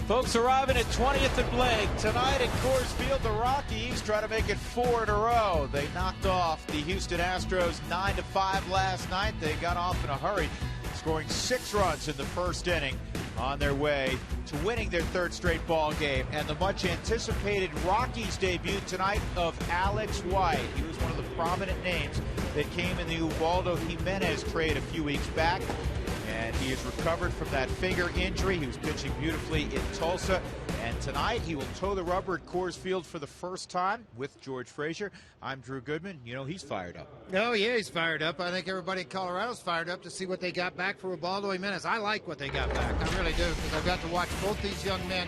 Folks arriving at 20th and Blake. Tonight at Coors Field, the Rockies try to make it 4 in a row. They knocked off the Houston Astros 9-5 last night. They got off in a hurry, scoring 6 runs in the first inning on their way to winning their 3rd straight ball game. And the much anticipated Rockies debut tonight of Alex White. He was one of the prominent names that came in the Ubaldo Jimenez trade a few weeks back. And he has recovered from that finger injury. He was pitching beautifully in Tulsa. And tonight he will toe the rubber at Coors Field for the first time with George Frazier. I'm Drew Goodman. You know, he's fired up. Oh, yeah, he's fired up. I think everybody in Colorado's fired up to see what they got back for Ubaldo Jimenez. I like what they got back. I really do, because I've got to watch both these young men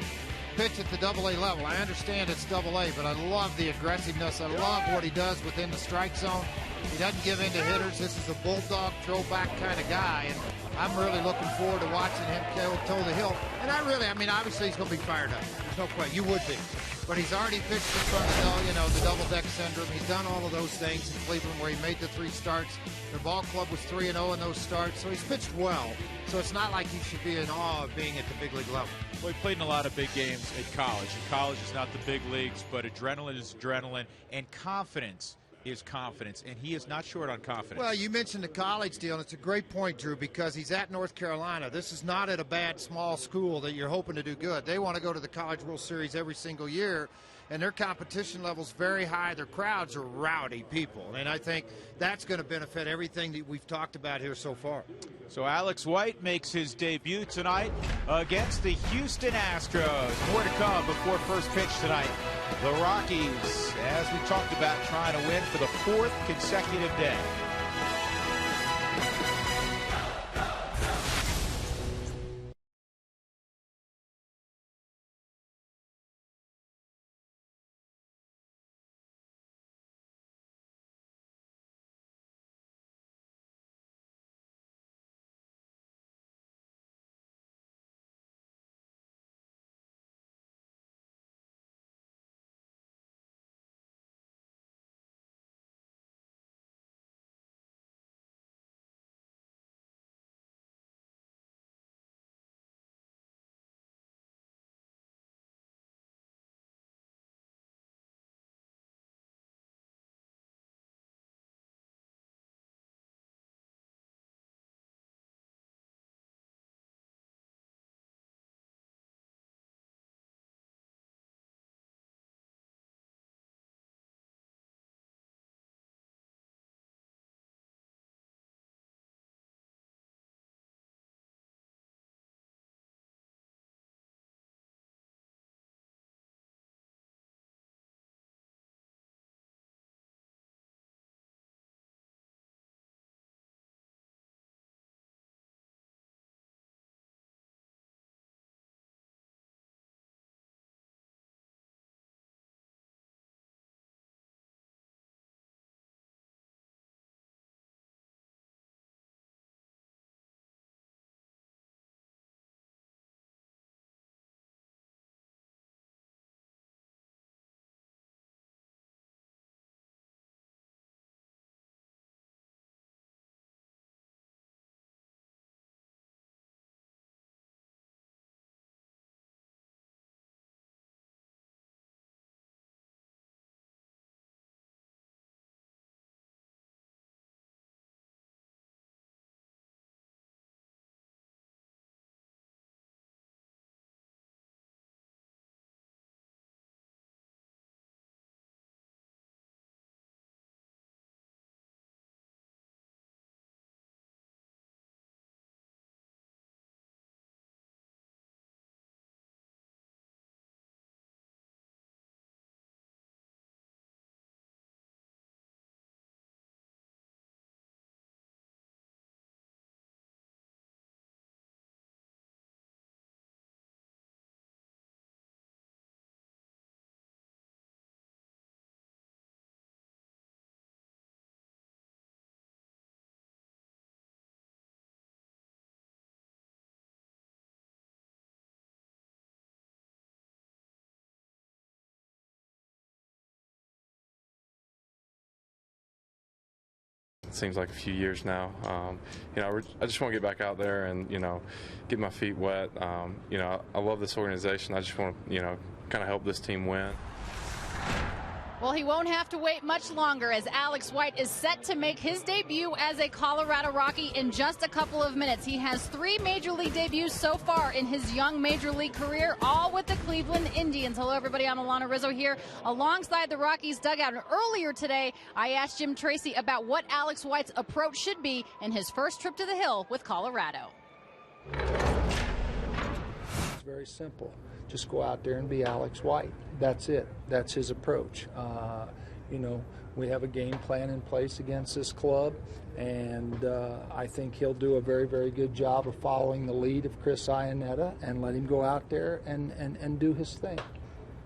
pitch at the AA level. I understand it's AA, but I love the aggressiveness. I love what he does within the strike zone. He doesn't give in to hitters. This is a bulldog throwback kind of guy, and I'm really looking forward to watching him toe the hill. And I mean, obviously he's going to be fired up. There's no question. You would be. But he's already pitched in front of the double-deck syndrome. He's done all of those things in Cleveland where he made the 3 starts. The ball club was 3-0 in those starts, so he's pitched well. So it's not like he should be in awe of being at the big league level. Well, he played in a lot of big games at college. And college is not the big leagues, but adrenaline is adrenaline, and confidence is confidence, and he is not short on confidence. Well, you mentioned the college deal, and it's a great point, Drew, because he's at North Carolina. This is not at a bad small school that you're hoping to do good. They want to go to the College World Series every single year, and their competition level's very high. Their crowds are rowdy people, and I think that's going to benefit everything that we've talked about here so far. So Alex White makes his debut tonight against the Houston Astros. More to come before first pitch tonight. The Rockies, as we talked about, trying to win for the 4th consecutive day. it seems like a few years now. I just want to get back out there and, get my feet wet. I love this organization. I just want to, kind of help this team win. Well, he won't have to wait much longer as Alex White is set to make his debut as a Colorado Rocky in just a couple of minutes. He has 3 Major League debuts so far in his young Major League career, all with the Cleveland Indians. Hello, everybody. I'm Alana Rizzo here alongside the Rockies dugout. And earlier today, I asked Jim Tracy about what Alex White's approach should be in his first trip to the Hill with Colorado. It's very simple. Just go out there and be Alex White. That's it. That's his approach. We have a game plan in place against this club, and I think he'll do a very, very good job of following the lead of Chris Iannetta and let him go out there and do his thing.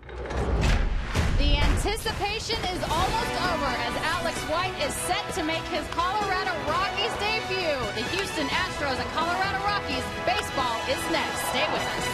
The anticipation is almost over as Alex White is set to make his Colorado Rockies debut. The Houston Astros and Colorado Rockies. Baseball is next. Stay with us.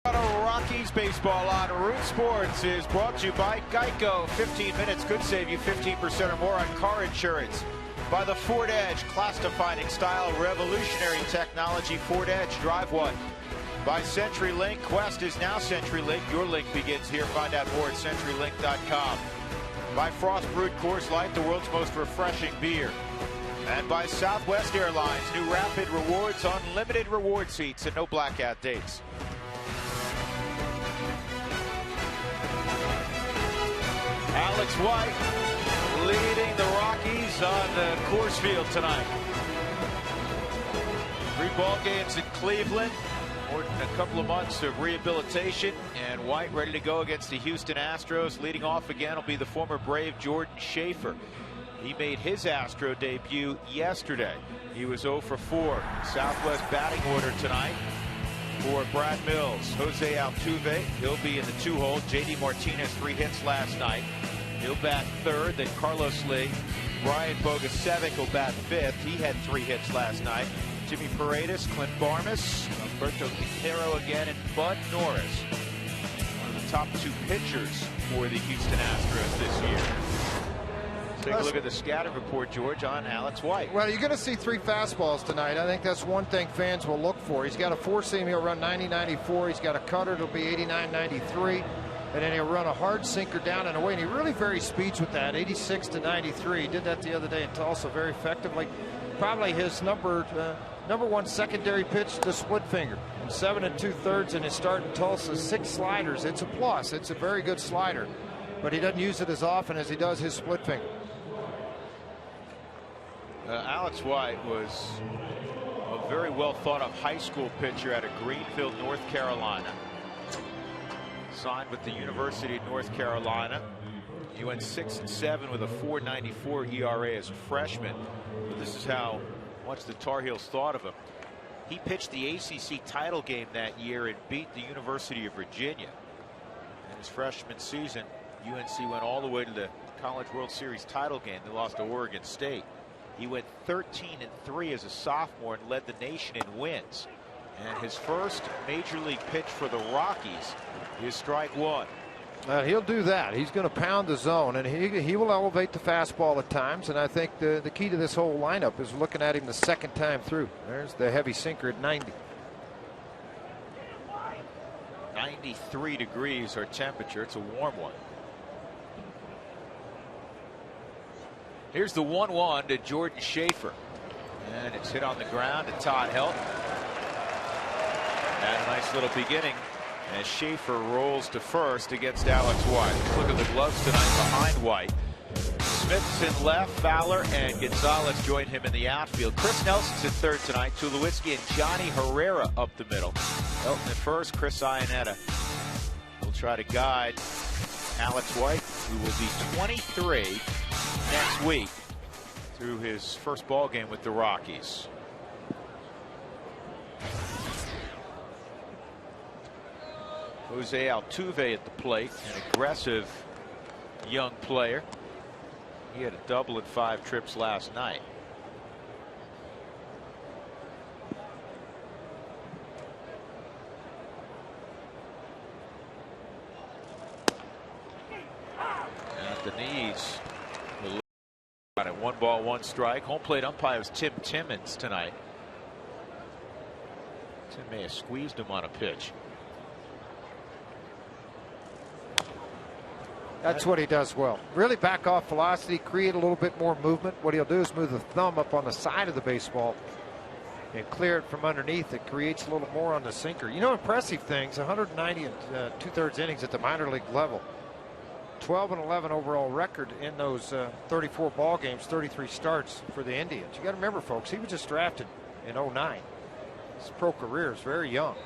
Rockies baseball on Root Sports is brought to you by Geico. 15 minutes could save you 15% or more on car insurance. By the Ford Edge, class-defining style, revolutionary technology. Ford Edge, drive one. By CenturyLink, Quest is now CenturyLink. Your link begins here. Find out more at CenturyLink.com. By Frost Brewed Coors Light, the world's most refreshing beer. And by Southwest Airlines, new Rapid Rewards, unlimited reward seats and no blackout dates. Alex White leading the Rockies on the Coors Field tonight. 3 ball games in Cleveland, more than a couple of months of rehabilitation, and White ready to go against the Houston Astros. Leading off again will be the former Brave Jordan Schaefer. He made his Astro debut yesterday. He was 0 for 4. Southwest batting order tonight for Brad Mills. Jose Altuve, he'll be in the 2-hole. J.D. Martinez, 3 hits last night. He'll bat 3rd. Then Carlos Lee. Ryan Bogasevic will bat 5th. He had 3 hits last night. Jimmy Paredes, Clint Barmas, Alberto Quintero again, and Bud Norris. One of the top 2 pitchers for the Houston Astros this year. Take a look at the scatter report, George, on Alex White. Well, you're going to see 3 fastballs tonight. I think that's one thing fans will look for. He's got a 4-seam, he'll run 90-94. He's got a cutter, it'll be 89-93. And then he'll run a hard sinker down and away. And he really varies speeds with that, 86 to 93. He did that the other day in Tulsa very effectively. Probably his number Number one secondary pitch, the split finger. And 7 2/3 in his start in Tulsa, 6 sliders. It's a plus. It's a very good slider. But he doesn't use it as often as he does his split finger. Alex White was a very well thought of high school pitcher out of Greenfield, North Carolina. Signed with the University of North Carolina. He went 6-7 with a 4.94 ERA as a freshman. But this is how much the Tar Heels thought of him. He pitched the ACC title game that year and beat the University of Virginia. In his freshman season, UNC went all the way to the College World Series title game. They lost to Oregon State. He went 13-3 as a sophomore and led the nation in wins. And his first major league pitch for the Rockies is strike one. He'll do that. He's going to pound the zone, and he will elevate the fastball at times. And I think the key to this whole lineup is looking at him the second time through. There's the heavy sinker at 90. 93 degrees our temperature. It's a warm one. Here's the 1-1 to Jordan Schaefer. And it's hit on the ground to Todd Helton. And a nice little beginning as Schaefer rolls to first against Alex White. Look at the gloves tonight behind White. Smith's in left, Fowler and Gonzalez join him in the outfield. Chris Nelson's in third tonight. Tulowitzki and Johnny Herrera up the middle. Helton at first, Chris Iannetta will try to guide Alex White, who will be 23 next week through his first ball game with the Rockies. Jose Altuve at the plate, an aggressive young player. He had a double in 5 trips last night. And at the knees, at 1 ball, 1 strike. Home plate umpire was Tim Timmons tonight. Tim may have squeezed him on a pitch. That's what he does well. Really back off velocity, create a little bit more movement. What he'll do is move the thumb up on the side of the baseball and clear it from underneath. It creates a little more on the sinker. You know, impressive things, 190 and 2/3 innings at the minor league level. 12-11 overall record in those 34 ball games, 33 starts for the Indians. You got to remember, folks, he was just drafted in 09. His pro career is very young.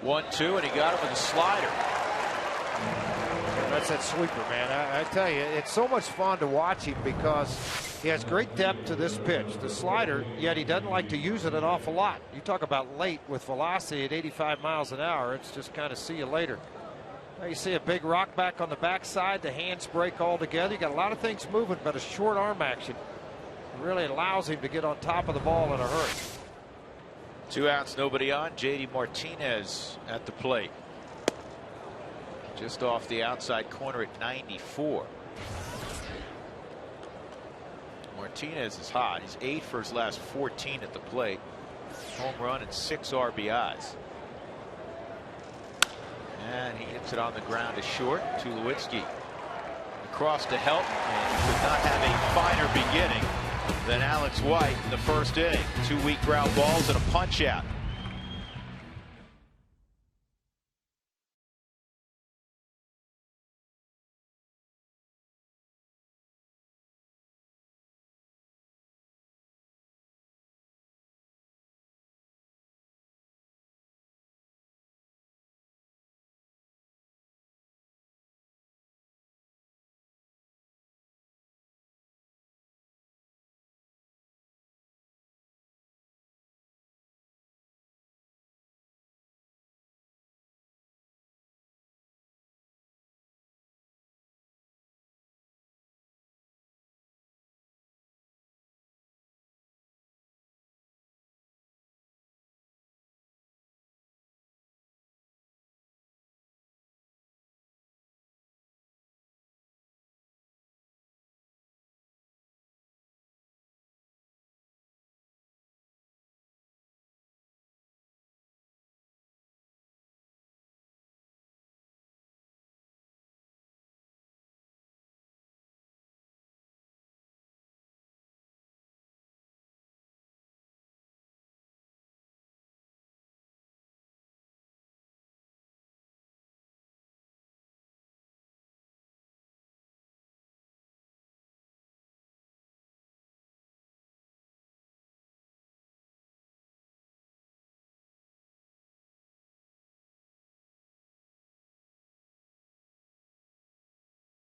1-2, and he got him with a slider. That's that sweeper, man. I tell you, it's so much fun to watch him because he has great depth to this pitch, the slider, yet he doesn't like to use it an awful lot. You talk about late with velocity at 85 miles an hour, it's just kind of see you later. Now you see a big rock back on the backside, the hands break all together. You got a lot of things moving, but a short arm action really allows him to get on top of the ball in a hurry. 2 outs, nobody on. JD Martinez at the plate. Just off the outside corner at 94. Martinez is hot. He's 8 for his last 14 at the plate. Home run and 6 RBIs. And he hits it on the ground to short. Tulowitzki across to Helton, and he could not have a finer beginning than Alex White in the first inning. 2 weak ground balls and a punch out.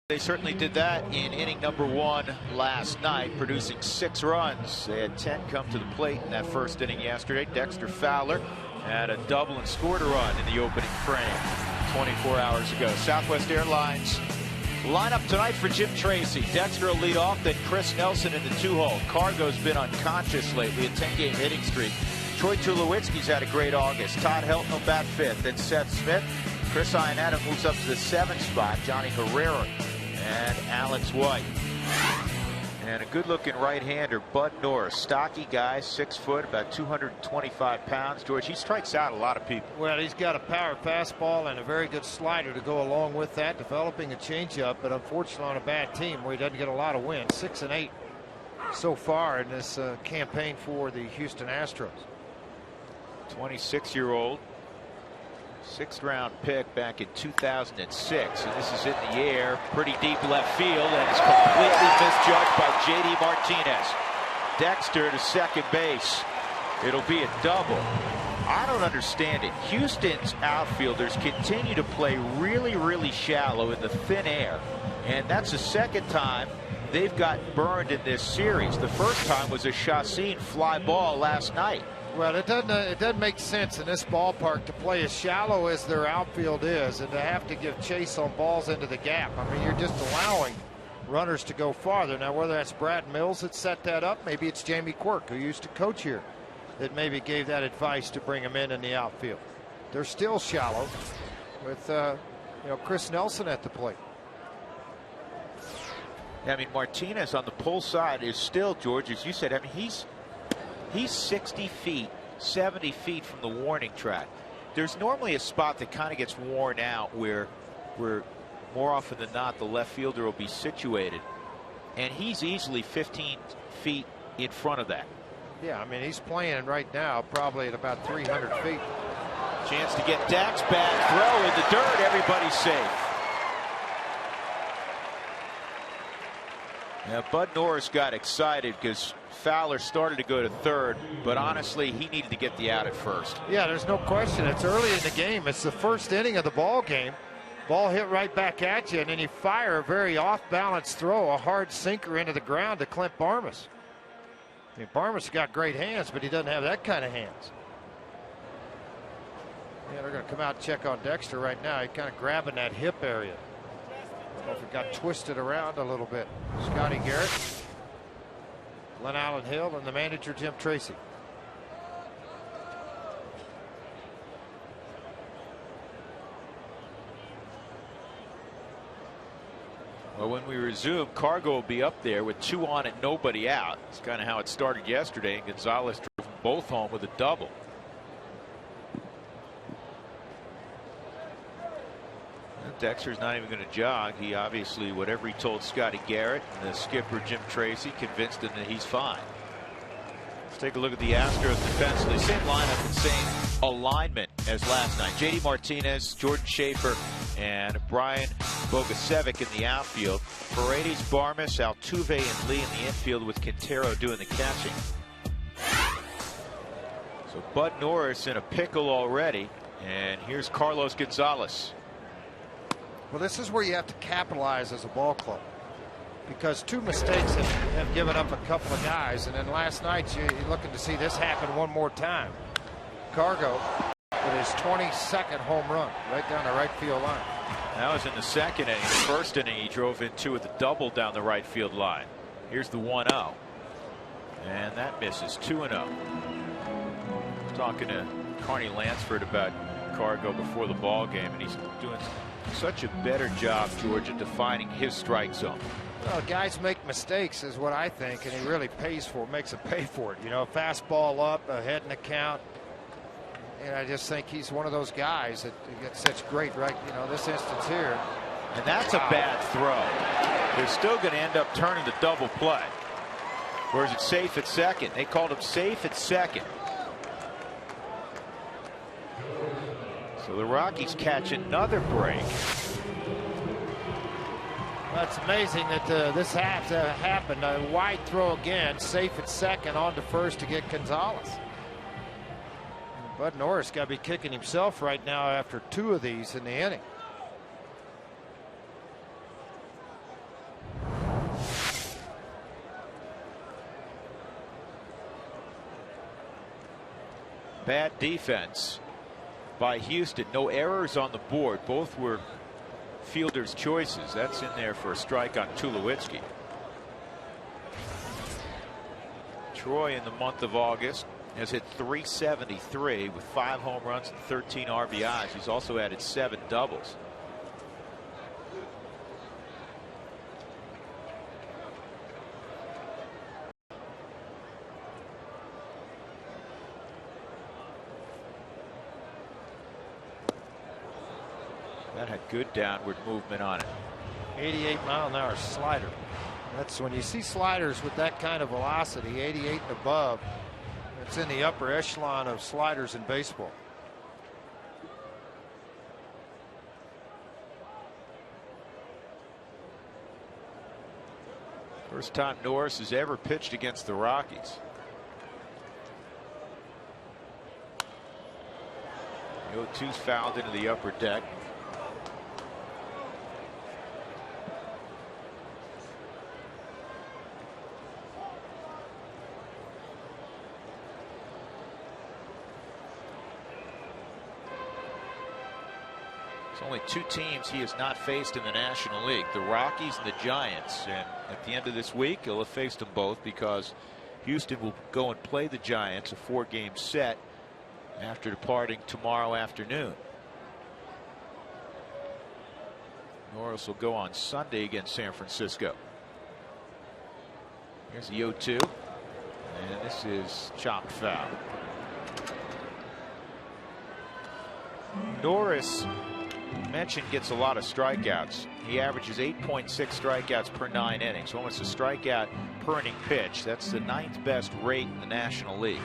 They certainly did that in inning number 1 last night, producing 6 runs. They had 10 come to the plate in that first inning yesterday. Dexter Fowler had a double and scored a run in the opening frame 24 hours ago. Southwest Airlines lineup tonight for Jim Tracy. Dexter will lead off, then Chris Nelson in the 2-hole. Cargo's been unconscious lately, a 10-game hitting streak. Troy Tulowitzki's had a great August. Todd Helton will bat 5th, then Seth Smith. Chris Ionetta moves up to the 7th spot. Johnny Herrera and Alex White. And a good-looking right-hander, Bud Norris. Stocky guy, 6 foot, about 225 pounds. George, he strikes out a lot of people. Well, he's got a power fastball and a very good slider to go along with that, developing a changeup, but unfortunately on a bad team where he doesn't get a lot of wins. 6-8 so far in this campaign for the Houston Astros. 26-year-old. 6th-round pick back in 2006, and this is in the air, pretty deep left field, and it's completely misjudged by J.D. Martinez. Dexter to second base. It'll be a double. I don't understand it. Houston's outfielders continue to play really, really shallow in the thin air, and that's the second time they've got burned in this series. The first time was a Chacin fly ball last night. Well, it doesn't make sense in this ballpark to play as shallow as their outfield is and to have to give chase on balls into the gap. I mean, you're just allowing runners to go farther. Now, whether that's Brad Mills that set that up, maybe it's Jamie Quirk, who used to coach here, that maybe gave that advice to bring him in the outfield. They're still shallow with Chris Nelson at the plate. I mean, Martinez on the pull side is still, George, as you said, I mean, he's 60 feet, 70 feet from the warning track. There's normally a spot that kind of gets worn out where more often than not the left fielder will be situated, and he's easily 15 feet in front of that. Yeah, I mean, he's playing right now probably at about 300 feet. Chance to get Dax back, throw in the dirt, everybody's safe. Now, Bud Norris got excited because Fowler started to go to third, but honestly, he needed to get the out at first. Yeah, there's no question. It's early in the game. It's the first inning of the ball game. Ball hit right back at you, and then you fire a very off-balance throw, a hard sinker into the ground to Clint Barmas. I mean, Barmas got great hands, but he doesn't have that kind of hands. Yeah, they're going to come out and check on Dexter right now. He's kind of grabbing that hip area. I don't know if it got twisted around a little bit. Scotty Garrett, Glenn Allen Hill, and the manager Jim Tracy. Well, when we resume, Cargo will be up there with 2 on and nobody out. It's kind of how it started yesterday, and Gonzalez drove both home with a double. Dexter's not even going to jog. He obviously, whatever he told Scotty Garrett and the skipper Jim Tracy, convinced him that he's fine. Let's take a look at the Astros defensively. Same lineup and same alignment as last night. J.D. Martinez, Jordan Schaefer, and Brian Bogasevic in the outfield. Paredes, Barmas, Altuve, and Lee in the infield with Quintero doing the catching. So Bud Norris in a pickle already, and here's Carlos Gonzalez. Well, this is where you have to capitalize as a ball club, because 2 mistakes have given up a couple of guys, and then last night you're looking to see this happen one more time. Cargo with his 22nd home run right down the right field line. That was in the second inning. The first inning he drove in 2 with a double down the right field line. Here's the 1-0, and that misses. 2-0. Talking to Carney Lansford about Cargo before the ball game, and he's doing such a better job, George, at defining his strike zone. Well, guys make mistakes is what I think, and he really makes them pay for it. You know, fastball up, ahead in the count. And I just think he's one of those guys that gets such great, right, this instance here. And that's a bad throw. They're still going to end up turning the double play. Or is it safe at second? They called him safe at second. So the Rockies catch another break. That's amazing that this has happened. A wide throw again, safe at second, on to first to get Gonzalez. Bud Norris got to be kicking himself right now after 2 of these in the inning. Bad defense by Houston. No errors on the board. Both were fielders' choices. That's in there for a strike on Tulowitzki. Troy in the month of August has hit .373 with 5 home runs and 13 RBIs. He's also added 7 doubles. That had good downward movement on it. 88-mile-an-hour slider. That's when you see sliders with that kind of velocity, 88 and above. It's in the upper echelon of sliders in baseball. First time Norris has ever pitched against the Rockies. The 0-2's fouled into the upper deck. There's only 2 teams he has not faced in the National League, the Rockies and the Giants. And at the end of this week, he'll have faced them both because Houston will go and play the Giants, a 4-game set, after departing tomorrow afternoon. Norris will go on Sunday against San Francisco. Here's the 0-2, and this is chopped foul. Norris, mentioned, gets a lot of strikeouts. He averages 8.6 strikeouts per 9 innings, almost a strikeout per inning pitch. That's the 9th best rate in the National League.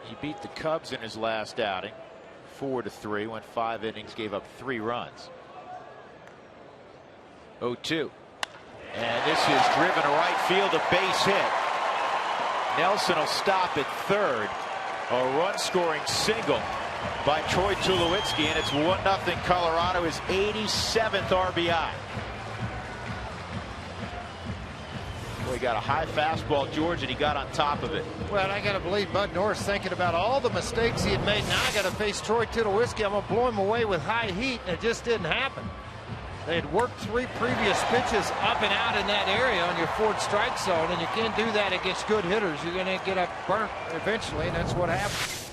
He beat the Cubs in his last outing 4-3, went 5 innings, gave up 3 runs. 0-2, and this is driven to right field, a base hit. Nelson will stop at third. A run-scoring single by Troy Tulowitzki, and it's 1-0 Colorado, his 87th RBI. Boy, he got a high fastball, George, and he got on top of it. Well, I got to believe Bud Norris thinking about all the mistakes he had made. Now I got to face Troy Tulowitzki. I'm going to blow him away with high heat, and it just didn't happen. They had worked 3 previous pitches up and out in that area on your 4th strike zone, and you can't do that against good hitters. You're going to get up burnt eventually, and that's what happened.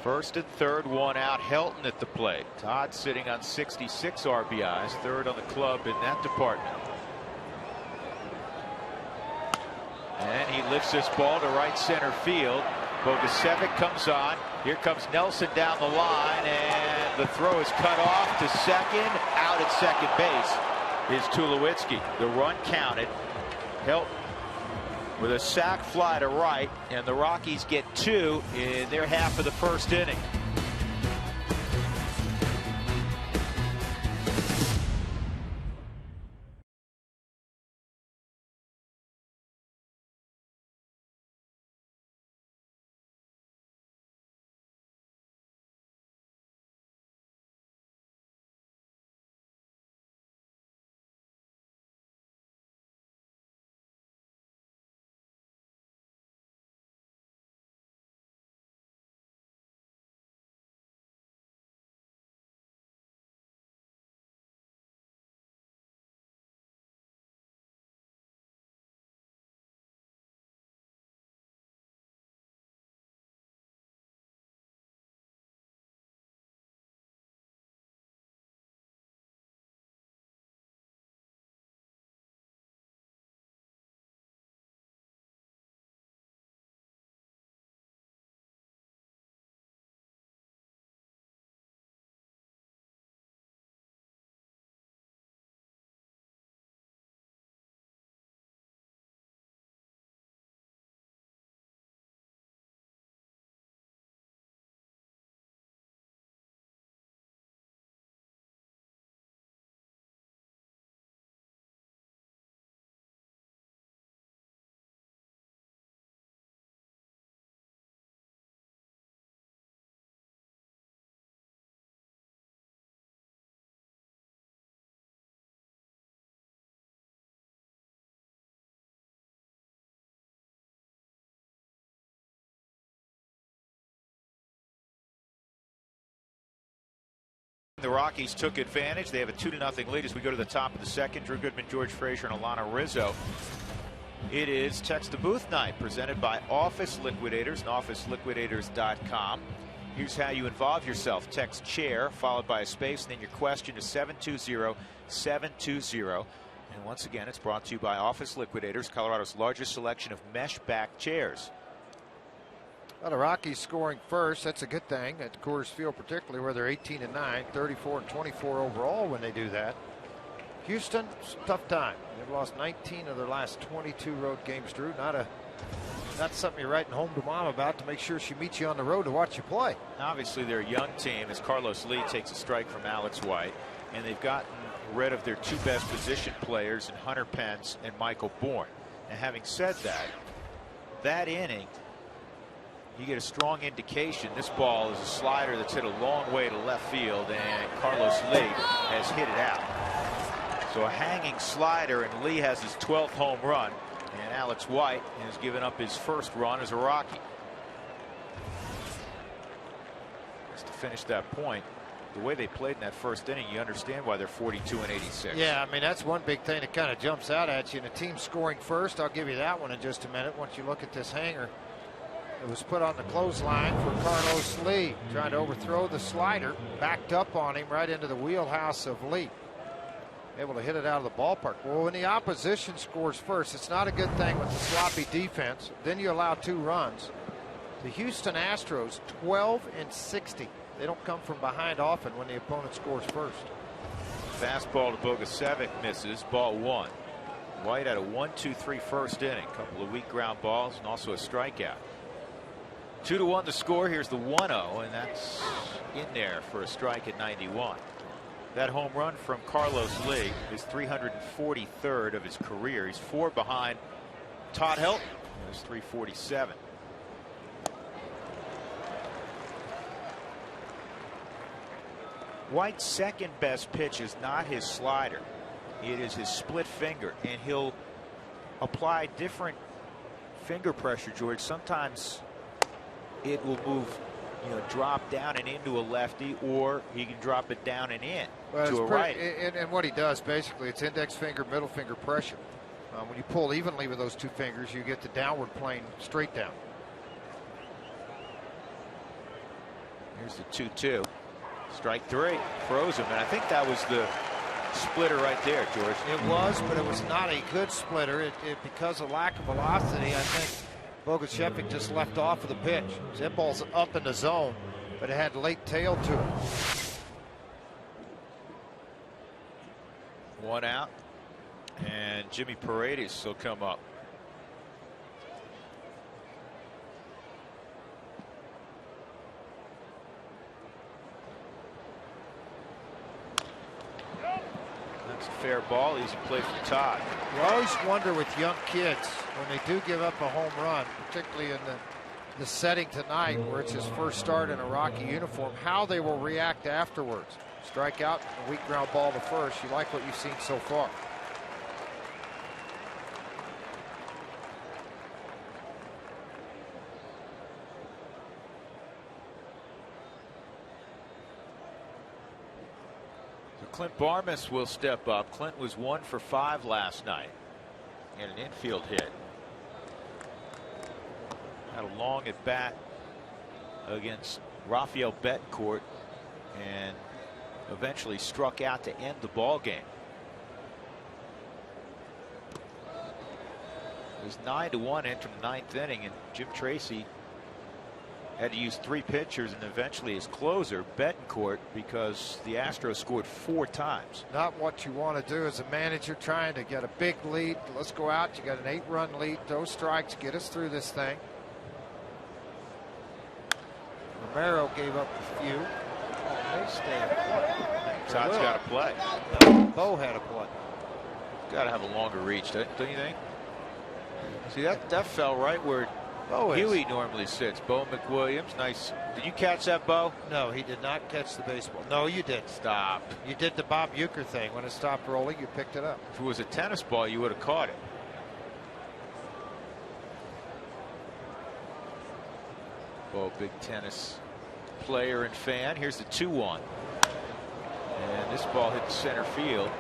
First and third, 1 out. Helton at the plate. Todd sitting on 66 RBIs, 3rd on the club in that department. And he lifts this ball to right center field. Bogusevic comes on. Here comes Nelson down the line, and the throw is cut off to second. Out at second base is Tulowitzki. The run counted. Helton with a sac fly to right, and the Rockies get 2 in their half of the first inning. The Rockies took advantage. They have a 2-0 lead as we go to the top of the second. Drew Goodman, George Frazier, and Alana Rizzo. It is Text the Booth night presented by Office Liquidators and OfficeLiquidators.com. Here's how you involve yourself. Text chair followed by a space and then your question to 720-720. And once again, it's brought to you by Office Liquidators, Colorado's largest selection of mesh back chairs. Well, the Rockies scoring first. That's a good thing at Coors Field, particularly where they're 18-9, 34-24 overall when they do that. Houston, tough time. They've lost 19 of their last 22 road games, Drew. Not something you're writing home to mom about to make sure she meets you on the road to watch you play. Obviously, they're a young team as Carlos Lee takes a strike from Alex White, and they've gotten rid of their two best position players in Hunter Pence and Michael Bourne. And having said that, that inning, you get a strong indication this ball is a slider that's hit a long way to left field, and Carlos Lee has hit it out. So a hanging slider, and Lee has his 12th home run, and Alex White has given up his first run as a Rocky. Just to finish that point, the way they played in that first inning, you understand why they're 42-86. Yeah, I mean, that's one big thing that kind of jumps out at you. And the team scoring first, I'll give you that one in just a minute. Once you look at this hanger, it was put on the clothesline for Carlos Lee, trying to overthrow the slider, backed up on him right into the wheelhouse of Lee. Able to hit it out of the ballpark. Well, when the opposition scores first, it's not a good thing with the sloppy defense. Then you allow 2 runs. The Houston Astros, 12-60. They don't come from behind often when the opponent scores first. Fastball to Bogusevic misses, ball 1. White had a 1-2-3 first inning, a couple of weak ground balls and also a strikeout. 2-1 the score. Here's the 1-0, and that's in there for a strike at 91. That home run from Carlos Lee is 343rd of his career. He's 4 behind Todd Helton, who's 347. White's second best pitch is not his slider. It is his split finger, and he'll apply different finger pressure, George. Sometimes it will move, drop down and into a lefty, or he can drop it down and in to a right. And what he does, basically, it's index finger, middle finger pressure. When you pull evenly with those 2 fingers, you get the downward plane straight down. Here's the 2-2. Strike 3. Froze him, and I think that was the splitter right there, George. It was, but it was not a good splitter. Because of lack of velocity, I think Bogusevic just left off of the pitch. That ball's up in the zone, but it had late tail to it. 1 out, and Jimmy Paredes will come up. That's a fair ball. Easy play from Todd. You always wonder with young kids when they do give up a home run, particularly in the setting tonight where it's his first start in a Rocky uniform, how they will react afterwards. Strike out, a weak ground ball to first. You like what you've seen so far. So Clint Barmas will step up. Clint was 1 for 5 last night and an infield hit. Had a long at bat against Rafael Betancourt and eventually struck out to end the ball game. It was 9-1 entering the 9th inning, and Jim Tracy had to use 3 pitchers and eventually his closer, Betancourt, because the Astros scored 4 times. Not what you want to do as a manager, trying to get a big lead. Let's go out. You got an 8-run lead. Those strikes get us through this thing. Romero gave up a few. They stay in play. Todd's got to play. Bo had a play. Got to have a longer reach, don't you think? See, that fell right where Huey normally sits. Bo McWilliams, nice. Did you catch that, Bo? No, he did not catch the baseball. No, you did. Stop. You did the Bob Uecker thing. When it stopped rolling, you picked it up. If it was a tennis ball, you would have caught it. Bo, big tennis player and fan. Here's the 2-1. And this ball hit center field.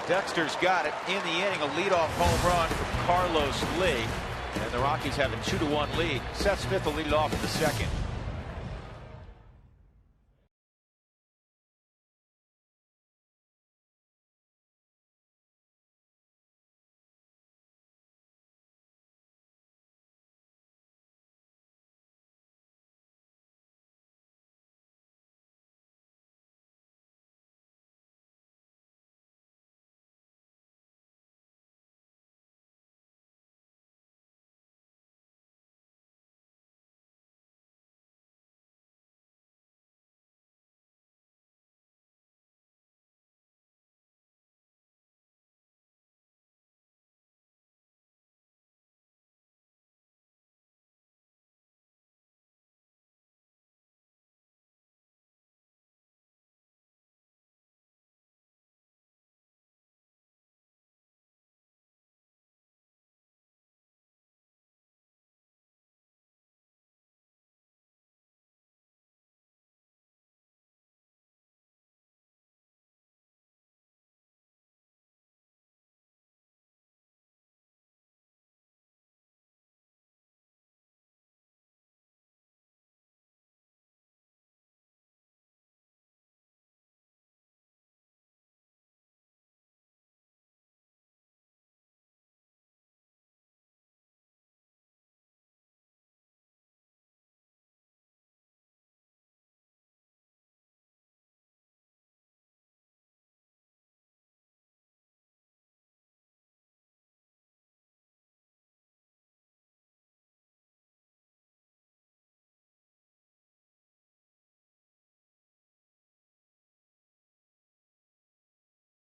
Dexter's got it in the inning. A leadoff home run from Carlos Lee. And the Rockies have a 2-1 lead. Seth Smith will lead it off in the second.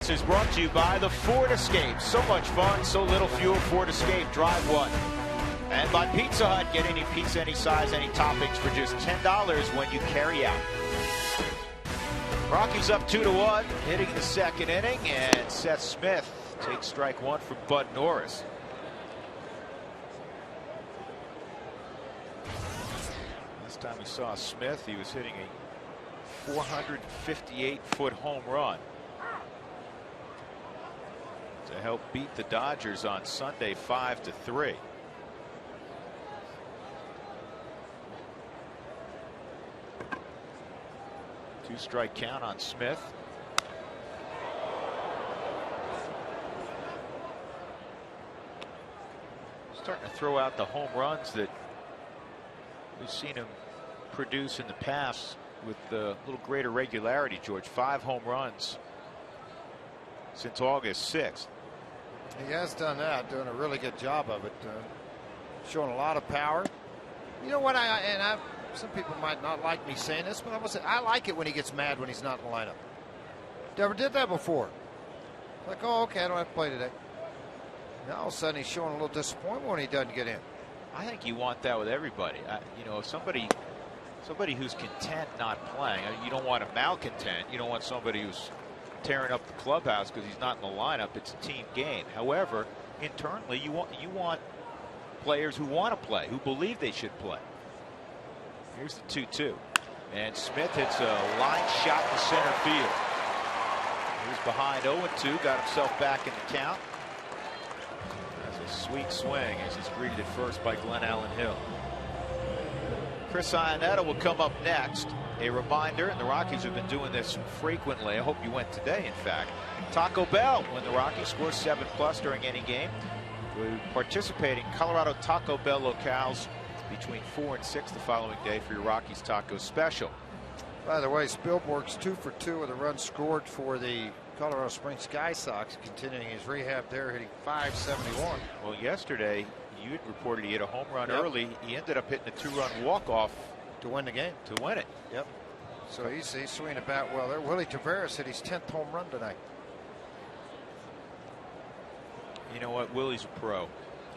Is brought to you by the Ford Escape. So much fun, so little fuel. Ford Escape, drive one. And by Pizza Hut, get any pizza, any size, any toppings for just $10 when you carry out. Rockies up 2-1, hitting the second inning, and Seth Smith takes strike one from Bud Norris. Last time we saw Smith, he was hitting a 458-foot home run to help beat the Dodgers on Sunday 5-3. Two-strike count on Smith. Starting to throw out the home runs that we've seen him produce in the past with a little greater regularity, George. 5 home runs since August 6th. He has done that, doing a really good job of it, showing a lot of power. You know what, some people might not like me saying this, but I like it when he gets mad when he's not in the lineup. Never did that before. Like, oh, okay, I don't have to play today. Now all of a sudden he's showing a little disappointment when he doesn't get in. I think you want that with everybody. You know, if somebody who's content not playing, you don't want a malcontent. You don't want somebody who's tearing up the clubhouse because he's not in the lineup. It's a team game. However, internally, you want players who want to play, who believe they should play. Here's the 2-2, and Smith hits a line shot to center field. He was behind 0-2, got himself back in the count. That's a sweet swing as he's greeted at first by Glenn Allen Hill. Chris Iannetta will come up next. A reminder, and the Rockies have been doing this frequently. I hope you went today, in fact. Taco Bell, when the Rockies score 7+ during any game, we participate in Colorado Taco Bell locales between 4 and 6 the following day for your Rockies taco special. By the way, Spielborg's 2 for 2 with a run scored for the Colorado Springs Sky Sox, continuing his rehab there, hitting .571. Well, yesterday you had reported he hit a home run early. He ended up hitting a 2-run walk-off to win the game. To win it. Yep. So he's swinging the bat well there. Willie Taveras hit his 10th home run tonight. You know what? Willie's a pro.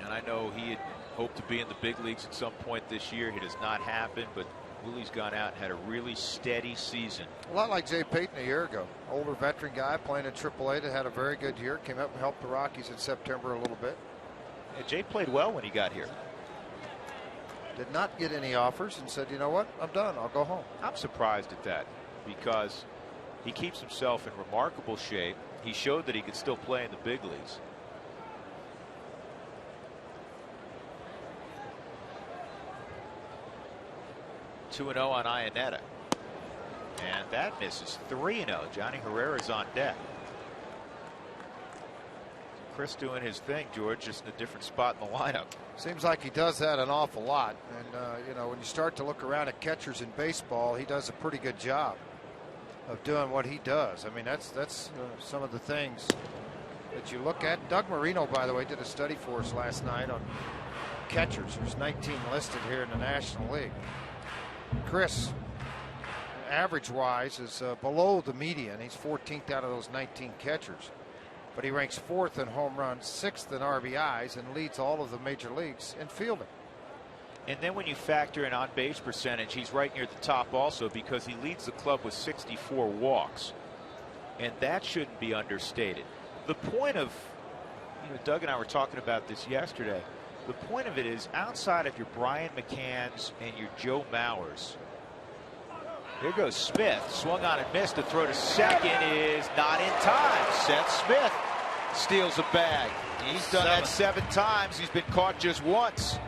And I know he had hoped to be in the big leagues at some point this year. It has not happened, but Willie's gone out and had a really steady season. A lot like Jay Payton a year ago. Older veteran guy playing in AAA that had a very good year. Came up and helped the Rockies in September a little bit. Yeah, Jay played well when he got here. did not get any offers and said, you know what, I'm done. I'll go home. I'm surprised at that because he keeps himself in remarkable shape. He showed that he could still play in the big leagues. (2-0) on Iannetta. And that misses. 3-0. Johnny Herrera's on deck. Chris doing his thing, George, just in a different spot in the lineup. Seems like he does that an awful lot. And, you know, when you start to look around at catchers in baseball, he does a pretty good job of doing what he does. I mean, that's some of the things that you look at. Doug Marino, by the way, did a study for us last night on catchers. There's 19 listed here in the National League. Chris, average-wise, is below the median. He's 14th out of those 19 catchers. But he ranks 4th in home runs, 6th in RBIs, and leads all of the major leagues in fielding. And then when you factor in on-base percentage, he's right near the top also because he leads the club with 64 walks. And that shouldn't be understated. The point of, you know, Doug and I were talking about this yesterday. The point of it is, outside of your Brian McCanns and your Joe Mauers, here goes Smith. Swung on and missed. The throw to second is not in time. Seth Smith steals a bag. He's done that 7 times. He's been caught just once.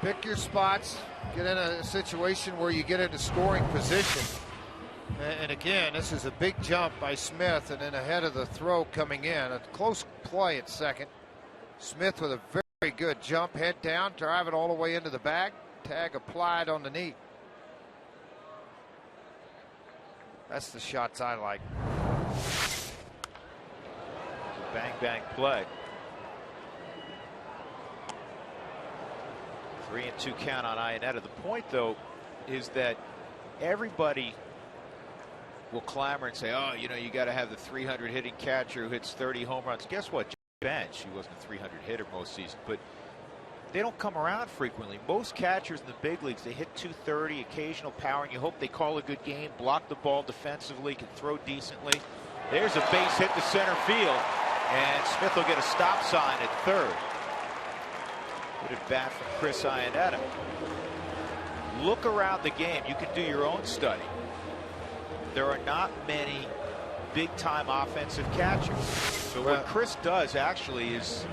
Pick your spots. Get in a situation where you get into scoring position. And again, this is a big jump by Smith, and then ahead of the throw coming in. A close play at second. Smith with a very good jump, head down, drive it all the way into the bag. Tag applied on the knee. That's the shots I like. Bang, bang play. 3-2 count on Iannetta. The point, though, is that everybody will clamor and say, oh, you know, you got to have the 300 hitting catcher who hits 30 home runs. Guess what? Bench, he wasn't a 300 hitter most seasons, but they don't come around frequently. Most catchers in the big leagues, they hit 230, occasional power, and you hope they call a good game, block the ball defensively, can throw decently. There's a base hit to center field, and Smith will get a stop sign at third. Good at bat from Chris Iannetta. Look around the game. You can do your own study. There are not many big-time offensive catchers. So what Chris does actually is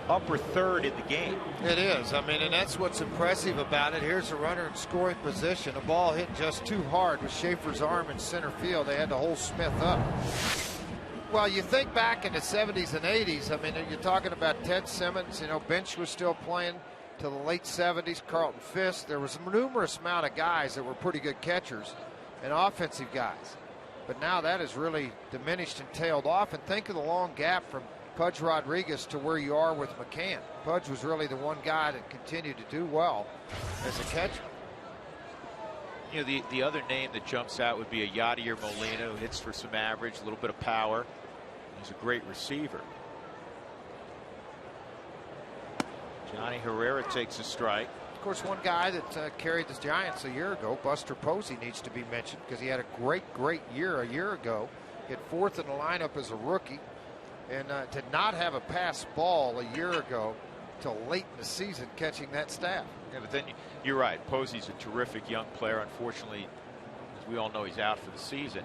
upper third in the game. It is. I mean, and that's what's impressive about it. Here's a runner in scoring position. A ball hit just too hard with Schaefer's arm in center field. They had to hold Smith up. Well, you think back in the 70s and 80s. I mean, you're talking about Ted Simmons. You know, Bench was still playing to the late 70s. Carlton Fisk. There was a numerous amount of guys that were pretty good catchers and offensive guys. But now that has really diminished and tailed off. And think of the long gap from Pudge Rodriguez to where you are with McCann. Pudge was really the one guy that continued to do well as a catcher. You know, the other name that jumps out would be a Yadier Molina, who hits for some average, a little bit of power. He's a great receiver. Johnny Herrera takes a strike. Of course, one guy that carried the Giants a year ago, Buster Posey, needs to be mentioned because he had a great year a year ago. Hit 4th in the lineup as a rookie, and did not have a pass ball a year ago till late in the season, catching that staff. Yeah, but then you're right. Posey's a terrific young player. Unfortunately, as we all know, he's out for the season.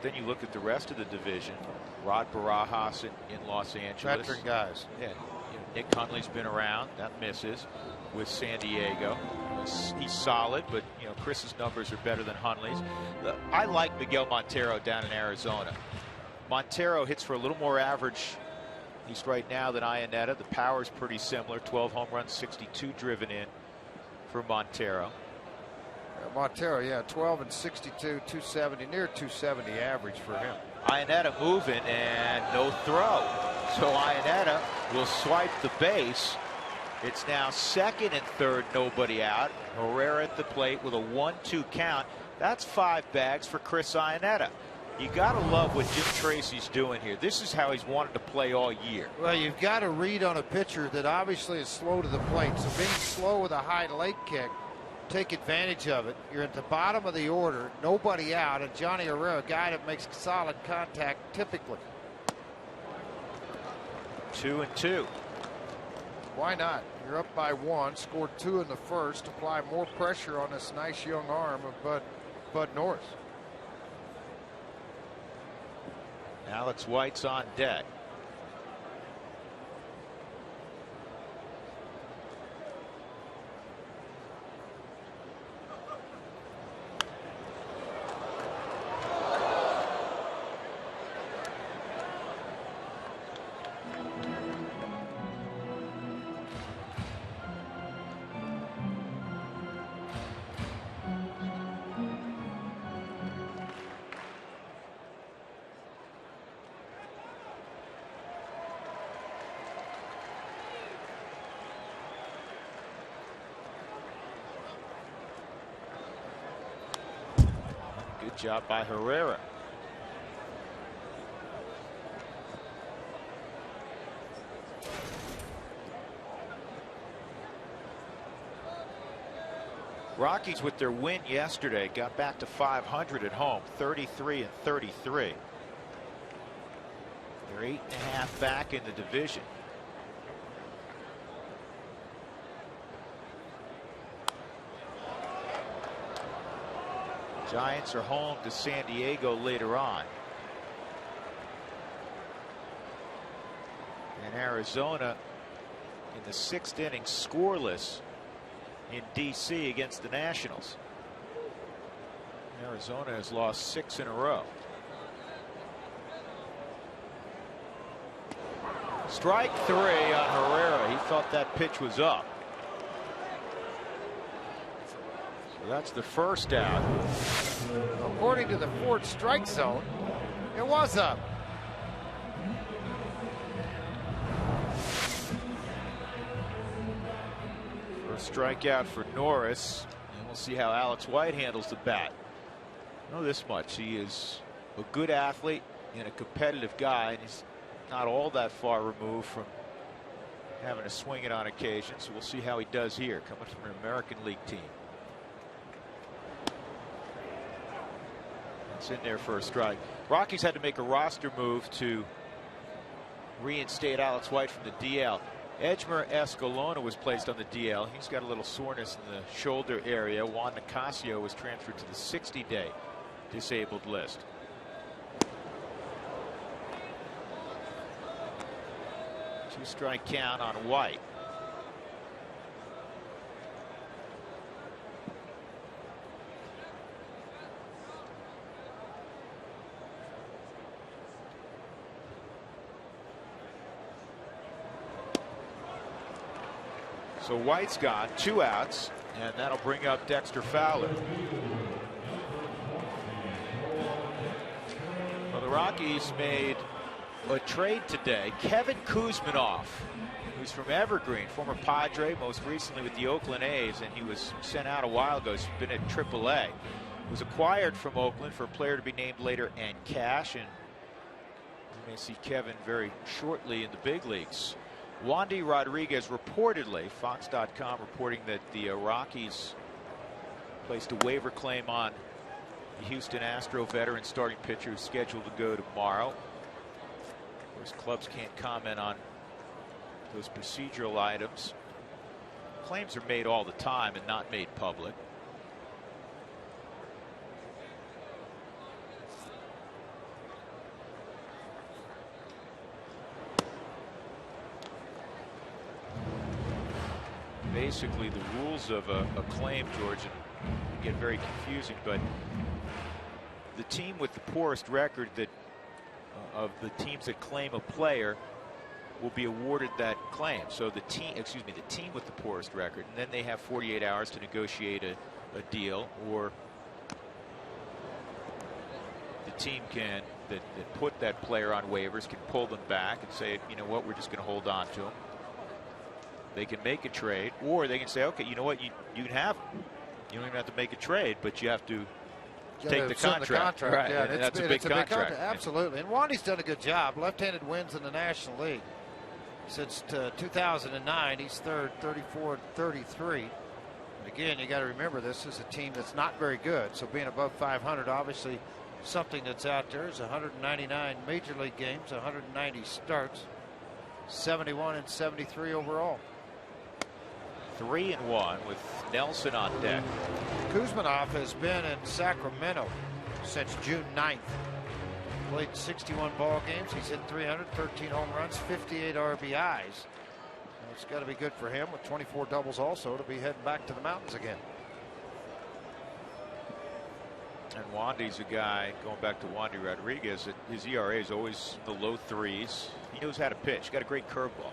Then you look at the rest of the division. Rod Barajas in Los Angeles. Veteran guys. Yeah. You know, Nick Hundley's been around. That misses with San Diego. He's solid, but you know, Chris's numbers are better than Hundley's. I like Miguel Montero down in Arizona. Montero hits for a little more average, at least right now, than Iannetta. The power is pretty similar. 12 home runs, 62 driven in for Montero. Montero, yeah, 12 and 62, 270, near 270 average for him. Iannetta moving and no throw. So Iannetta will swipe the base. It's now second and third, nobody out. Herrera at the plate with a 1-2 count. That's 5 bags for Chris Iannetta. You got to love what Jim Tracy's doing here. This is how he's wanted to play all year. Well, you've got to read on a pitcher that obviously is slow to the plate. So being slow with a high leg kick, take advantage of it. You're at the bottom of the order, nobody out, and Johnny Herrera, a guy that makes solid contact typically. 2-2. Why not? You're up by 1, scored 2 in the first. Apply more pressure on this nice young arm of Bud Norris. Alex White's on deck. Good job by Herrera. Rockies, with their win yesterday, got back to 500 at home, 33 and 33. They're 8.5 back in the division. Giants are home to San Diego later on. And Arizona in the 6th inning scoreless in DC against the Nationals. Arizona has lost 6 in a row. Strike 3 on Herrera. He thought that pitch was up. So that's the first out. According to the Ford strike zone, it was up. First strikeout for Norris, and we'll see how Alex White handles the bat. I know this much: he is a good athlete and a competitive guy, and he's not all that far removed from having to swing it on occasion. So we'll see how he does here, coming from an American League team. It's in there for a strike. Rockies had to make a roster move to reinstate Alex White from the DL. Edgmer Escalona was placed on the DL. He's got a little soreness in the shoulder area. Juan Nicasio was transferred to the 60-day disabled list. Two-strike count on White. So White's gone, 2 outs, and that'll bring up Dexter Fowler. Well, the Rockies made a trade today. Kevin Kuzminoff, who's from Evergreen, former Padre, most recently with the Oakland A's, and he was sent out a while ago. He's been at AAA. Was acquired from Oakland for a player to be named later, and cash, and we may see Kevin very shortly in the big leagues. Wandy Rodriguez reportedly, Fox.com reporting that the Rockies placed a waiver claim on the Houston Astro veteran starting pitcher who's scheduled to go tomorrow. Of course, clubs can't comment on those procedural items. Claims are made all the time and not made public. Basically, the rules of a claim, George, and get very confusing, but the team with the poorest record that of the teams that claim a player will be awarded that claim. So the team with the poorest record, and then they have 48 hours to negotiate a deal, or the team that put that player on waivers can pull them back and say, you know what, we're just going to hold on to them. They can make a trade, or they can say, okay, you know what, you can have them. You don't even have to make a trade, but you have to take the contract. Right. Yeah, and that's a big contract. Absolutely. And Wandy's done a good job. Left-handed wins in the National League since 2009. He's third, 34 and 33. And again, you got to remember, this is a team that's not very good. So being above 500, obviously something that's out there. Is 199 major league games, 190 starts, 71 and 73 overall. 3-1 with Nelson on deck. Kuzmanov has been in Sacramento since June 9th. Played 61 ball games. He's hit 313 home runs, 58 RBIs. It's got to be good for him with 24 doubles also to be heading back to the mountains again. And Wandy's a guy, going back to Wandy Rodriguez, his ERA is always in the low 3s. He knows how to pitch. Got a great curveball.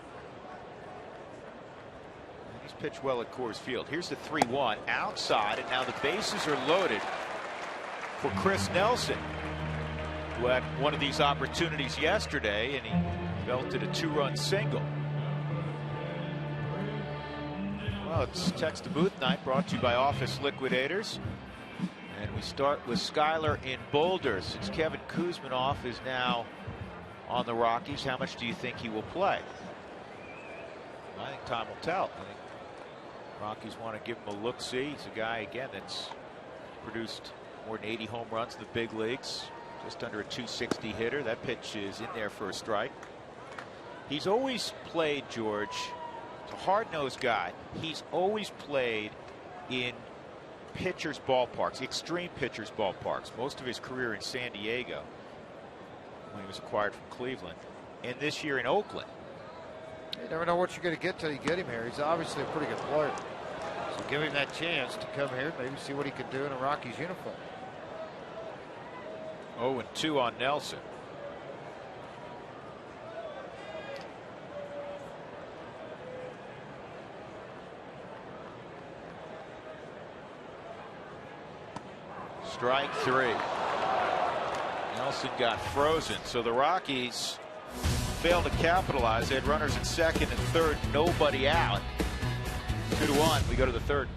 And he's pitched well at Coors Field. Here's the 3-1 outside, and now the bases are loaded for Chris Nelson, who had one of these opportunities yesterday, and he belted a 2-run single. Well, it's Text to Booth night, brought to you by Office Liquidators. And we start with Skyler in Boulder. Since Kevin Kuzmanov is now on the Rockies, how much do you think he will play? Well, I think time will tell. I think Rockies want to give him a look-see. He's a guy, again, that's produced more than 80 home runs in the big leagues. Just under a 260 hitter. That pitch is in there for a strike. He's always played, George, a hard-nosed guy. He's always played in pitchers' ballparks, extreme pitchers' ballparks. Most of his career in San Diego when he was acquired from Cleveland, and this year in Oakland. You never know what you're going to get till you get him here. He's obviously a pretty good player. So give him that chance to come here, maybe see what he can do in a Rockies uniform. 0-2 on Nelson. Strike 3. Nelson got frozen, so the Rockies failed to capitalize. They had runners at second and third, nobody out. 2-1. We go to the third.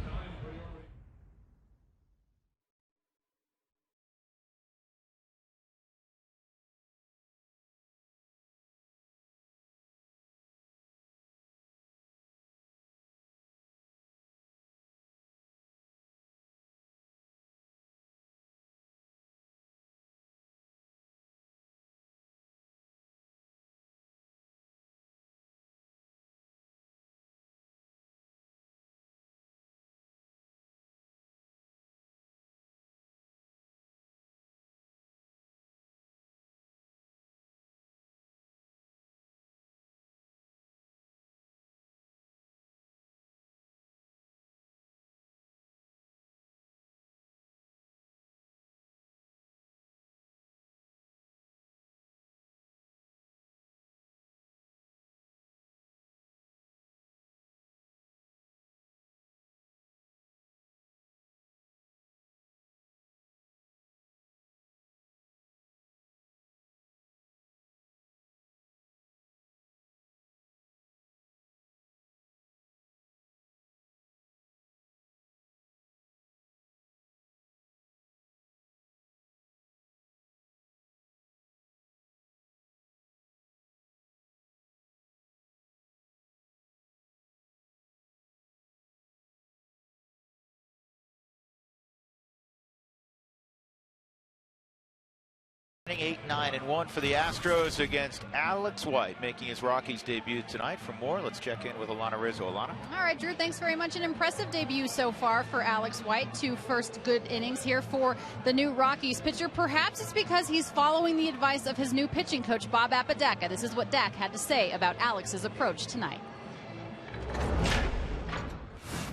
Eight, 9, and 1 for the Astros against Alex White, making his Rockies debut tonight. For more, let's check in with Alana Rizzo. Alana. All right, Drew, thanks very much. An impressive debut so far for Alex White. 2 first good innings here for the new Rockies pitcher. Perhaps it's because he's following the advice of his new pitching coach, Bob Apodaca. This is what Dak had to say about Alex's approach tonight.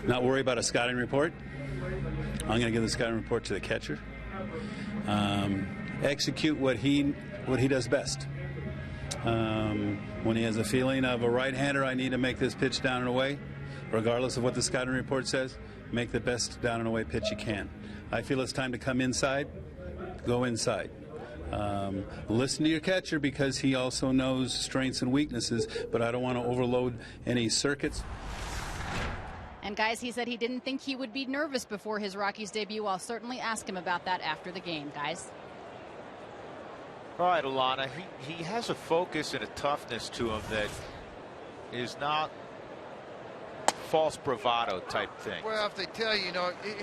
Not worry about a scouting report. I'm going to give the scouting report to the catcher. Execute what he does best. When he has a feeling of a right-hander, I need to make this pitch down and away, regardless of what the scouting report says, make the best down and away pitch you can. I feel it's time to come inside, go inside. Listen to your catcher because he also knows strengths and weaknesses, but I don't want to overload any circuits. And guys, he said he didn't think he would be nervous before his Rockies debut. I'll certainly ask him about that after the game, guys. All right, Alana, he has a focus and a toughness to him that is not false bravado type thing. Well, if they tell you,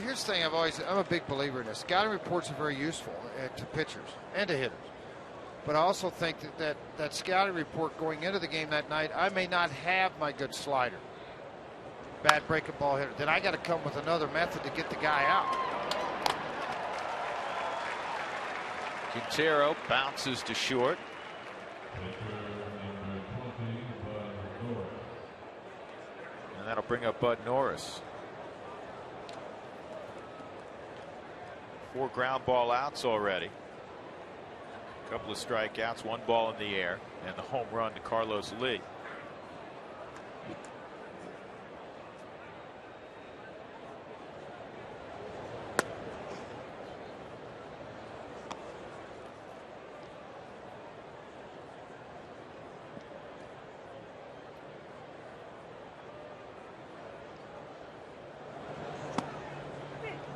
here's the thing I'm a big believer in this. Scouting reports are very useful to pitchers and to hitters. But I also think that scouting report going into the game that night, I may not have my good slider bad breaking ball hitter. Then I got to come with another method to get the guy out. Quintero bounces to short. And that'll bring up Bud Norris. 4 ground ball outs already. A couple of strikeouts, 1 ball in the air, and the home run to Carlos Lee.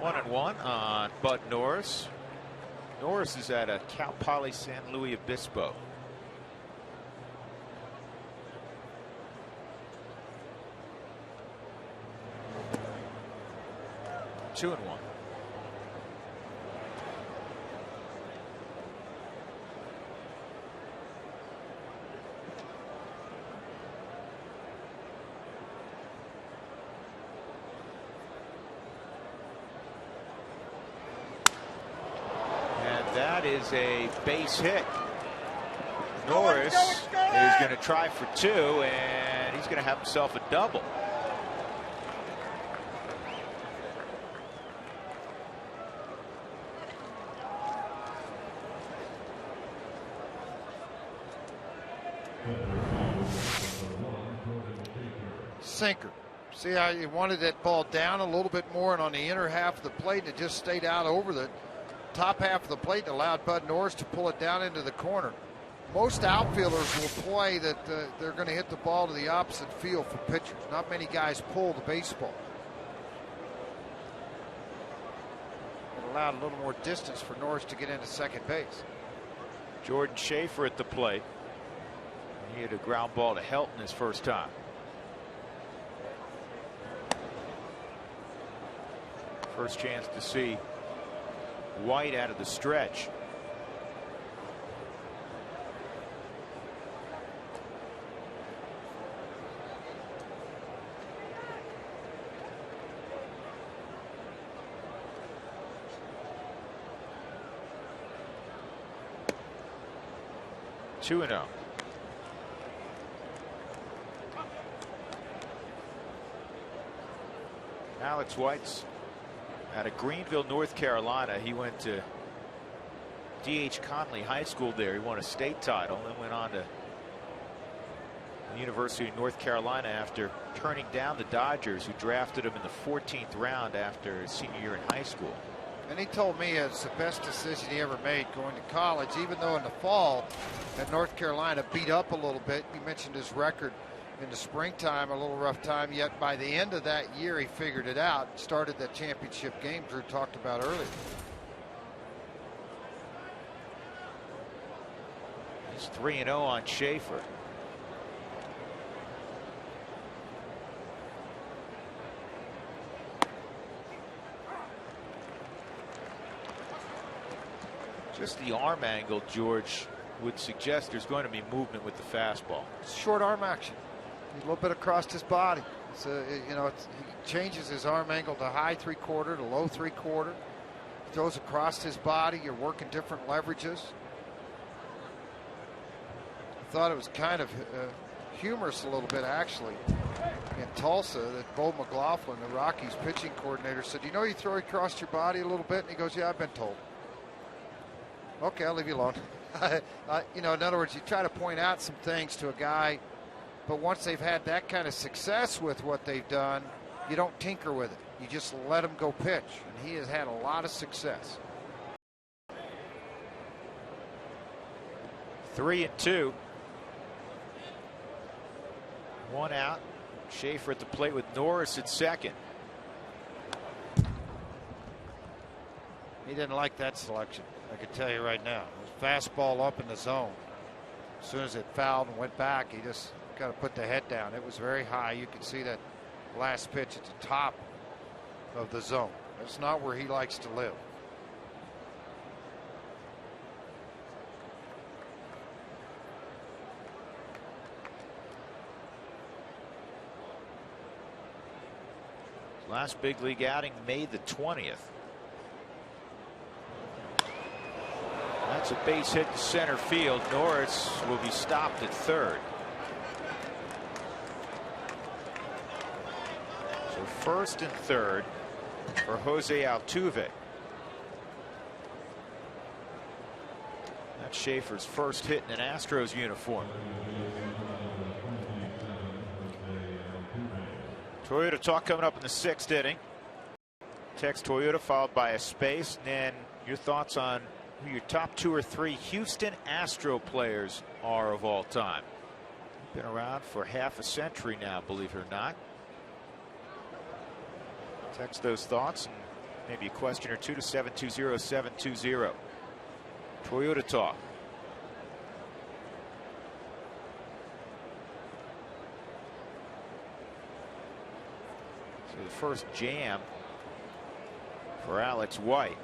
One and one on Bud Norris. Norris is at a Cal Poly San Luis Obispo. Two and one. That is a base hit. Norris is going to try for 2, and he's going to have himself a double. Sinker. See how you wanted that ball down a little bit more and on the inner half of the plate, and it just stayed out over the top half of the plate and allowed Bud Norris to pull it down into the corner. Most outfielders will play that they're going to hit the ball to the opposite field for pitchers. Not many guys pull the baseball. It allowed a little more distance for Norris to get into second base. Jordan Schaefer at the plate. He had a ground ball to Helton his first time. First chance to see White out of the stretch. Two and 0. Alex White's out of Greenville, North Carolina. He went to D.H. Conley High School there. He won a state title and went on to the University of North Carolina after turning down the Dodgers, who drafted him in the 14th round after his senior year in high school. And he told me it's the best decision he ever made going to college, even though in the fall at North Carolina beat up a little bit. He mentioned his record in the springtime, a little rough time, yet by the end of that year he figured it out, started that championship game Drew talked about earlier. He's 3-0 on Schaefer. Just the arm angle, George, would suggest there's going to be movement with the fastball. It's short arm action. A little bit across his body. It's he changes his arm angle to high 3/4 to low 3/4. Throws across his body. You're working different leverages. I thought it was kind of humorous a little bit, actually, in Tulsa, that Bo McLaughlin, the Rockies pitching coordinator, said, "You know, you throw across your body a little bit," and he goes, "Yeah, I've been told." Okay, I'll leave you alone. In other words, you try to point out some things to a guy, but once they've had that kind of success with what they've done, you don't tinker with it. You just let him go pitch, and he has had a lot of success. 3-2. 1 out. Schaefer at the plate with Norris at second. He didn't like that selection, I can tell you right now. It was fastball up in the zone. As soon as it fouled and went back, he just got to put the head down. It was very high. You could see that last pitch at the top of the zone. That's not where he likes to live. Last big league outing, May the 20th. That's a base hit to center field. Norris will be stopped at third. So first and third for Jose Altuve. That's Schaefer's first hit in an Astros uniform. Toyota talk coming up in the 6th inning. Text Toyota followed by a space. And then your thoughts on who your top 2 or 3 Houston Astro players are of all time. Been around for half a century now, believe it or not. Text those thoughts and maybe a question or two to 720-720. Toyota talk. So the first jam for Alex White.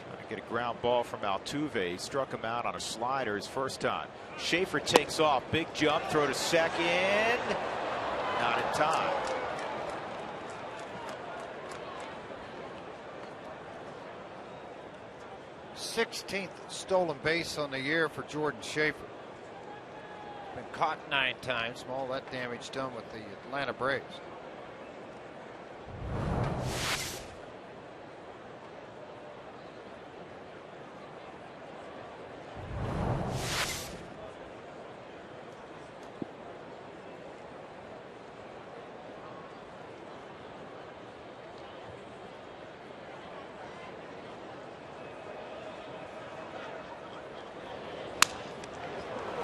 Trying to get a ground ball from Altuve. He struck him out on a slider his first time. Schaefer takes off. Big jump. Throw to second. Not in time. 16th stolen base on the year for Jordan Schaefer. Been caught 9 times. All that damage done with the Atlanta Braves.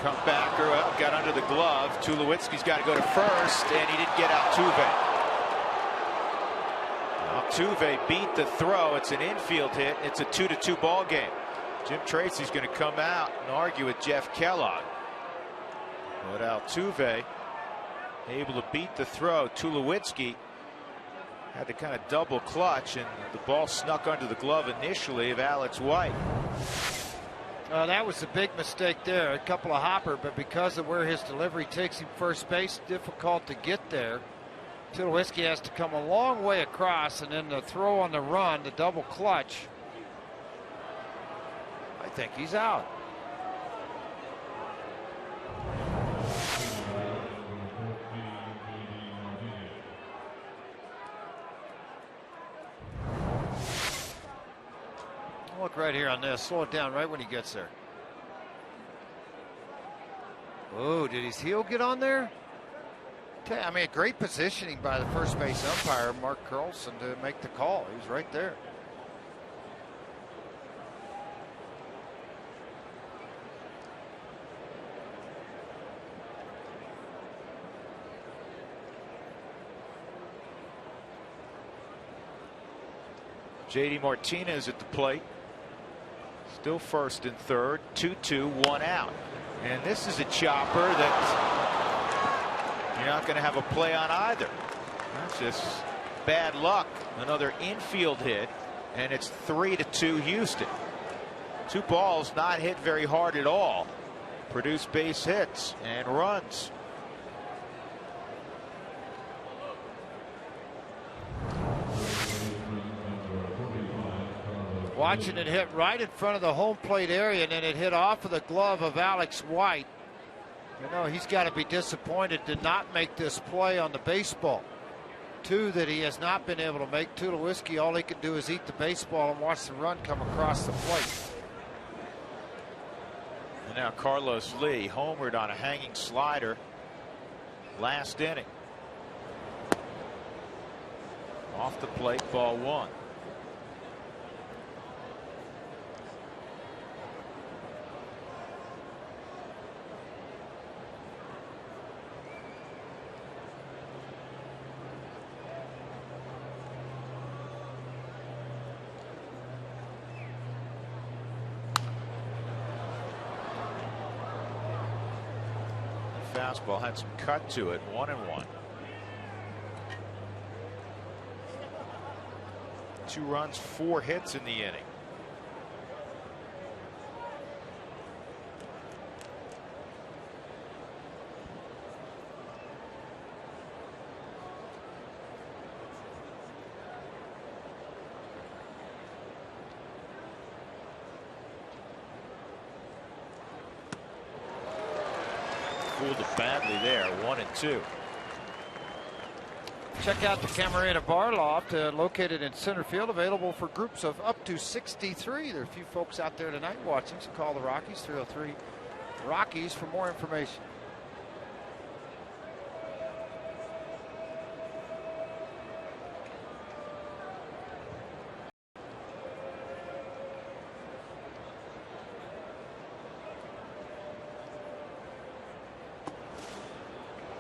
Comebacker up, got under the glove. Tulowitzki's got to go to first, and he didn't get Altuve. Altuve beat the throw. It's an infield hit. It's a 2-2 ball game. Jim Tracy's going to come out and argue with Jeff Kellogg. But Altuve able to beat the throw. Tulowitzki had to kind of double clutch, and the ball snuck under the glove initially of Alex White. That was a big mistake there. A couple of hopper, but because of where his delivery takes him first base, difficult to get there. Tulowitzki has to come a long way across, and then the throw on the run, the double clutch. I think he's out. Look right here on this. Slow it down right when he gets there. Oh, did his heel get on there? I mean, great positioning by the first base umpire, Mark Carlson, to make the call. He was right there. J.D. Martinez at the plate. Still first and third. 2-2, 1 out. And this is a chopper that you're not going to have a play on either. That's just bad luck. Another infield hit, and it's 3-2 Houston. 2 balls not hit very hard at all. Produce base hits and runs. Watching it hit right in front of the home plate area, and then it hit off of the glove of Alex White. You know, he's got to be disappointed to not make this play on the baseball. 2 that he has not been able to make. Tulowitzki, all he can do is eat the baseball and watch the run come across the plate. And now Carlos Lee homered on a hanging slider last inning. Off the plate, ball 1. Fastball had some cut to it. 1-1. 2 runs, 4 hits in the inning. fooled him badly there. 1-2. Check out the Camarena Bar Loft, located in center field, available for groups of up to 63. There are a few folks out there tonight watching, so call the Rockies, 303 Rockies, for more information.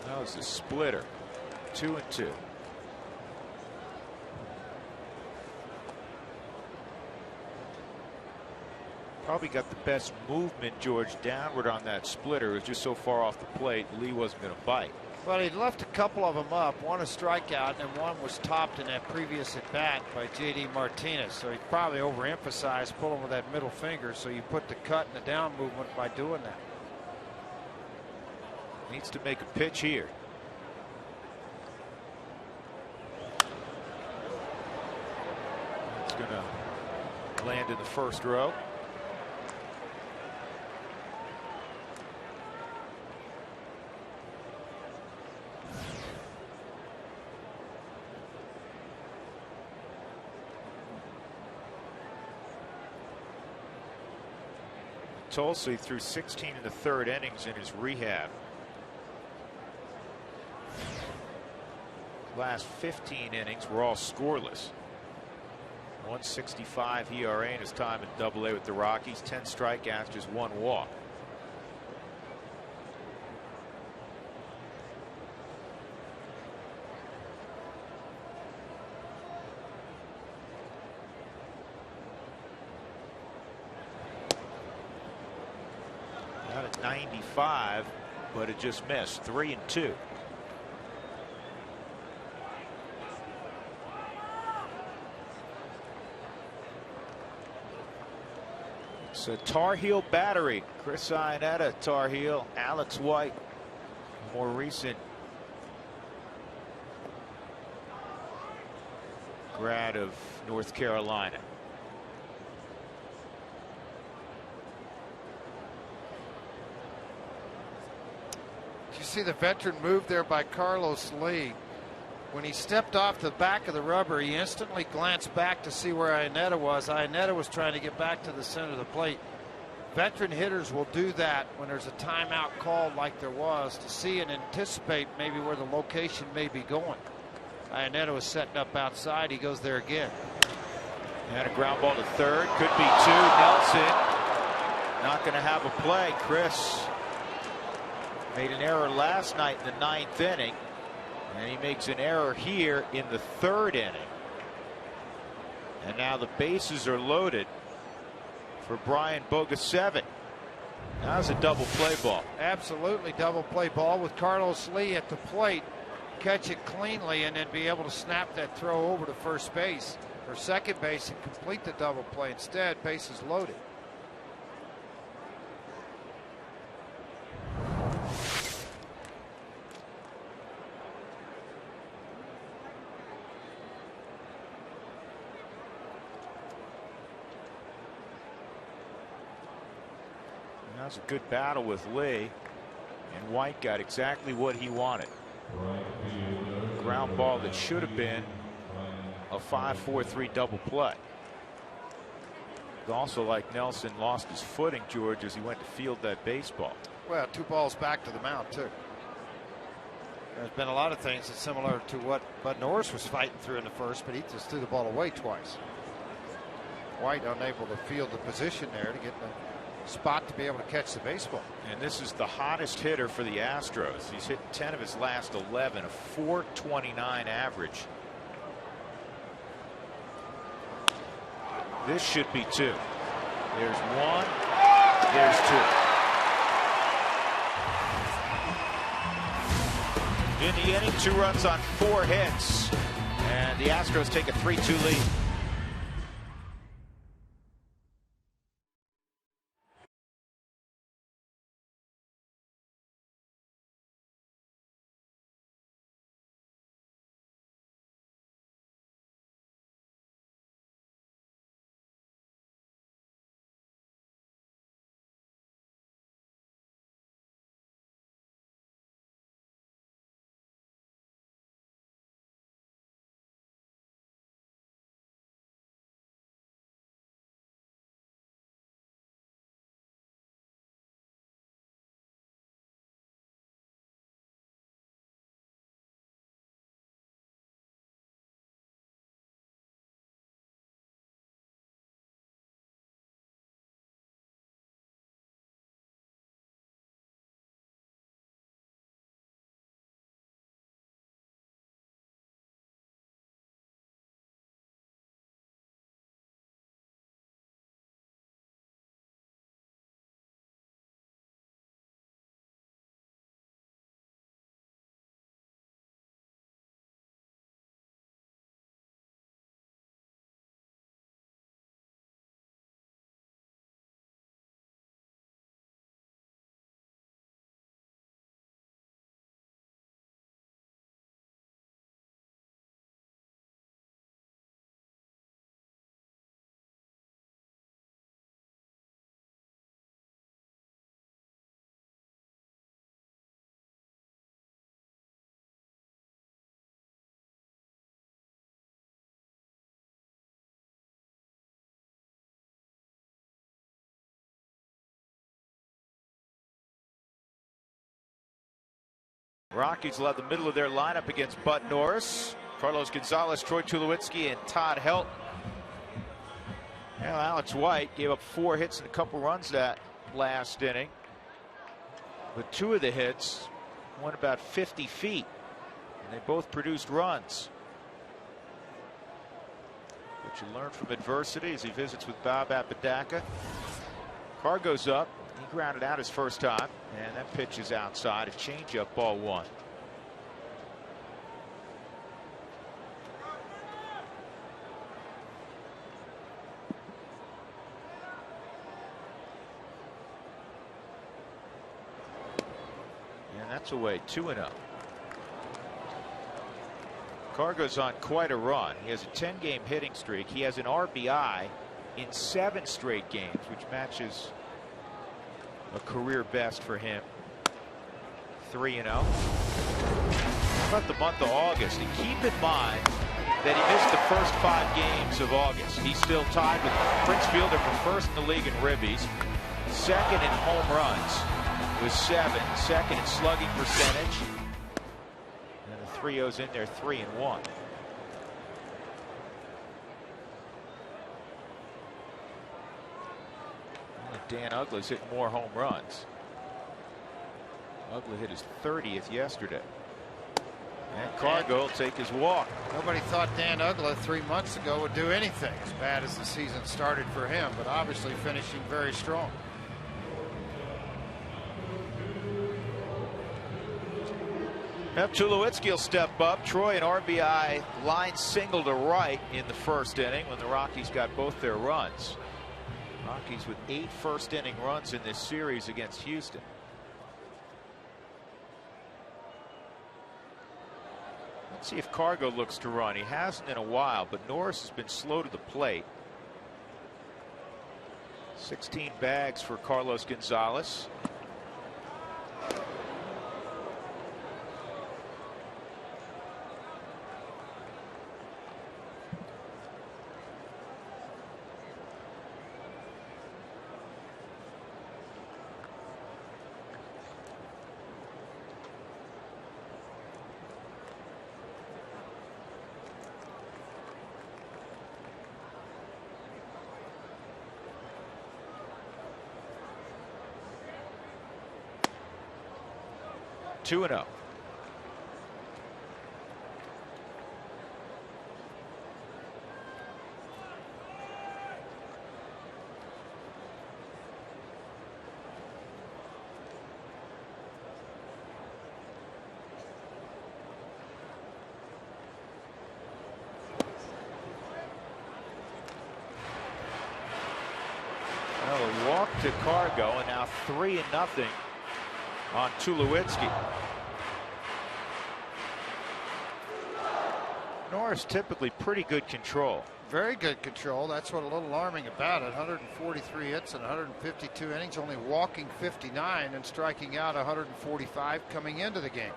That was a splitter. 2-2. Probably got the best movement, George, downward on that splitter. It was just so far off the plate, Lee wasn't going to bite. Well, he left a couple of them up, one a strikeout, and one was topped in that previous at bat by J.D. Martinez. So he probably overemphasized pulling with that middle finger, so you put the cut and the down movement by doing that. Needs to make a pitch here. It's going to land in the first row. Tulsa threw 16 in the third innings in his rehab. Last 15 innings were all scoreless. 1.65 ERA in his time in Double-A with the Rockies. 10 strikeouts, just 1 walk. Got a 95, but it just missed. 3-2. It's a Tar Heel battery. Chris Iannetta, Tar Heel. Alex White, more recent grad of North Carolina. You see the veteran move there by Carlos Lee. When he stepped off the back of the rubber, he instantly glanced back to see where Iannetta was. Iannetta was trying to get back to the center of the plate. Veteran hitters will do that when there's a timeout called like there was, to see and anticipate maybe where the location may be going. Iannetta was setting up outside. He goes there again. And a ground ball to third. Could be 2. Nelson not going to have a play. Chris made an error last night in the 9th inning, and he makes an error here in the 3rd inning. And now the bases are loaded for Brian Bogasevic. That was a double play ball. Absolutely double play ball with Carlos Lee at the plate. Catch it cleanly and then be able to snap that throw over to first base or second base and complete the double play. Instead, bases loaded. That was a good battle with Lee, and White got exactly what he wanted. Ground ball that should have been a 5-4-3 double play. Also, like Nelson, lost his footing, George, as he went to field that baseball. Well, 2 balls back to the mound, too. There's been a lot of things that's similar to what Bud Norris was fighting through in the first, but he just threw the ball away twice. White unable to field the position there to get the spot to be able to catch the baseball. And this is the hottest hitter for the Astros. He's hit 10 of his last 11, a .429 average. This should be 2. There's 1. There's 2. In the inning, 2 runs on 4 hits, and the Astros take a 3-2 lead. Rockies will have the middle of their lineup against Bud Norris, Carlos Gonzalez, Troy Tulowitzki, and Todd Helton. Well, Alex White gave up 4 hits and a couple runs that last inning. But 2 of the hits went about 50 feet. And they both produced runs. What you learn from adversity as he visits with Bob Apodaca. Carr goes up. He grounded out his first time. And that pitch is outside. A changeup, ball 1. That's away, 2-0. Carr goes on quite a run. He has a 10-game hitting streak. He has an RBI in 7 straight games, which matches a career best for him. 3-0. How about the month of August? And keep in mind that he missed the first 5 games of August. He's still tied with Prince Fielder for first in the league in ribbies, second in home runs with 7, second in slugging percentage. And the 3-0's in there, 3-1. Dan Uggla's hit more home runs. Uggla hit his 30th yesterday. And Cargo will take his walk. Nobody thought Dan Uggla 3 months ago would do anything as bad as the season started for him, but obviously finishing very strong. Now Tulowitzki will step up. Troy, an RBI line single to right in the first inning when the Rockies got both their runs. Rockies with 8 first inning runs in this series against Houston. Let's see if Cargo looks to run. He hasn't in a while, but Norris has been slow to the plate. 16 bags for Carlos Gonzalez. Two and 0. A walk to Cargo, and now 3-0 on Tulowitzki. Norris typically pretty good control. Very good control. That's what a little alarming about it. 143 hits and 152 innings, only walking 59 and striking out 145 coming into the game.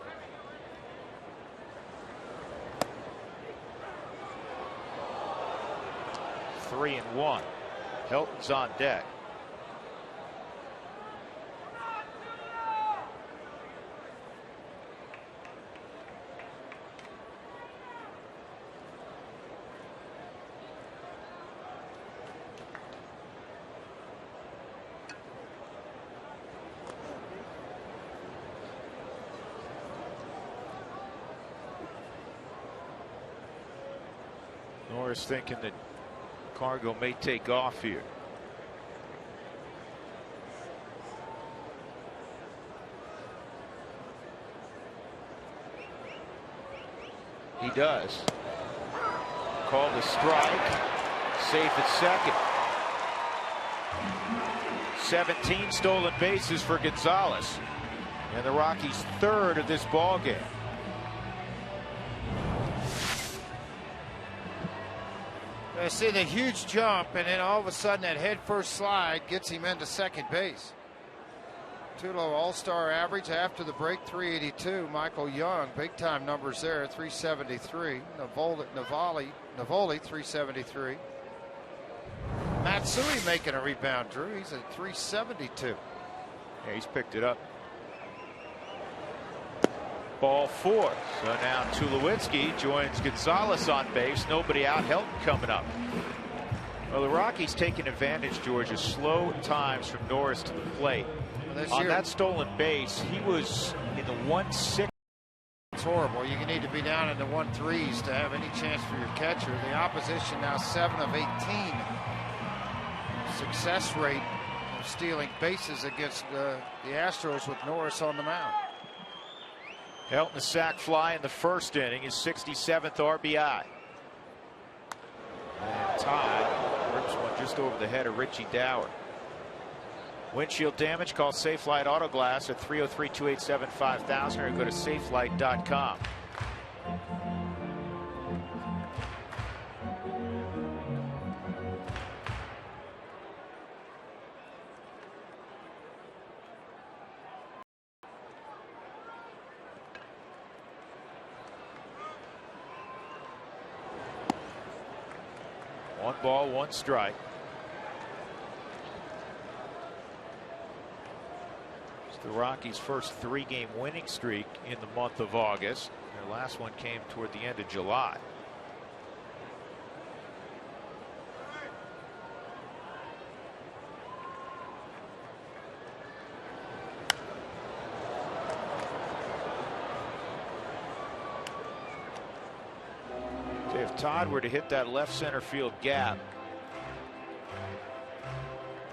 Three and 1. Helton's on deck. Norris thinking that Cargo may take off here. He does. Called a strike. Safe at second. 17 stolen bases for Gonzalez. And the Rockies' 3rd of this ball game. I see the huge jump, and then all of a sudden that head first slide gets him into second base. Tulo all-star average after the break, 382. Michael Young, big time numbers there, 373. Navoli 373. Matsui making a rebound, Drew. He's at 372. Yeah, he's picked it up. Ball 4. So now Tulowitzki joins Gonzalez on base. Nobody out. Helton coming up. Well, the Rockies taking advantage, George, of slow times from Norris to the plate. On that stolen base, he was in the 1-6. It's horrible. You need to be down in the 1-3s to have any chance for your catcher. The opposition now 7 of 18. Success rate of stealing bases against the Astros with Norris on the mound. Helton, a sac fly in the first inning, his 67th RBI. And Todd rips one just over the head of Richie Dower. Windshield damage, call Safelite Auto Glass at 303-287-5000 or go to safelite.com. One ball, one strike. It's the Rockies' first 3-game winning streak in the month of August. Their last one came toward the end of July. If Todd were to hit that left center field gap,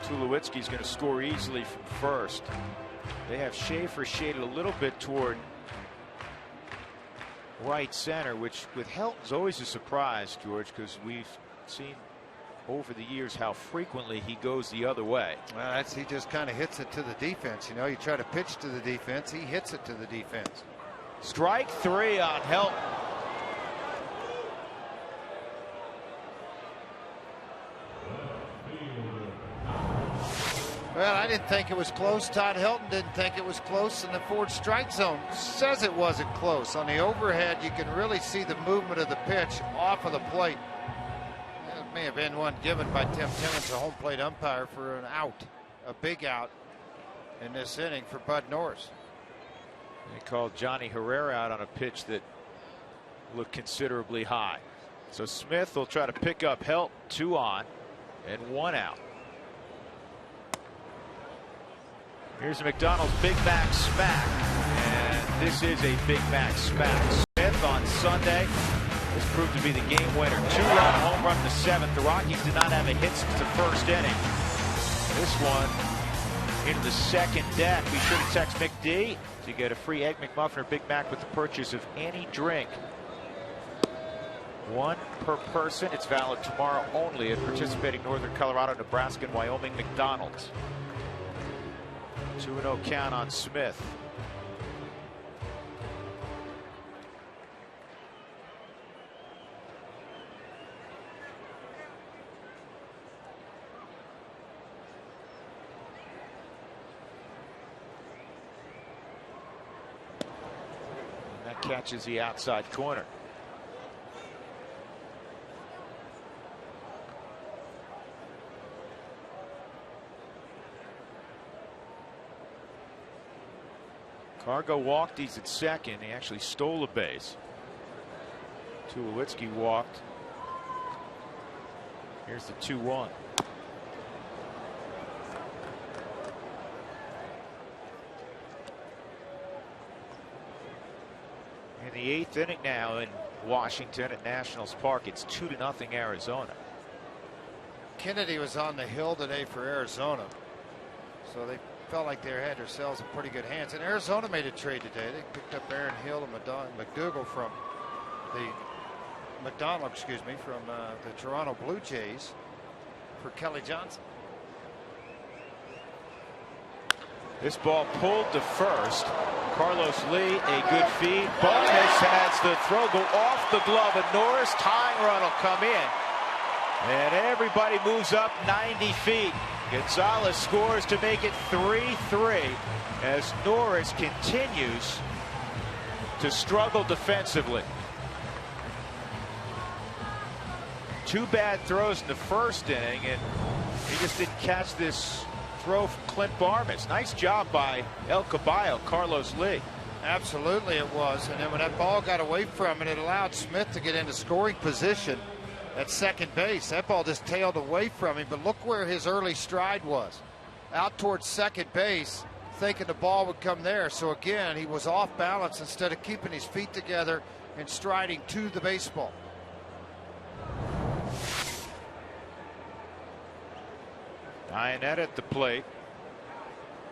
Tulowitzki's going to score easily from first. They have Schaefer shaded a little bit toward right center, which with Helton's always a surprise, George, because we've seen over the years how frequently he goes the other way. Well, he just kind of hits it to the defense. You know, you try to pitch to the defense, he hits it to the defense. Strike 3 on Helton. Well, I didn't think it was close. Todd Helton didn't think it was close, and the Ford strike zone says it wasn't close. On the overhead, you can really see the movement of the pitch off of the plate. It may have been one given by Tim Timmons, the home plate umpire, for an out, a big out in this inning for Bud Norris. They called Johnny Herrera out on a pitch that looked considerably high. So Smith will try to pick up Helton, 2 on and 1 out. Here's a McDonald's Big Mac Smack, and this is a Big Mac Smack. Smith on Sunday. This proved to be the game winner. 2-run home run in the 7th. The Rockies did not have a hit since the first inning. This one into the second deck. Be sure to text McD to get a free Egg McMuffin or Big Mac with the purchase of any drink. 1 per person. It's valid tomorrow only at participating Northern Colorado, Nebraska, and Wyoming McDonald's. 2-0 count on Smith. And that catches the outside corner. Cargo walked. He's at second. He actually stole a base. Tulowitzki walked. Here's the 2-1. In the 8th inning now in Washington at Nationals Park, it's 2-0 Arizona. Kennedy was on the hill today for Arizona, so they felt like they had themselves in pretty good hands. And Arizona made a trade today. They picked up Aaron Hill and McDougal from the McDonald, from the Toronto Blue Jays for Kelly Johnson. This ball pulled to first. Carlos Lee, a good feed. Bonus has the throw go off the glove of Norris. Tying run will come in. And everybody moves up 90 feet. Gonzalez scores to make it 3-3 as Norris continues to struggle defensively. 2 bad throws in the first inning, and he just didn't catch this throw from Clint Barmas. Nice job by El Caballo, Carlos Lee. Absolutely it was. And then when that ball got away from it, it allowed Smith to get into scoring position at second base. That ball just tailed away from him, but look where his early stride was. Out towards second base, thinking the ball would come there. So again, he was off balance instead of keeping his feet together and striding to the baseball. Ionetta at the plate.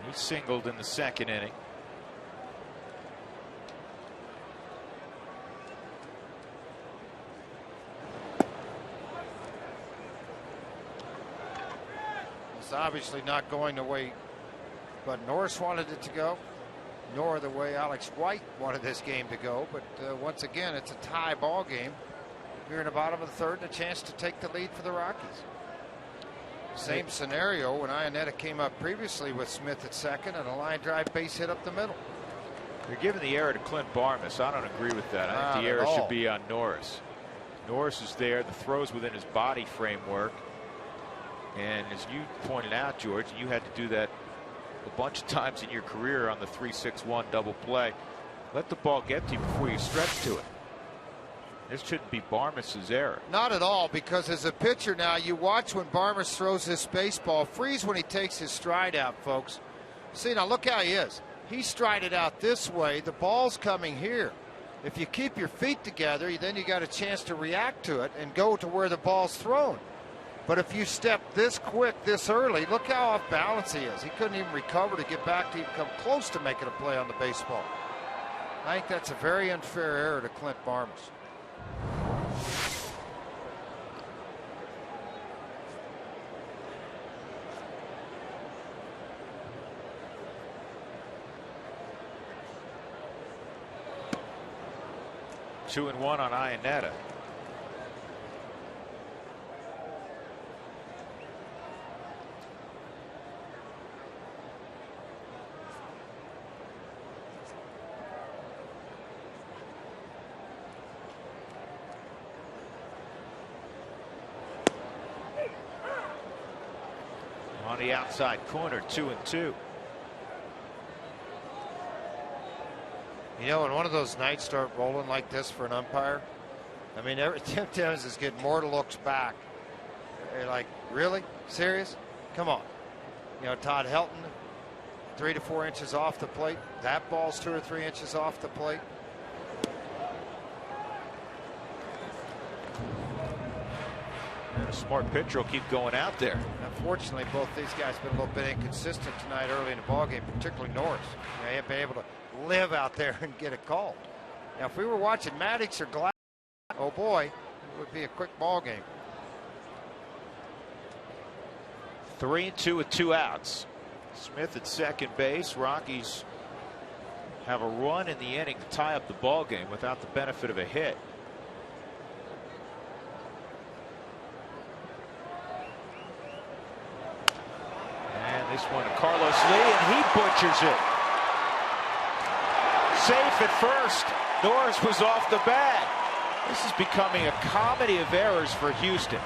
He singled in the second inning. It's obviously not going the way Bud Norris wanted it to go, nor the way Alex White wanted this game to go. But once again, it's a tie ball game. Here in the bottom of the third, and a chance to take the lead for the Rockies. Same scenario when Ionetta came up previously with Smith at second and a line drive base hit up the middle. They're giving the error to Clint Barmas. I don't agree with that. I think the error should be on Norris. Norris is there. The throw's within his body framework. And as you pointed out, George, you had to do that a bunch of times in your career on the 3-6-1 double play. Let the ball get to you before you stretch to it. This shouldn't be Barmas's error. Not at all, because as a pitcher now, you watch when Barmas throws this baseball. Freeze when he takes his stride out, folks. See, now look how he is. He strided out this way. The ball's coming here. If you keep your feet together, then you got a chance to react to it and go to where the ball's thrown. But if you step this quick, this early, look how off balance he is. He couldn't even recover to get back to even come close to making a play on the baseball. I think that's a very unfair error to Clint Barmas. Two and one on Ionetta. On the outside corner, 2-2. You know, when one of those nights start rolling like this for an umpire, I mean, Tim Timmons is getting more looks back. You're like, really? Serious? Come on. You know, Todd Helton, 3 to 4 inches off the plate. That ball's 2 or 3 inches off the plate. And a smart pitcher will keep going out there. Unfortunately, both these guys have been a little bit inconsistent tonight early in the ballgame, particularly Norris. They haven't been able to live out there and get a call. Now, if we were watching Maddox or Glass, oh boy, it would be a quick ball game. 3-2 with 2 outs. Smith at second base. Rockies have a run in the inning to tie up the ball game without the benefit of a hit. And this one to Carlos Lee, and he butchers it. Safe at first. Norris was off the bag. This is becoming a comedy of errors for Houston.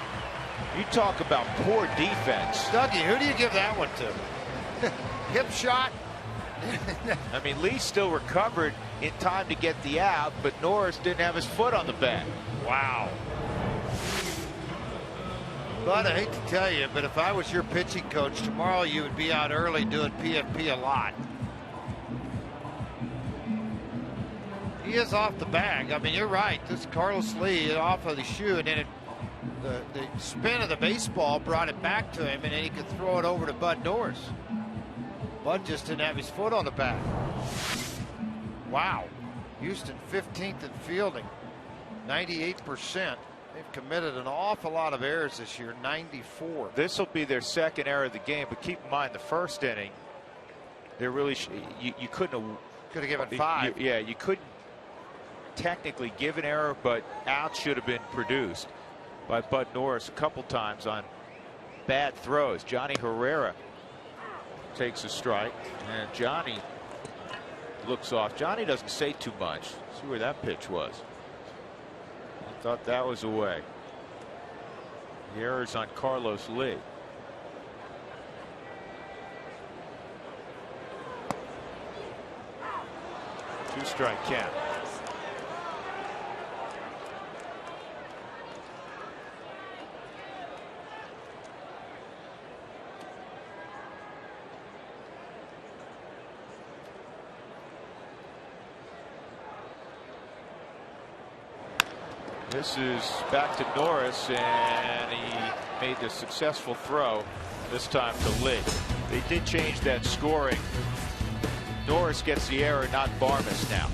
You talk about poor defense. Dougie, who do you give that one to? Hip shot? I mean, Lee still recovered in time to get the out, but Norris didn't have his foot on the bag. Wow. Bud, I hate to tell you, but if I was your pitching coach, tomorrow you would be out early doing PFP a lot. He is off the bag. I mean, you're right. This is Carlos Lee off of the shoe, and then the spin of the baseball brought it back to him, and then he could throw it over to Bud Norris. Bud just didn't have his foot on the bag. Wow. Houston 15th in fielding, 98%. They've committed an awful lot of errors this year, 94. This will be their second error of the game, but keep in mind the first inning, they really you couldn't have. Could have given 5. You couldn't technically give an error, but out should have been produced by Bud Norris a couple times on bad throws. Johnny Herrera takes a strike, and Johnny looks off. Johnny doesn't say too much. See where that pitch was. I thought that was away. The error's on Carlos Lee. 2-strike count. This is back to Norris, and he made the successful throw, this time to Lee. They did change that scoring. Norris gets the error, not Barmes now.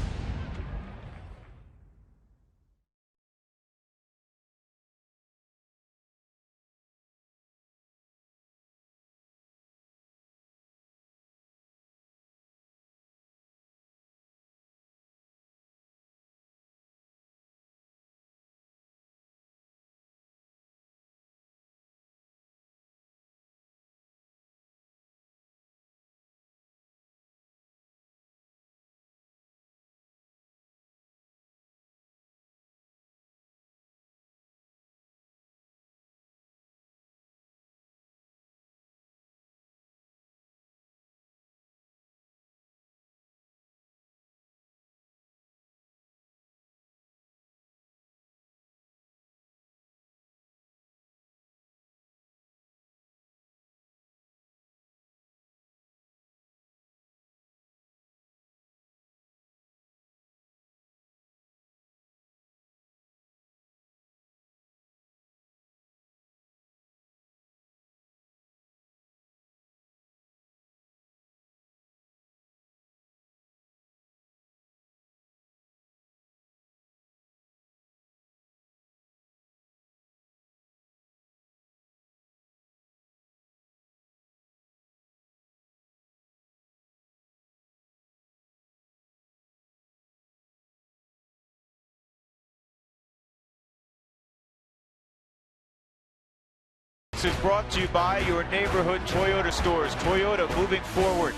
This is brought to you by your neighborhood Toyota stores. Toyota moving forward.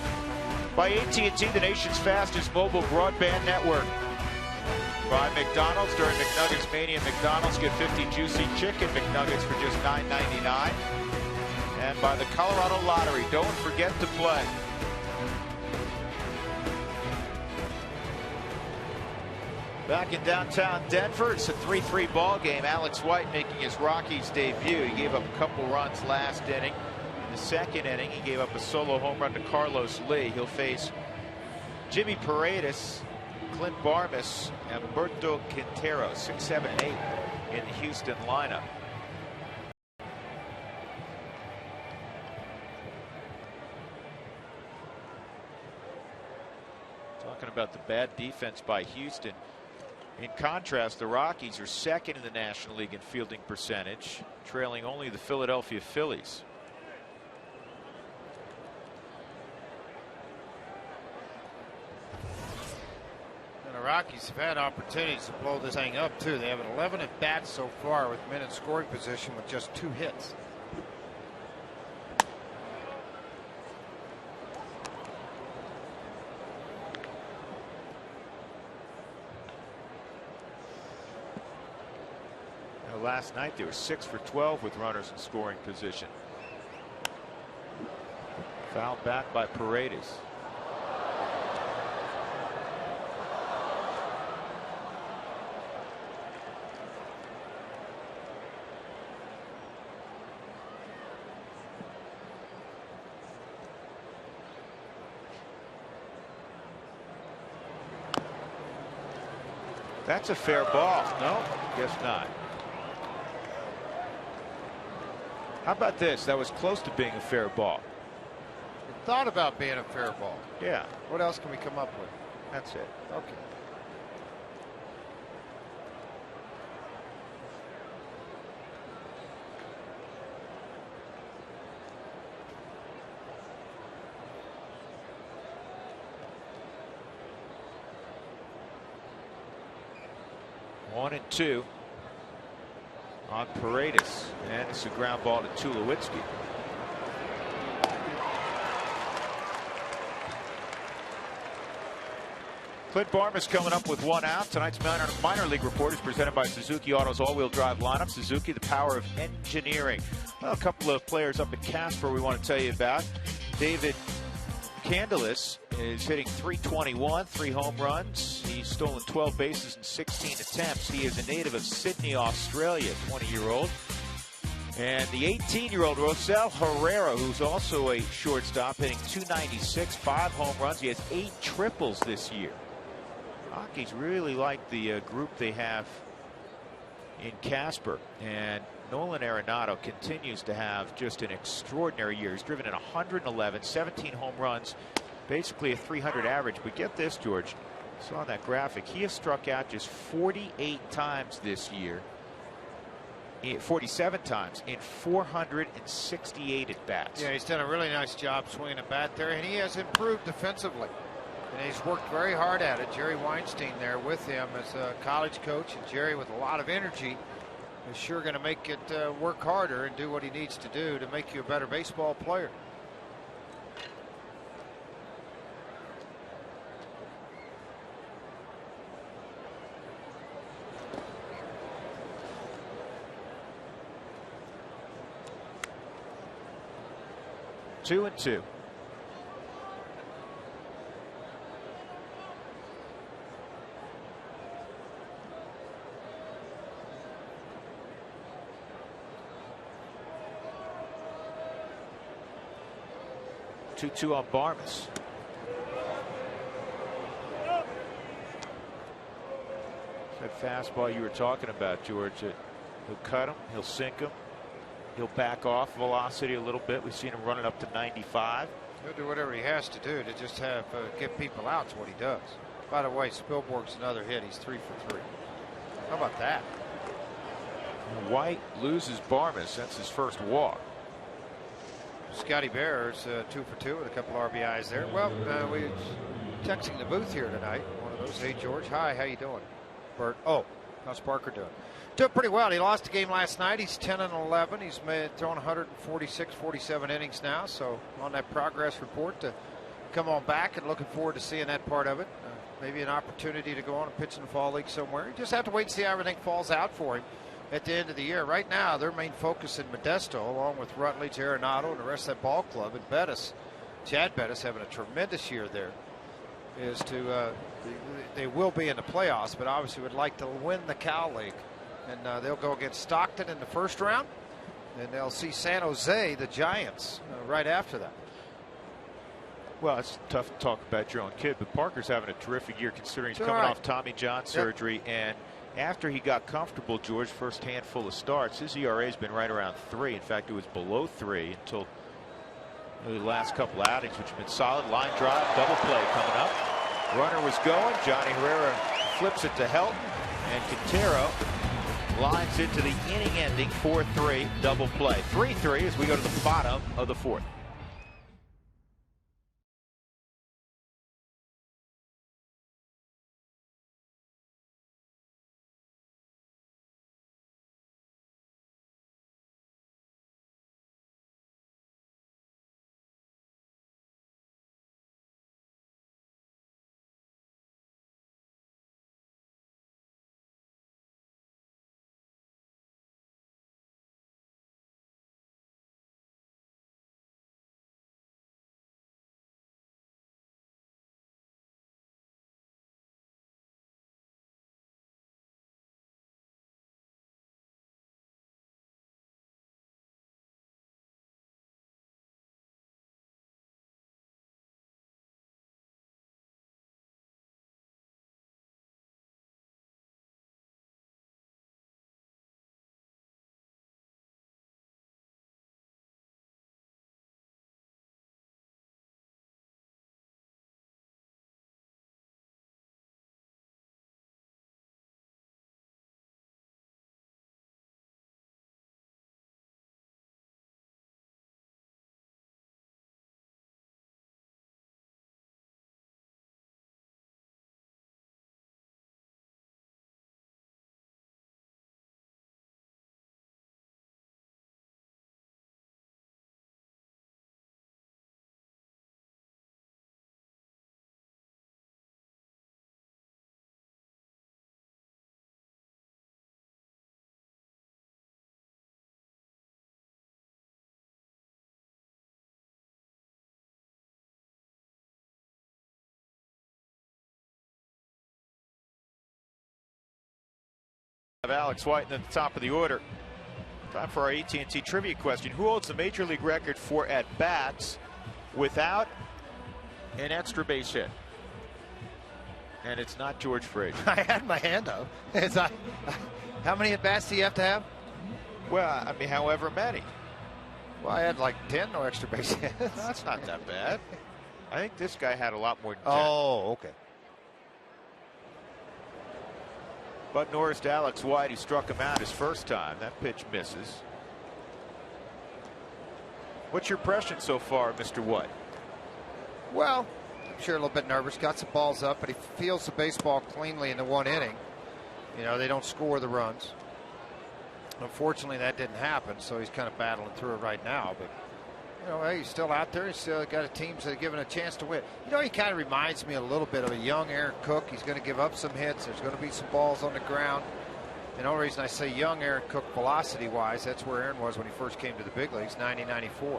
By AT&T, the nation's fastest mobile broadband network. By McDonald's, during McNuggets Mania, McDonald's get 50 juicy chicken McNuggets for just $9.99. And by the Colorado Lottery, don't forget to play. Back in downtown Denver, it's a 3-3 ball game. Alex White making his Rockies debut. He gave up a couple runs last inning. In the second inning, he gave up a solo home run to Carlos Lee. He'll face Jimmy Paredes, Clint Barmes, and Humberto Quintero, 6, 7, 8 in the Houston lineup. Talking about the bad defense by Houston. In contrast, the Rockies are second in the National League in fielding percentage, trailing only the Philadelphia Phillies. And the Rockies have had opportunities to blow this thing up, too. They have 11 at bats so far with men in scoring position with just 2 hits. Last night they were 6 for 12 with runners in scoring position. Fouled back by Paredes. That's a fair ball. No, guess not. How about this? That was close to being a fair ball. It thought about being a fair ball. Yeah. What else can we come up with? That's it. Okay. One and two on Paredes, and it's a ground ball to Tulowitzki. Clint Barmes coming up with 1 out. Tonight's minor league report is presented by Suzuki Auto's all-wheel drive lineup. Suzuki, the power of engineering. Well, a couple of players up at Casper we want to tell you about. David Candelas is hitting .321, 3 home runs. He's stolen 12 bases in 16 attempts. He is a native of Sydney, Australia, 20-year-old. And the 18-year-old Rosel Herrera, who's also a shortstop, hitting .296, 5 home runs. He has 8 triples this year. Rockies really like the group they have in Casper. And Nolan Arenado continues to have just an extraordinary year. He's driven in 111, 17 home runs, basically a .300 average. But get this, George, saw that graphic. He has struck out just 48 times this year, 47 times in 468 at bats. Yeah, he's done a really nice job swinging a bat there, and he has improved defensively. And he's worked very hard at it. Jerry Weinstein there with him as a college coach, and Jerry with a lot of energy is sure going to make it work harder and do what he needs to do to make you a better baseball player. Two and two. Two on Barmes. That fastball you were talking about, George. He'll cut him, he'll sink him, he'll back off velocity a little bit. We've seen him running up to 95. He'll do whatever he has to do to just have get people out. Is what he does. By the way, Spielborg's another hit. He's 3 for 3. How about that? White loses Barmes. That's his first walk. Scotty Bear's 2 for 2 with a couple RBIs there. Well, we're texting the booth here tonight. One of those. Hey, George. Hi, how you doing? Bert. Oh, how's Parker doing? Doing pretty well. He lost the game last night. He's 10-11. He's thrown 146, 47 innings now. So on that progress report to come on back, and looking forward to seeing that part of it. Maybe an opportunity to go on and pitch in the fall league somewhere. You just have to wait and see how everything falls out for him at the end of the year. Right now, their main focus in Modesto, along with Rutledge, Arenado, and the rest of that ball club, and Bettis, Chad Bettis having a tremendous year there, is to they will be in the playoffs, but obviously would like to win the Cal League. And they'll go against Stockton in the first round, and they'll see San Jose, the Giants, right after that. Well, it's tough to talk about your own kid, but Parker's having a terrific year considering he's coming off Tommy John surgery. Yep. And after he got comfortable, George, first handful of starts, his ERA has been right around 3. In fact, it was below 3 until the last couple outings, which have been solid. Line drive, double play coming up. Runner was going. Johnny Herrera flips it to Helton, and Quintero lines into the inning-ending 4-3 double play. 3-3 as we go to the bottom of the 4th. Alex White at the top of the order. Time for our AT&T trivia question. Who holds the major league record for at-bats without an extra base hit? And it's not George Frazier. I had my hand up. How many at-bats do you have to have? Well, I mean, however many. Well, I had like 10 no extra base hits. No, that's not that bad. I think this guy had a lot more than 10. Oh, okay. Bud Norris to Alex White, who struck him out his first time. That pitch misses. What's your impression so far, Mr. White? Well, I'm sure a little bit nervous. Got some balls up, but he fields the baseball cleanly in the one inning. You know, they don't score the runs. Unfortunately, that didn't happen, so he's kind of battling through it right now. But, you know, hey, he's still out there. He's still got a team that's given a chance to win. You know, he kind of reminds me a little bit of a young Aaron Cook. He's going to give up some hits. There's going to be some balls on the ground. And the only reason I say young Aaron Cook velocity-wise, that's where Aaron was when he first came to the big leagues, 90-94.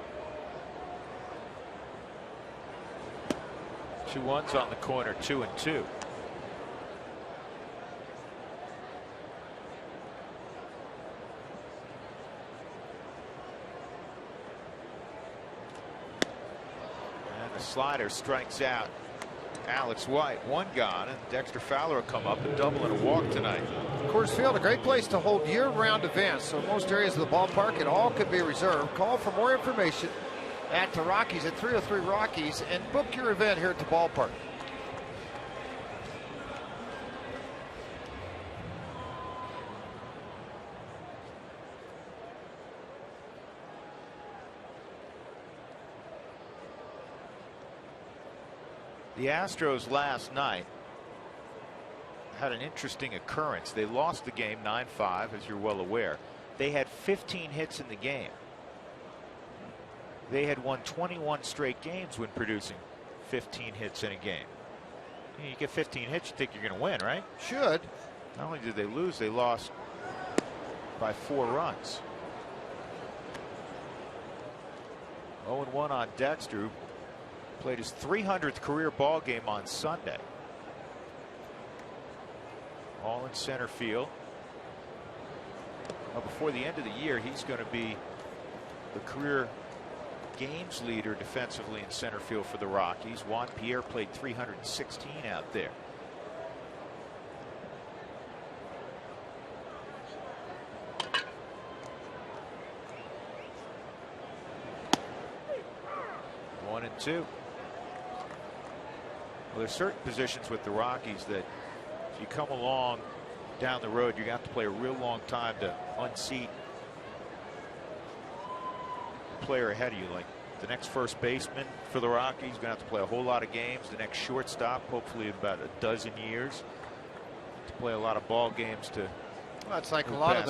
2-1's on the corner, 2-2. Slider strikes out Alex White. One gone, and Dexter Fowler will come up and double and a walk tonight. Coors Field, a great place to hold year-round events. So in most areas of the ballpark, it all could be reserved. Call for more information at the Rockies at 303 Rockies and book your event here at the ballpark. The Astros last night had an interesting occurrence. They lost the game 9-5, as you're well aware. They had 15 hits in the game. They had won 21 straight games when producing 15 hits in a game. You get 15 hits, you think you're going to win, right? Should. Not only did they lose, they lost by 4 runs. 0-1 on Dexter. Played his 300th career ball game on Sunday. All in center field. Well, before the end of the year, he's going to be the career games leader defensively in center field for the Rockies. Juan Pierre played 316 out there. One and two. Well, there's certain positions with the Rockies that if you come along down the road, you have to play a real long time to unseat the player ahead of you. Like the next first baseman for the Rockies going to have to play a whole lot of games. The next shortstop, hopefully about a dozen years, to play a lot of ball games to. Well, it's like a lot of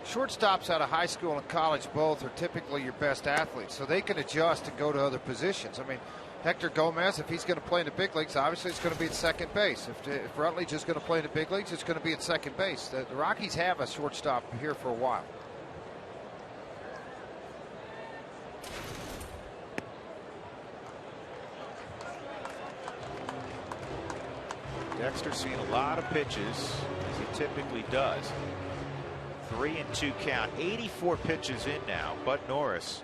shortstops out of high school and college both are typically your best athletes, so they can adjust and go to other positions. I mean, Hector Gomez, if he's going to play in the big leagues, obviously it's going to be at second base. If Rutledge is going to play in the big leagues, it's going to be at second base. The Rockies have a shortstop here for a while. Dexter's seen a lot of pitches, as he typically does. 3-2 count. 84 pitches in now. Bud Norris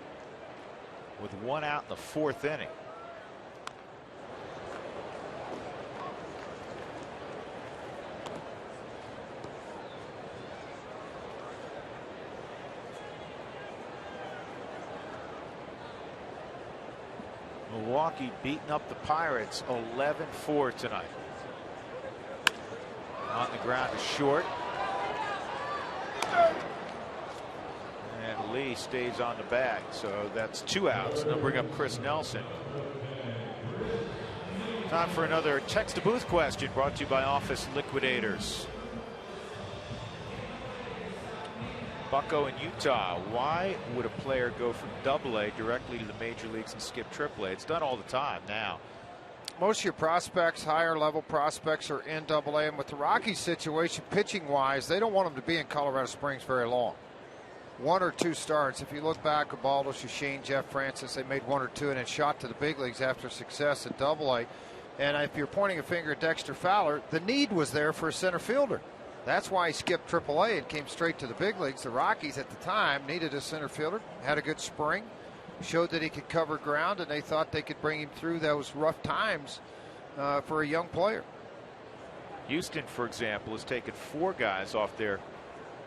with 1 out in the 4th inning. Milwaukee beating up the Pirates 11-4 tonight. On the ground is short. And Lee stays on the bag, so that's 2 outs. And they'll bring up Chris Nelson. Time for another text to booth question brought to you by Office Liquidators. Bucko in Utah. Why would a player go from AA directly to the major leagues and skip AAA? It's done all the time now. Most of your prospects, higher level prospects, are in AA, and with the Rockies situation, pitching wise, they don't want them to be in Colorado Springs very long. 1 or 2 starts. If you look back, Ubaldo, Shane, Jeff Francis, they made 1 or 2 and then shot to the big leagues after success at AA. And if you're pointing a finger at Dexter Fowler, the need was there for a center fielder. That's why he skipped AAA and came straight to the big leagues. The Rockies at the time needed a center fielder, had a good spring, showed that he could cover ground, and they thought they could bring him through those rough times for a young player. Houston, for example, has taken 4 guys off their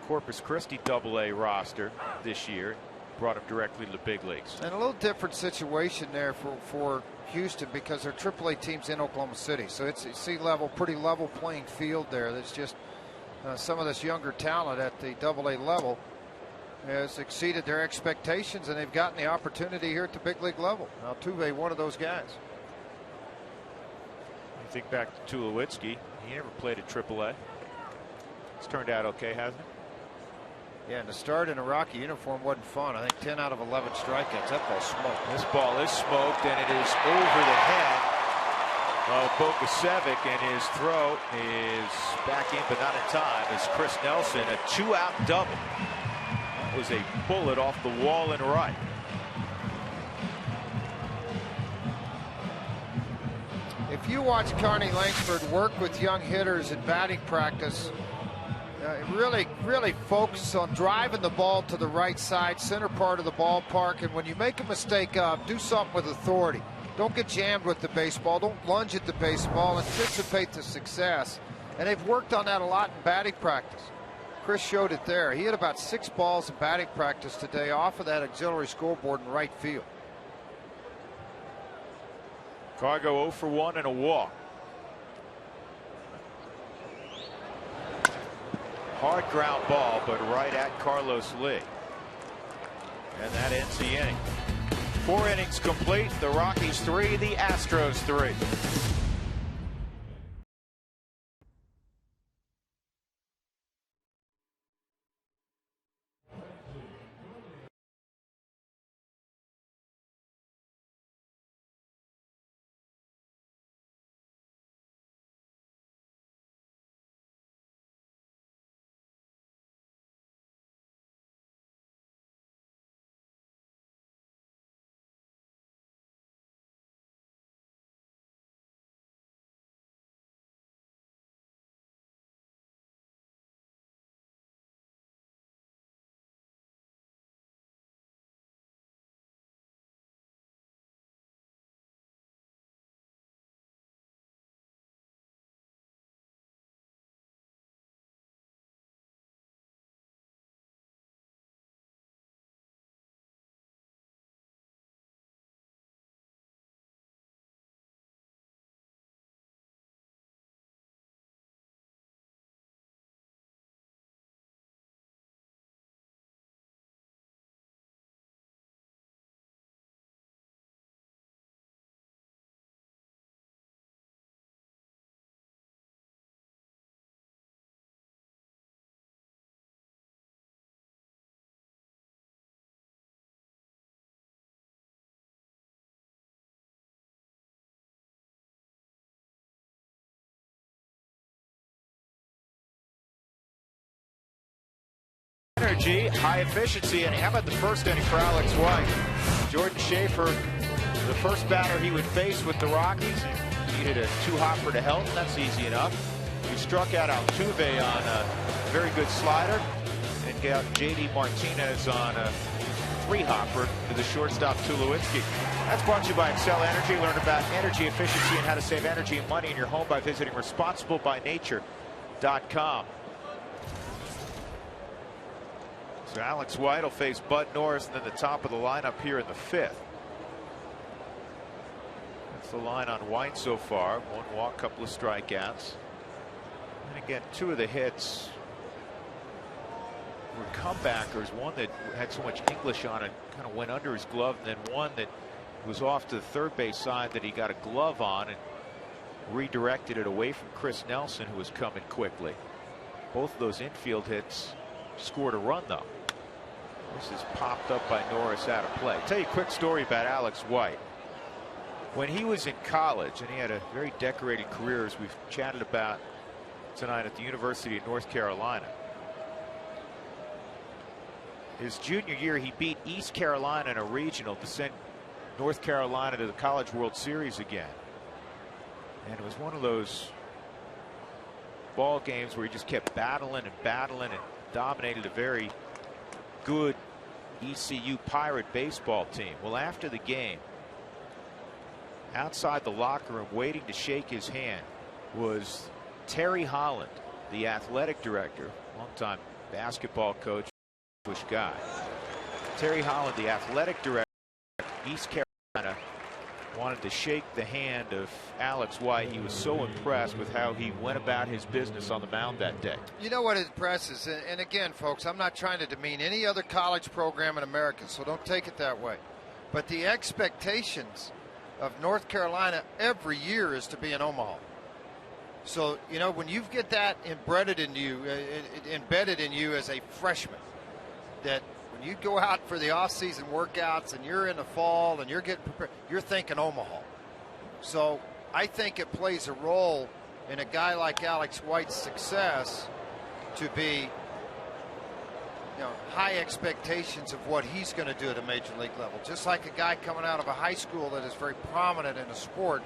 Corpus Christi AA roster this year, brought them directly to the big leagues. And a little different situation there for Houston because their AAA team's in Oklahoma City. So it's a sea-level, pretty level playing field there. That's just some of this younger talent at the AA level has exceeded their expectations, and they've gotten the opportunity here at the big league level. Altuve, one of those guys. You think back to Tulowitzki. He never played at AAA. It's turned out okay, hasn't it? Yeah, and the start in a Rocky uniform wasn't fun. I think 10 out of 11 strikeouts. That ball smoked. This ball is smoked, and it is over the head of Bogasevic, and his throw is back in, but not in time. As Chris Nelson, a 2-out double. That was a bullet off the wall and right. If you watch Carney Langsford work with young hitters in batting practice, really focus on driving the ball to the right side, center part of the ballpark, and when you make a mistake, do something with authority. Don't get jammed with the baseball. Don't lunge at the baseball. Anticipate the success. And they've worked on that a lot in batting practice. Chris showed it there. He had about 6 balls in batting practice today off of that auxiliary scoreboard in right field. Cargo 0 for 1 and a walk. Hard ground ball, but right at Carlos Lee. And that ends the inning. 4 innings complete. The Rockies 3, the Astros 3. Energy, high efficiency, and how about the first inning for Alex White? Jordan Schaefer, the first batter he would face with the Rockies, needed a 2-hopper to help. That's easy enough. He struck out Altuve on a very good slider and got J.D. Martinez on a 3-hopper to the shortstop Tulowitzki. That's brought to you by Excel Energy. Learn about energy efficiency and how to save energy and money in your home by visiting responsiblebynature.com. So Alex White will face Bud Norris, and then the top of the lineup here in the 5th. That's the line on White so far. 1 walk, couple of strikeouts. And again, 2 of the hits were comebackers. One that had so much English on it, kind of went under his glove, and then one that was off to the third base side that he got a glove on and redirected it away from Chris Nelson, who was coming quickly. Both of those infield hits scored a run, though. This is popped up by Norris out of play. I'll tell you a quick story about Alex White. When he was in college, and he had a very decorated career, as we've chatted about tonight, at the University of North Carolina. His junior year, he beat East Carolina in a regional to send North Carolina to the College World Series again. And it was one of those ball games where he just kept battling and dominated a very good ECU Pirate baseball team. Well, after the game, outside the locker room waiting to shake his hand was Terry Holland, the athletic director, longtime basketball coach, Jewish guy. Terry Holland, the athletic director, East Carolina, wanted to shake the hand of Alex White. He was so impressed with how he went about his business on the mound that day. You know what impresses, and again, folks, I'm not trying to demean any other college program in America, so don't take it that way. But the expectations of North Carolina every year is to be in Omaha. So, you know, when you get that embedded in you as a freshman, that when you go out for the off-season workouts and you're in the fall and you're getting prepared, you're thinking Omaha. So I think it plays a role in a guy like Alex White's success to be, you know, high expectations of what he's going to do at a major league level. Just like a guy coming out of a high school that is very prominent in a sport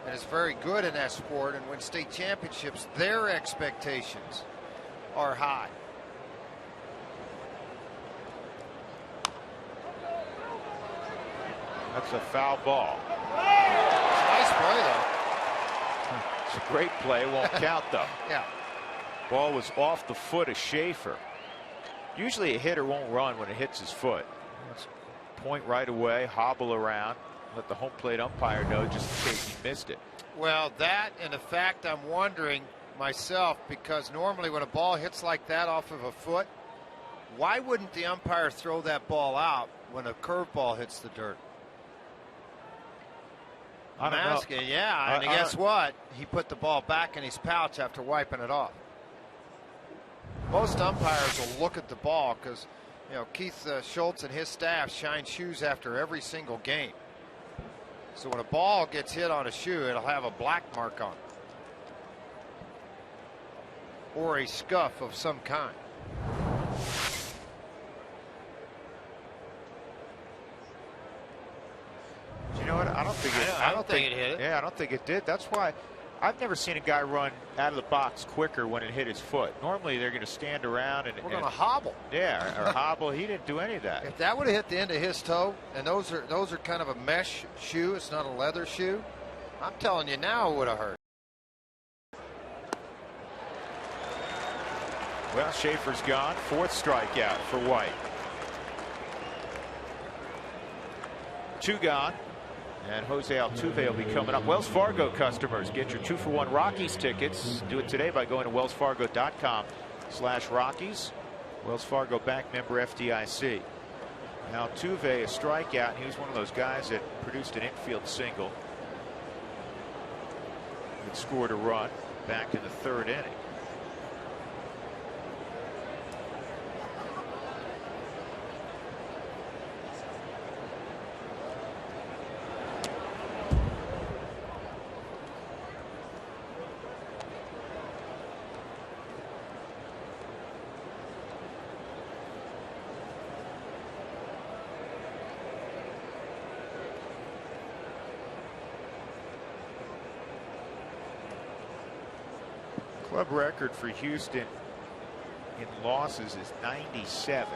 and is very good in that sport and win state championships, their expectations are high. That's a foul ball. Nice play, though. It's a great play. Won't count, though. Yeah. Ball was off the foot of Schaefer. Usually a hitter won't run when it hits his foot. Let's point right away, hobble around, let the home plate umpire know just in case he missed it. Well, that and the fact I'm wondering myself, because normally when a ball hits like that off of a foot, why wouldn't the umpire throw that ball out when a curveball hits the dirt? I'm asking, yeah, and guess what? He put the ball back in his pouch after wiping it off. Most umpires will look at the ball because, you know, Keith Schultz and his staff shine shoes after every single game. So when a ball gets hit on a shoe, it'll have a black mark on it. Or a scuff of some kind. You know what? I don't think it. I don't think it hit it. Yeah, I don't think it did. That's why I've never seen a guy run out of the box quicker when it hit his foot. Normally they're going to stand around and we're going to hobble. Yeah, or hobble. He didn't do any of that. If that would have hit the end of his toe, and those are kind of a mesh shoe, it's not a leather shoe, I'm telling you now, it would have hurt. Well, Schaefer's gone. Fourth strikeout for White. 2 gone. And Jose Altuve will be coming up. Wells Fargo customers, get your 2-for-1 Rockies tickets. Do it today by going to wellsfargo.com/Rockies. Wells Fargo Bank member FDIC. Now Altuve, a strikeout, and he was one of those guys that produced an infield single that scored a run back in the 3rd inning. Club record for Houston in losses is 97.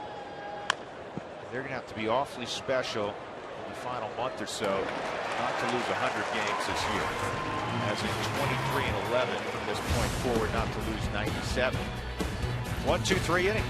They're going to have to be awfully special in the final month or so not to lose 100 games this year. As in 23-11 from this point forward, not to lose 97. 1-2-3 inning.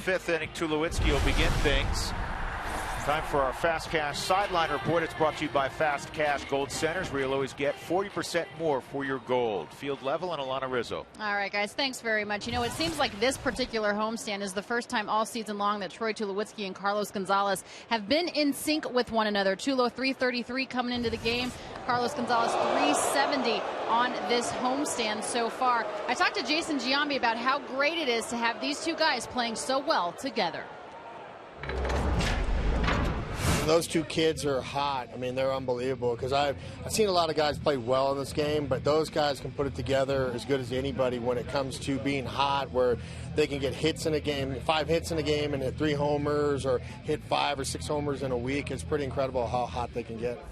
fifth inning. Tulowitzki will begin things. Time for our Fast Cash Sideline Report. It's brought to you by Fast Cash Gold Centers, where you'll always get 40% more for your gold. Field Level and Alana Rizzo. All right, guys, thanks very much. You know, it seems like this particular homestand is the first time all season long that Troy Tulowitzki and Carlos Gonzalez have been in sync with one another. Tulo 333 coming into the game. Carlos Gonzalez 370 on this homestand so far. I talked to Jason Giambi about how great it is to have these two guys playing so well together. Those two kids are hot. I mean, they're unbelievable because I've seen a lot of guys play well in this game, but those guys can put it together as good as anybody when it comes to being hot, where they can get hits in a game, 5 hits in a game and hit 3 homers or hit 5 or 6 homers in a week. It's pretty incredible how hot they can get.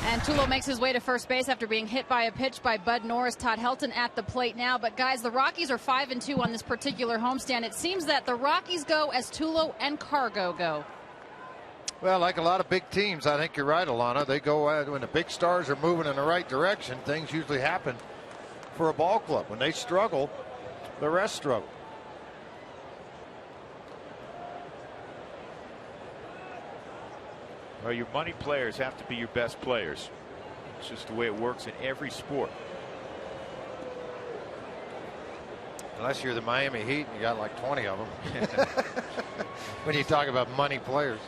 And Tulo makes his way to first base after being hit by a pitch by Bud Norris. Todd Helton at the plate now. But, guys, the Rockies are 5-2 on this particular homestand. It seems that the Rockies go as Tulo and Cargo go. Well, like a lot of big teams, I think you're right, Alana. They go when the big stars are moving in the right direction, things usually happen for a ball club. When they struggle, the rest struggle. Well, your money players have to be your best players. It's just the way it works in every sport. Unless you're the Miami Heat and you got like 20 of them. When you talk about money players.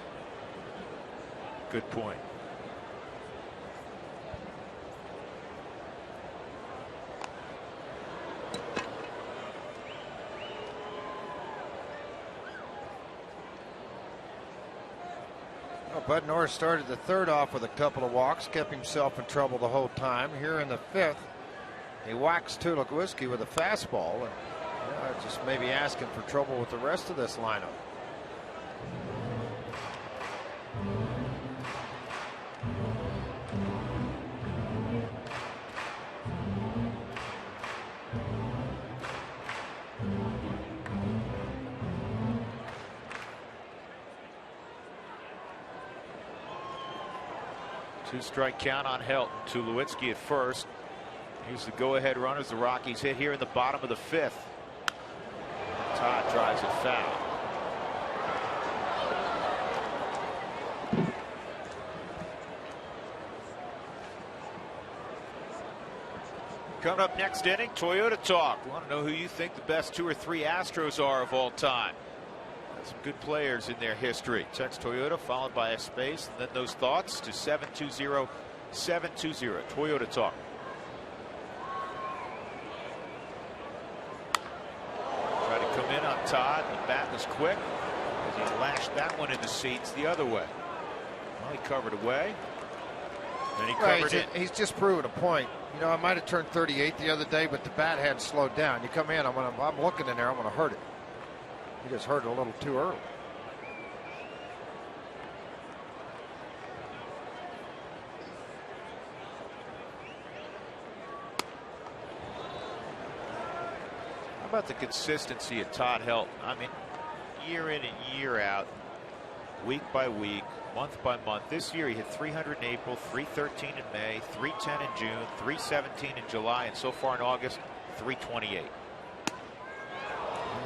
Good point. Well, Bud Norris started the third off with a couple of walks, kept himself in trouble the whole time. Here in the fifth, he whacks Tulowitzki with a fastball, and just maybe asking for trouble with the rest of this lineup. Two-strike count on Helton. Tulowitzki at first. Here's the go-ahead runners. The Rockies hit here in the bottom of the fifth. Todd drives it foul. Coming up next inning, Toyota Talk. We want to know who you think the best 2 or 3 Astros are of all time. Some good players in their history. Text Toyota followed by a space, and then those thoughts to 720-720. Toyota Talk. Tried to come in on Todd. The bat was quick as he lashed that one into seats the other way. Well, he covered away. Then he covered it. He's just proven a point. You know, I might have turned 38 the other day, but the bat hadn't slowed down. You come in, I'm looking in there, I'm going to hurt it. He just hurt it a little too early. How about the consistency of Todd Helton? I mean, year in and year out, week by week, month by month. This year he hit 300 in April, 313 in May, 310 in June, 317 in July, and so far in August, 328.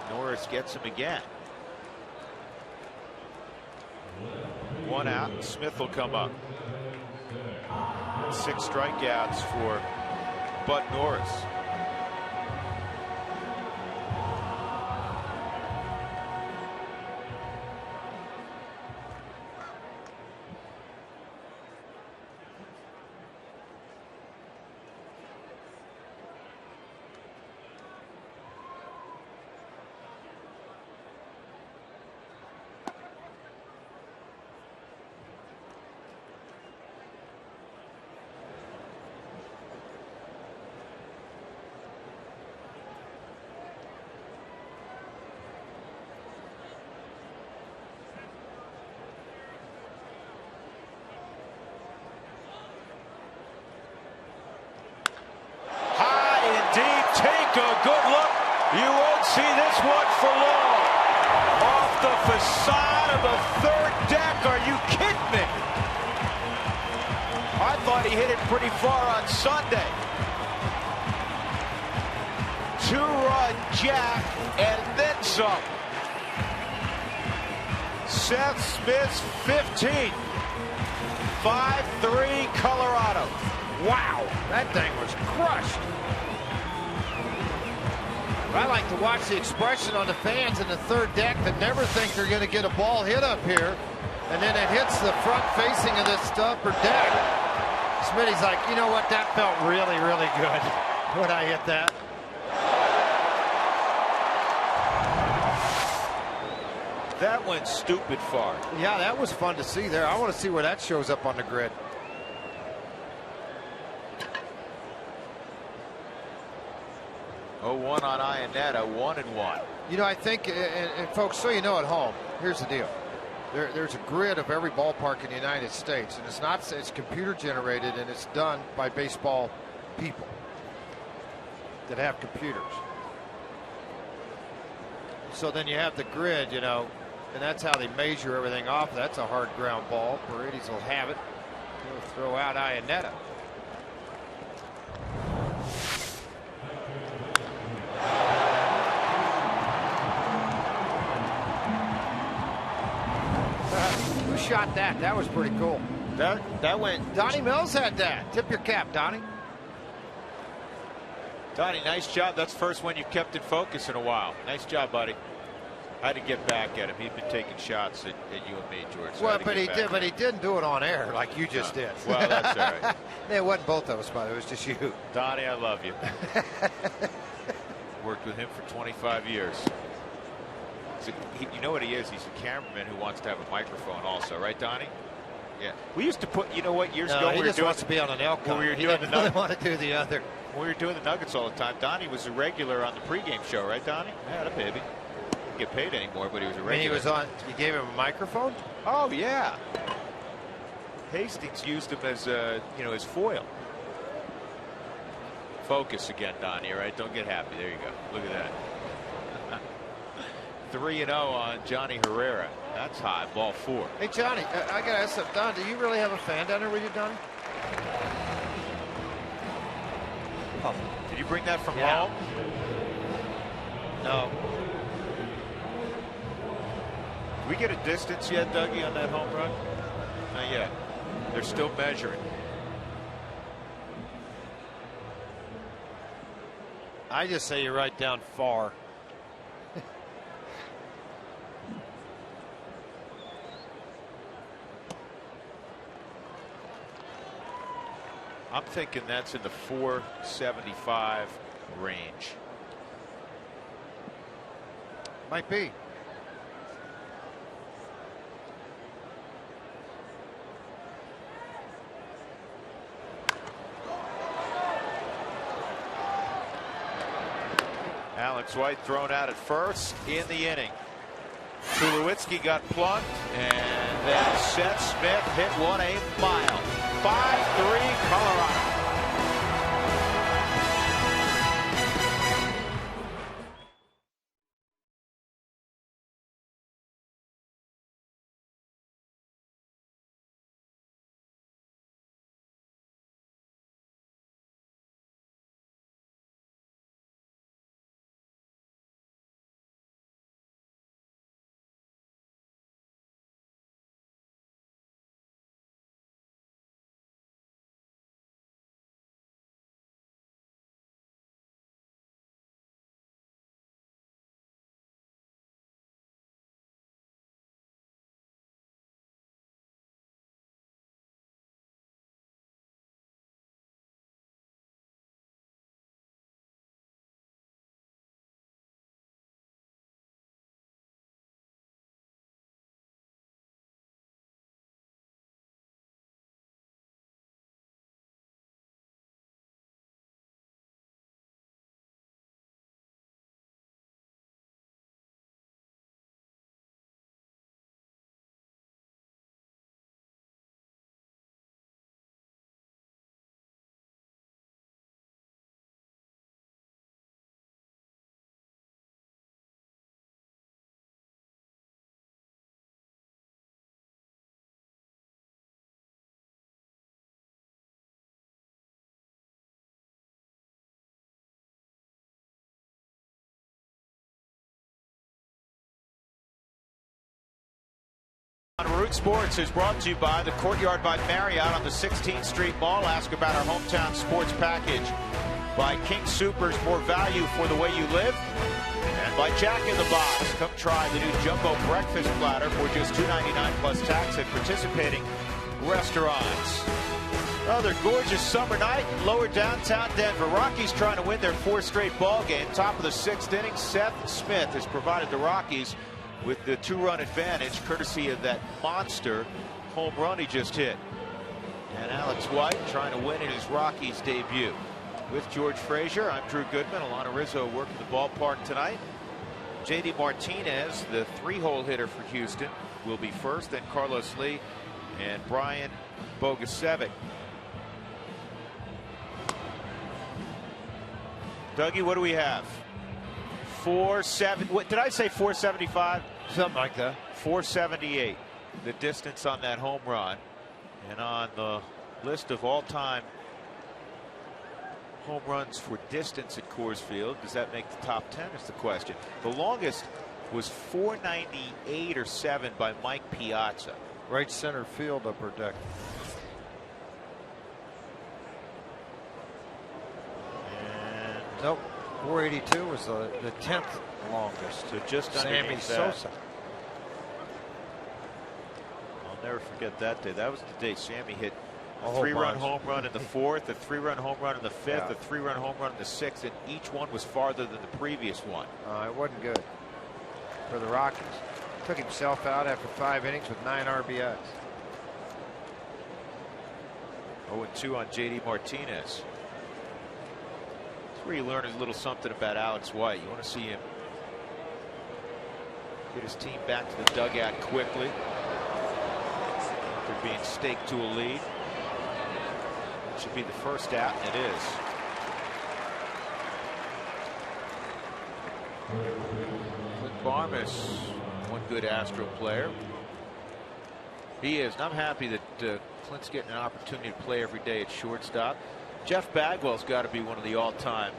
Norris gets him again. 1 out. Smith will come up. 6 strikeouts for Bud Norris. Take a good look. You won't see this one for long. Off the facade of the third deck. Are you kidding me? I thought he hit it pretty far on Sunday. 2-run jack and then some. Seth Smith's 15th. 5-3 Colorado. Wow, that thing was crushed. I like to watch the expression on the fans in the third deck that never think they're going to get a ball hit up here. And then it hits the front facing of this upper deck. Smitty's like, you know what, that felt really, really good when I hit that. That went stupid far. Yeah, that was fun to see there. I want to see where that shows up on the grid. Oh, 1 on Iannetta, 1-1. You know, I think, and folks, so you know at home, here's the deal. There's a grid of every ballpark in the United States, and it's computer generated, and it's done by baseball people that have computers. So then you have the grid, you know, and that's how they measure everything off. That's a hard ground ball. Paredes will have it. He'll throw out Iannetta. Who shot that? That was pretty cool. That went. Donnie Mills had that. Tip your cap, Donnie. Donnie, nice job. That's the first one you kept in focus in a while. Nice job, buddy. I had to get back at him. He'd been taking shots at you and me, George. So well, but he didn't do it on air like you just did. Well, that's all right. It wasn't both of us, but it was just you. Donnie, I love you. Worked with him for 25 years. You know what he is? He's a cameraman who wants to have a microphone also, right, Donnie? Yeah. We used to put, you know what, years ago he just wants to be on an elk hunt. We were he doing doesn't really want to do the other. When we were doing the Nuggets all the time, Donnie was a regular on the pregame show, right, Donnie? Yeah, that baby. Didn't get paid anymore, but he was a regular. And he was on. You gave him a microphone? Oh yeah. Hastings used him as his foil. Focus again, Donnie. Right? Don't get happy. There you go. Look at that. 3-0 on Johnny Herrera. That's high. Ball 4. Hey Johnny, I gotta ask something. Don, do you really have a fan down there with you, Donnie? Oh. Did you bring that from Yeah. home? No. Did we get a distance yet, Dougie, on that home run? Not yet. They're still measuring. I just say you're right down far. I'm thinking that's in the 475 range. Might be. Alex White thrown out at first in the inning. Tulowitzki got plunked, and then Seth Smith hit one a mile. 5-3 Colorado. Root Sports is brought to you by the Courtyard by Marriott on the 16th Street Mall. Ask about our hometown sports package. By King Soopers, more value for the way you live. And by Jack in the Box. Come try the new Jumbo Breakfast Platter for just $2.99 plus tax at participating restaurants. Another gorgeous summer night in lower downtown Denver. Rockies trying to win their 4th straight ball game. Top of the 6th inning, Seth Smith has provided the Rockies with the 2-run advantage, courtesy of that monster home run he just hit. And Alex White trying to win in his Rockies debut. With George Frazier, I'm Drew Goodman. Alana Rizzo working the ballpark tonight. J.D. Martinez, the 3-hole hitter for Houston, will be first. Then Carlos Lee and Brian Bogusevic. Dougie, what do we have? 470. What did I say? 475. Something like that. 478. The distance on that home run, and on the list of all-time home runs for distance at Coors Field, does that make the top 10? Is the question. The longest was 498 or 7 by Mike Piazza. Right center field, upper deck. Nope. 482 was the 10th longest. So just Sammy Sosa. I'll never forget that day. That was the day Sammy hit a whole 3-run bunch. home run in the 4th, a 3-run home run in the 5th, a 3-run home run in the 6th, and each one was farther than the previous one. It wasn't good for the Rockies. Took himself out after 5 innings with 9 RBIs. 0-2 on J.D. Martinez. Where you learn a little something about Alex White. You want to see him get his team back to the dugout quickly after being staked to a lead. It should be the first out, and it is. Clint Barmas, one good Astro player. He is, and I'm happy that Clint's getting an opportunity to play every day at shortstop. Jeff Bagwell's got to be one of the all-time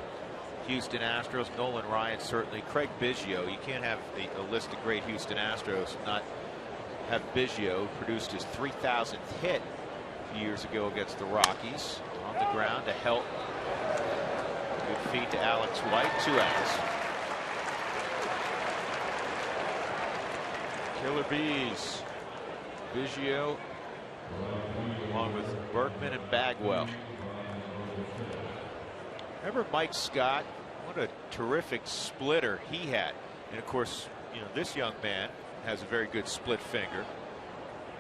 Houston Astros. Nolan Ryan certainly. Craig Biggio. You can't have a list of great Houston Astros and not have Biggio, who produced his 3,000th hit a few years ago against the Rockies. On the ground to help. Good feed to Alex White. 2 outs. Killer bees. Biggio along with Berkman and Bagwell. Remember Mike Scott? What a terrific splitter he had. And of course, you know, this young man has a very good split finger,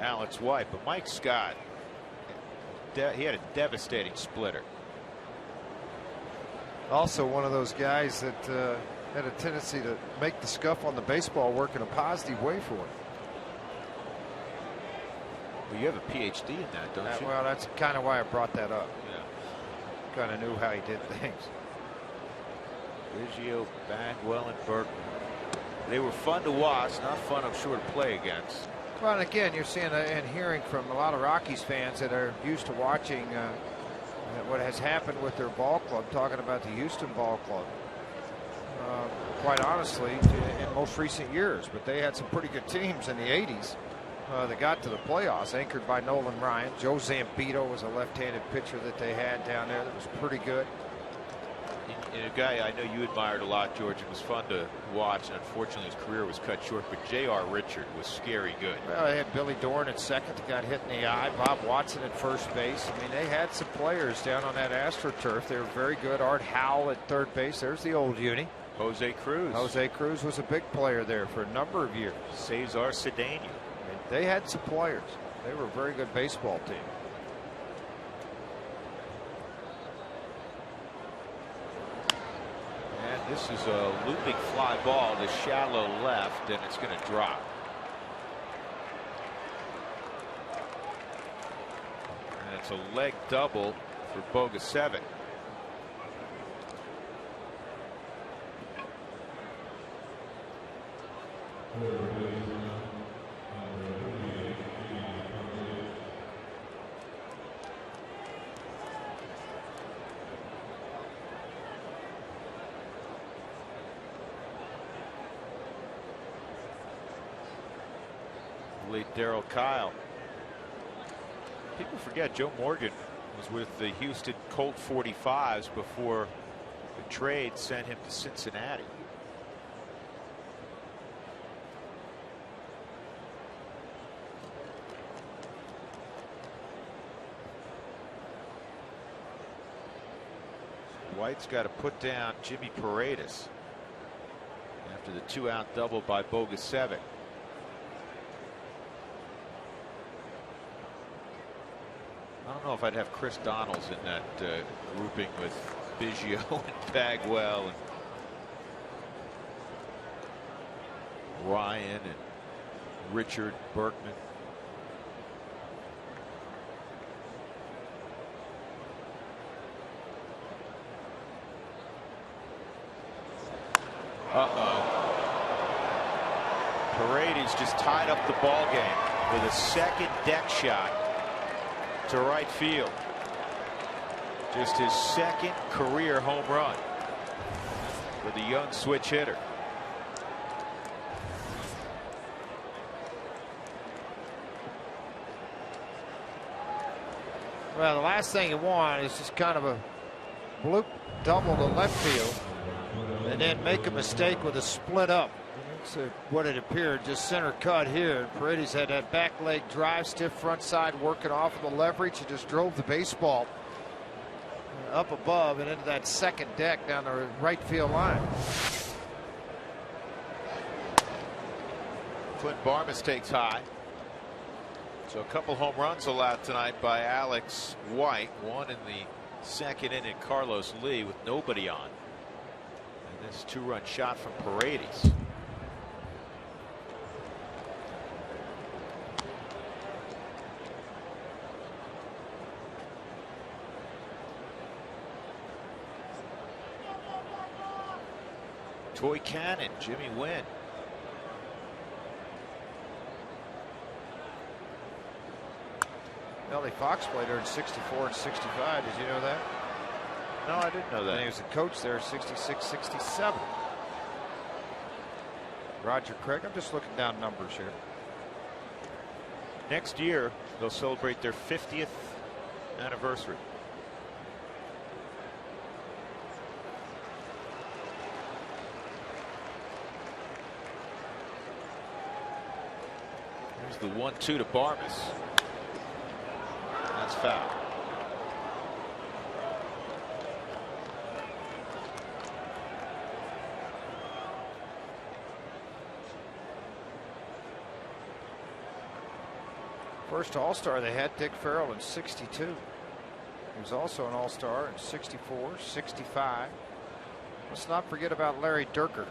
Alex White, but Mike Scott, he had a devastating splitter. Also one of those guys that had a tendency to make the scuff on the baseball work in a positive way for him. Well, you have a PhD in that, don't you? Well, that's kind of why I brought that up. Yeah. Kind of knew how he did things. Biggio, Bagwell, and Berkman. They were fun to watch, not fun, I'm sure, to play against. Well, and again, you're seeing and hearing from a lot of Rockies fans that are used to watching what has happened with their ball club, talking about the Houston ball club. Quite honestly, in most recent years, but they had some pretty good teams in the 80s. That got to the playoffs, anchored by Nolan Ryan. Joe Zambito was a left-handed pitcher that they had down there that was pretty good. And a guy I know you admired a lot, George. It was fun to watch, and unfortunately his career was cut short, but J.R. Richard was scary good. Well, they had Billy Dorn at second that got hit in the eye. Bob Watson at first base. I mean, they had some players down on that AstroTurf. They were very good. Art Howell at third base. There's the old uni. Jose Cruz. Jose Cruz was a big player there for a number of years. Cesar Cedeno. They had some players. They were a very good baseball team. And this is a looping fly ball to shallow left, and it's going to drop. And it's a leg double for Bogusevic. athlete Darryl Kyle. People forget Joe Morgan was with the Houston Colt 45s before the trade sent him to Cincinnati. White's got to put down Jimmy Paredes after the 2-out double by Bogusevic. I don't know if I'd have Chris Donalds in that grouping with Biggio and Bagwell and Ryan and Richard Berkman. Paredes just tied up the ball game with a second deck shot to right field. Just his second career home run for the young switch hitter. Well, the last thing you want is just kind of a bloop double to left field and then make a mistake with a split up. So what it appeared, just center cut here. Paredes had that back leg drive, stiff front side working off of the leverage, and just drove the baseball up above and into that second deck down the right field line. Clint Barmes takes high. So a couple home runs allowed tonight by Alex White. One in the second inning, Carlos Lee with nobody on. And this 2-run shot from Paredes. Toy Cannon, Jimmy Wynn. Melly Fox played there in 64 and 65. Did you know that? No, I didn't know that. And he was the coach there in 66, 67. Roger Craig. I'm just looking down numbers here. Next year, they'll celebrate their 50th anniversary. Here's the 1-2 to Barmes. That's foul. First All-Star they had, Dick Farrell, in 62. He was also an All-Star in 64, 65. Let's not forget about Larry Durker.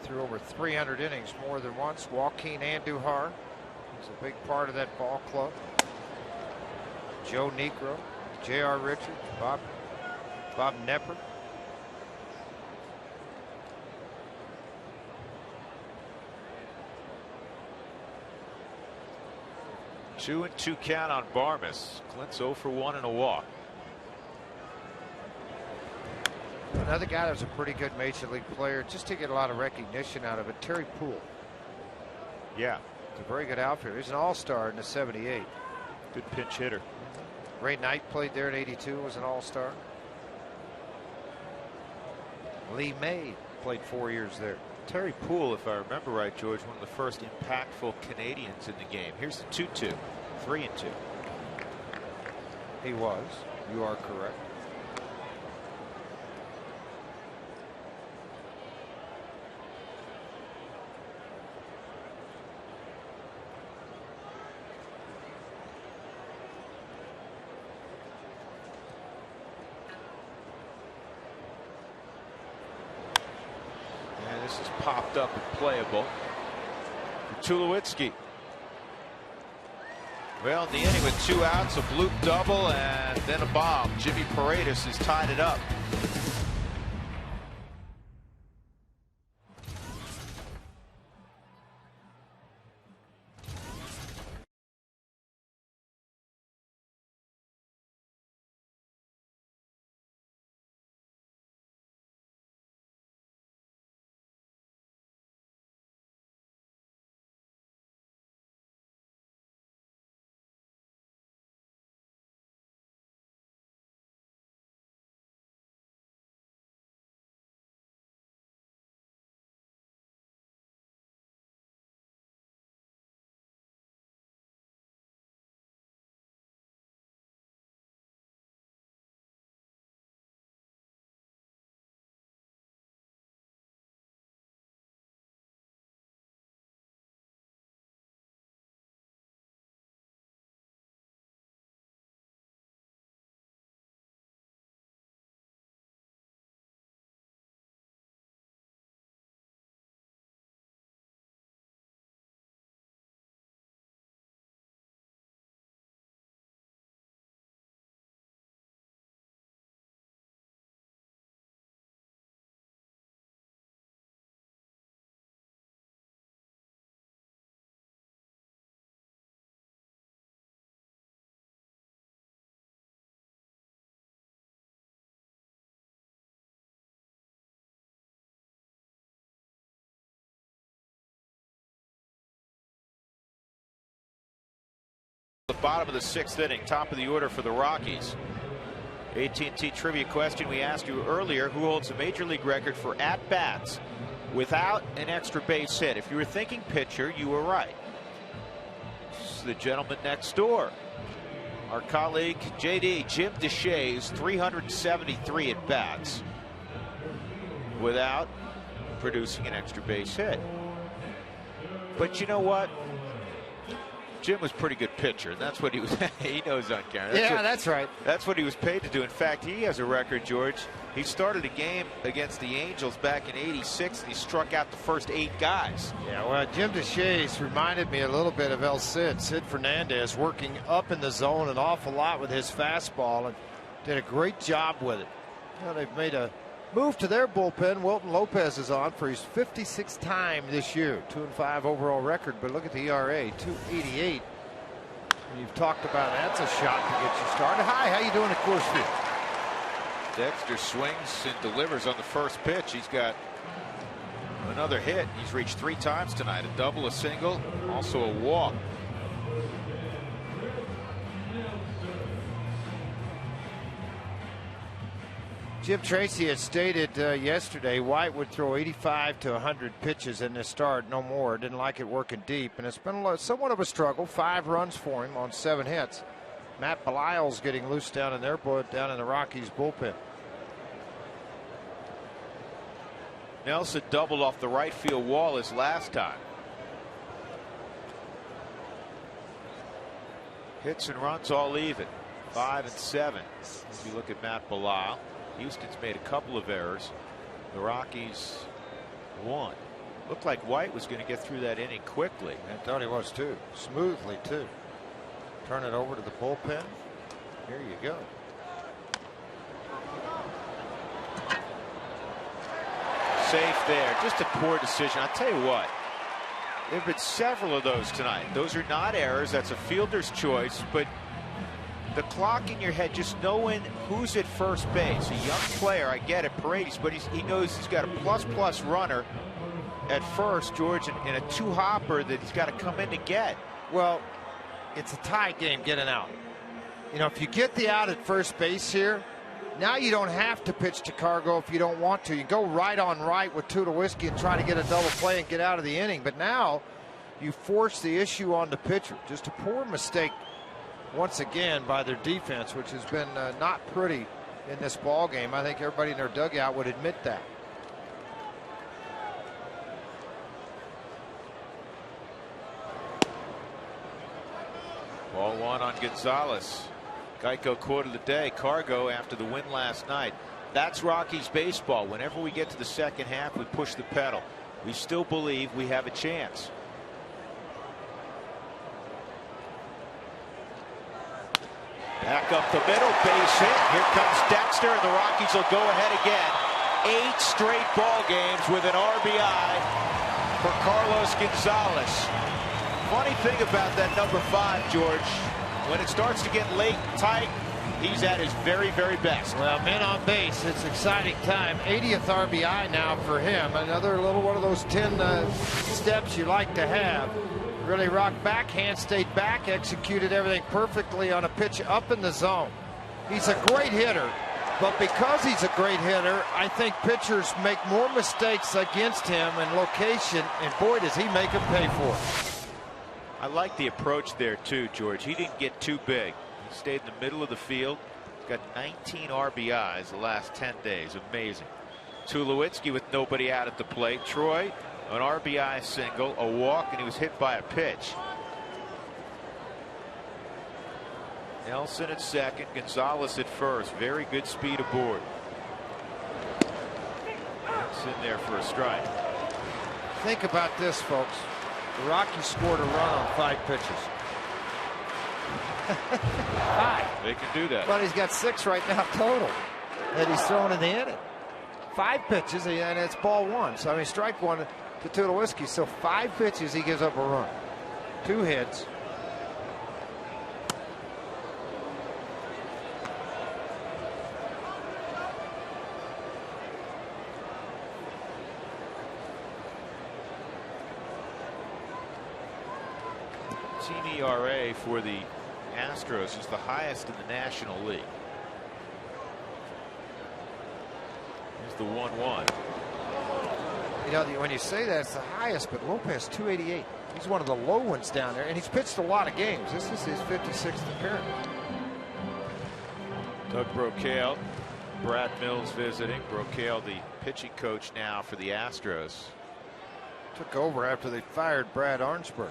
Threw over 300 innings more than once. Joaquin Andujar was a big part of that ball club. Joe Negro, J.R. Richards, Bob Knepper. Two and 2 count on Barmes. Clint's 0 for 1 and a walk. Another guy that was a pretty good major league player, just to get a lot of recognition out of it, Terry Poole. Yeah. He's a very good outfielder. He's an all-star in the 78. Good pinch hitter. Ray Knight played there in 82, was an all-star. Lee May played 4 years there. Terry Poole, if I remember right, George, one of the first impactful Canadians in the game. Here's the 2-2, 3-2. He was. You are correct. This is popped up and playable for Tulowitzki. Well, in the inning with 2 outs, a bloop double, and then a bomb. Jimmy Paredes has tied it up. bottom of the 6th inning, top of the order for the Rockies. AT&T trivia question we asked you earlier: who holds the major league record for at-bats without an extra base hit? If you were thinking pitcher, you were right. This is the gentleman next door. Our colleague JD Jim DeShay's 373 at-bats without producing an extra base hit. But you know what? Jim was a pretty good pitcher. That's what he was. He knows on camera. That's right. That's what he was paid to do. In fact, he has a record, George. He started a game against the Angels back in '86, and he struck out the first 8 guys. Yeah, well, Jim DeShay's reminded me a little bit of Sid Fernandez, working up in the zone an awful lot with his fastball, and did a great job with it. You know, they've made a move to their bullpen. Wilton Lopez is on for his 56th time this year. 2-5 overall record, but look at the ERA, 2.88. You've talked about that's a shot to get you started. Hi, how you doing at Coors Field? Dexter swings and delivers on the first pitch. He's got another hit. He's reached 3 times tonight: a double, a single, also a walk. Jim Tracy had stated yesterday White would throw 85 to 100 pitches in this start, no more. Didn't like it working deep, and it's been somewhat of a struggle. 5 runs for him on 7 hits. Matt Belisle's getting loose down in the Rockies bullpen. Nelson doubled off the right field wall his last time. Hits and runs all even, 5 and 7. If you look at Matt Belisle, Houston's made a couple of errors. The Rockies won. Looked like White was going to get through that inning quickly. I thought he was too. Smoothly too. Turn it over to the bullpen. Here you go. Safe there. Just a poor decision. I'll tell you what. There have been several of those tonight. Those are not errors. That's a fielder's choice. But the clock in your head, just knowing who's at first base. A young player, I get it, Paredes, but he knows he's got a plus runner at first, George, and a 2-hopper that he's got to come in to get. Well, it's a tie game getting out. You know, if you get the out at first base here, now you don't have to pitch to Cargo if you don't want to. You go right on right with Tulowitzki and try to get a double play and get out of the inning. But now you force the issue on the pitcher. Just a poor mistake once again by their defense, which has been not pretty in this ball game. I think everybody in their dugout would admit that. Ball 1 on Gonzalez. Geico quote of the day: Cargo after the win last night. That's Rockies baseball. Whenever we get to the second half, we push the pedal. We still believe we have a chance. Back up the middle, base hit. Here comes Dexter, and the Rockies will go ahead again. 8 straight ball games with an RBI for Carlos Gonzalez. Funny thing about that number 5, George, when it starts to get late and tight, he's at his very, very best. Well, men on base, it's exciting time. 80th RBI now for him. Another little one of those 10 steps you like to have. Really rocked back, hand stayed back, executed everything perfectly on a pitch up in the zone. He's a great hitter, but because he's a great hitter, I think pitchers make more mistakes against him in location, and boy, does he make them pay for it. I like the approach there too, George. He didn't get too big. He stayed in the middle of the field. Got 19 RBIs the last 10 days. Amazing. Tulowitzki with nobody out at the plate. Troy, an RBI single, a walk, and he was hit by a pitch. Nelson at second, Gonzalez at first. Very good speed aboard. It's in there for a strike. Think about this, folks. The Rockies scored a run on 5 pitches. 5. They can do that. But he's got 6 right now total that he's throwing in the inning. 5 pitches, and it's ball 1. So, I mean, strike 1 to Tulowitzki. So 5 pitches, he gives up a run. 2 hits. Team ERA for the Astros is the highest in the National League. Here's the 1-1. You know, when you say that, it's the highest, but Lopez 288. He's one of the low ones down there, and he's pitched a lot of games. This is his 56th appearance. Doug Brocail, Brad Mills visiting. Brocail, the pitching coach now for the Astros. Took over after they fired Brad Arnsberg.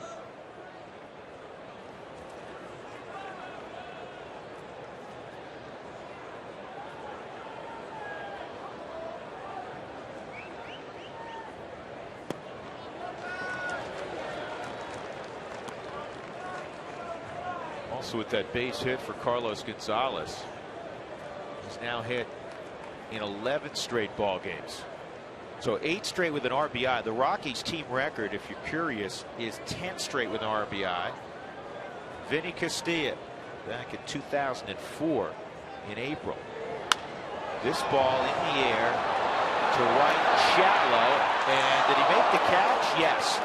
Also with that base hit for Carlos Gonzalez. He's now hit in 11 straight ball games. So 8 straight with an RBI. The Rockies team record, if you're curious, is 10 straight with an RBI. Vinny Castilla back in 2004 in April. This ball in the air to right, shallow, and did he make the catch? Yes.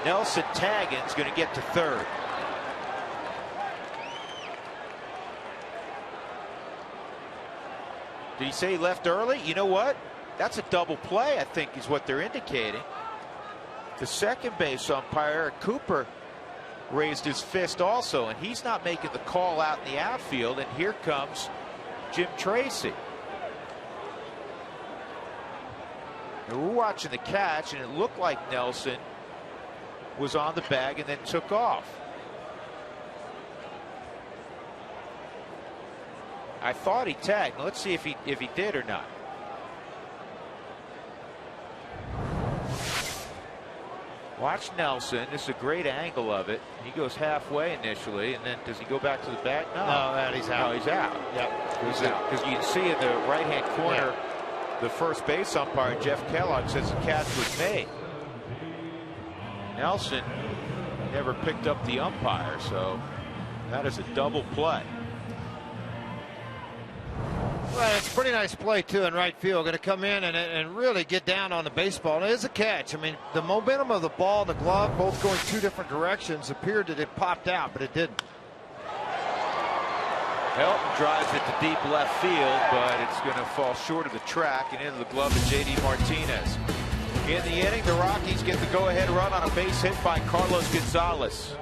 Nelson Tagan's going to get to third. Did he say he left early? You know what? That's a double play, I think, is what they're indicating. The second base umpire, Eric Cooper, raised his fist also, and he's not making the call out in the outfield. And here comes Jim Tracy. And we're watching the catch, and it looked like Nelson was on the bag and then took off. I thought he tagged. Let's see if he did or not. Watch Nelson. This is a great angle of it. He goes halfway initially, and then does he go back to the back? No, he's out. No, he's out. Yep, He's out. Because you can see in the right-hand corner, the first base umpire, Jeff Kellogg, says the catch was made. Nelson never picked up the umpire, so that is a double play. Well, it's a pretty nice play, too, in right field. Going to come in and really get down on the baseball. It is a catch. I mean, the momentum of the ball and the glove, both going 2 different directions, appeared that it popped out, but it didn't. Helton drives it to deep left field, but it's going to fall short of the track and into the glove of J.D. Martinez. In the inning, the Rockies get the go-ahead run on a base hit by Carlos Gonzalez.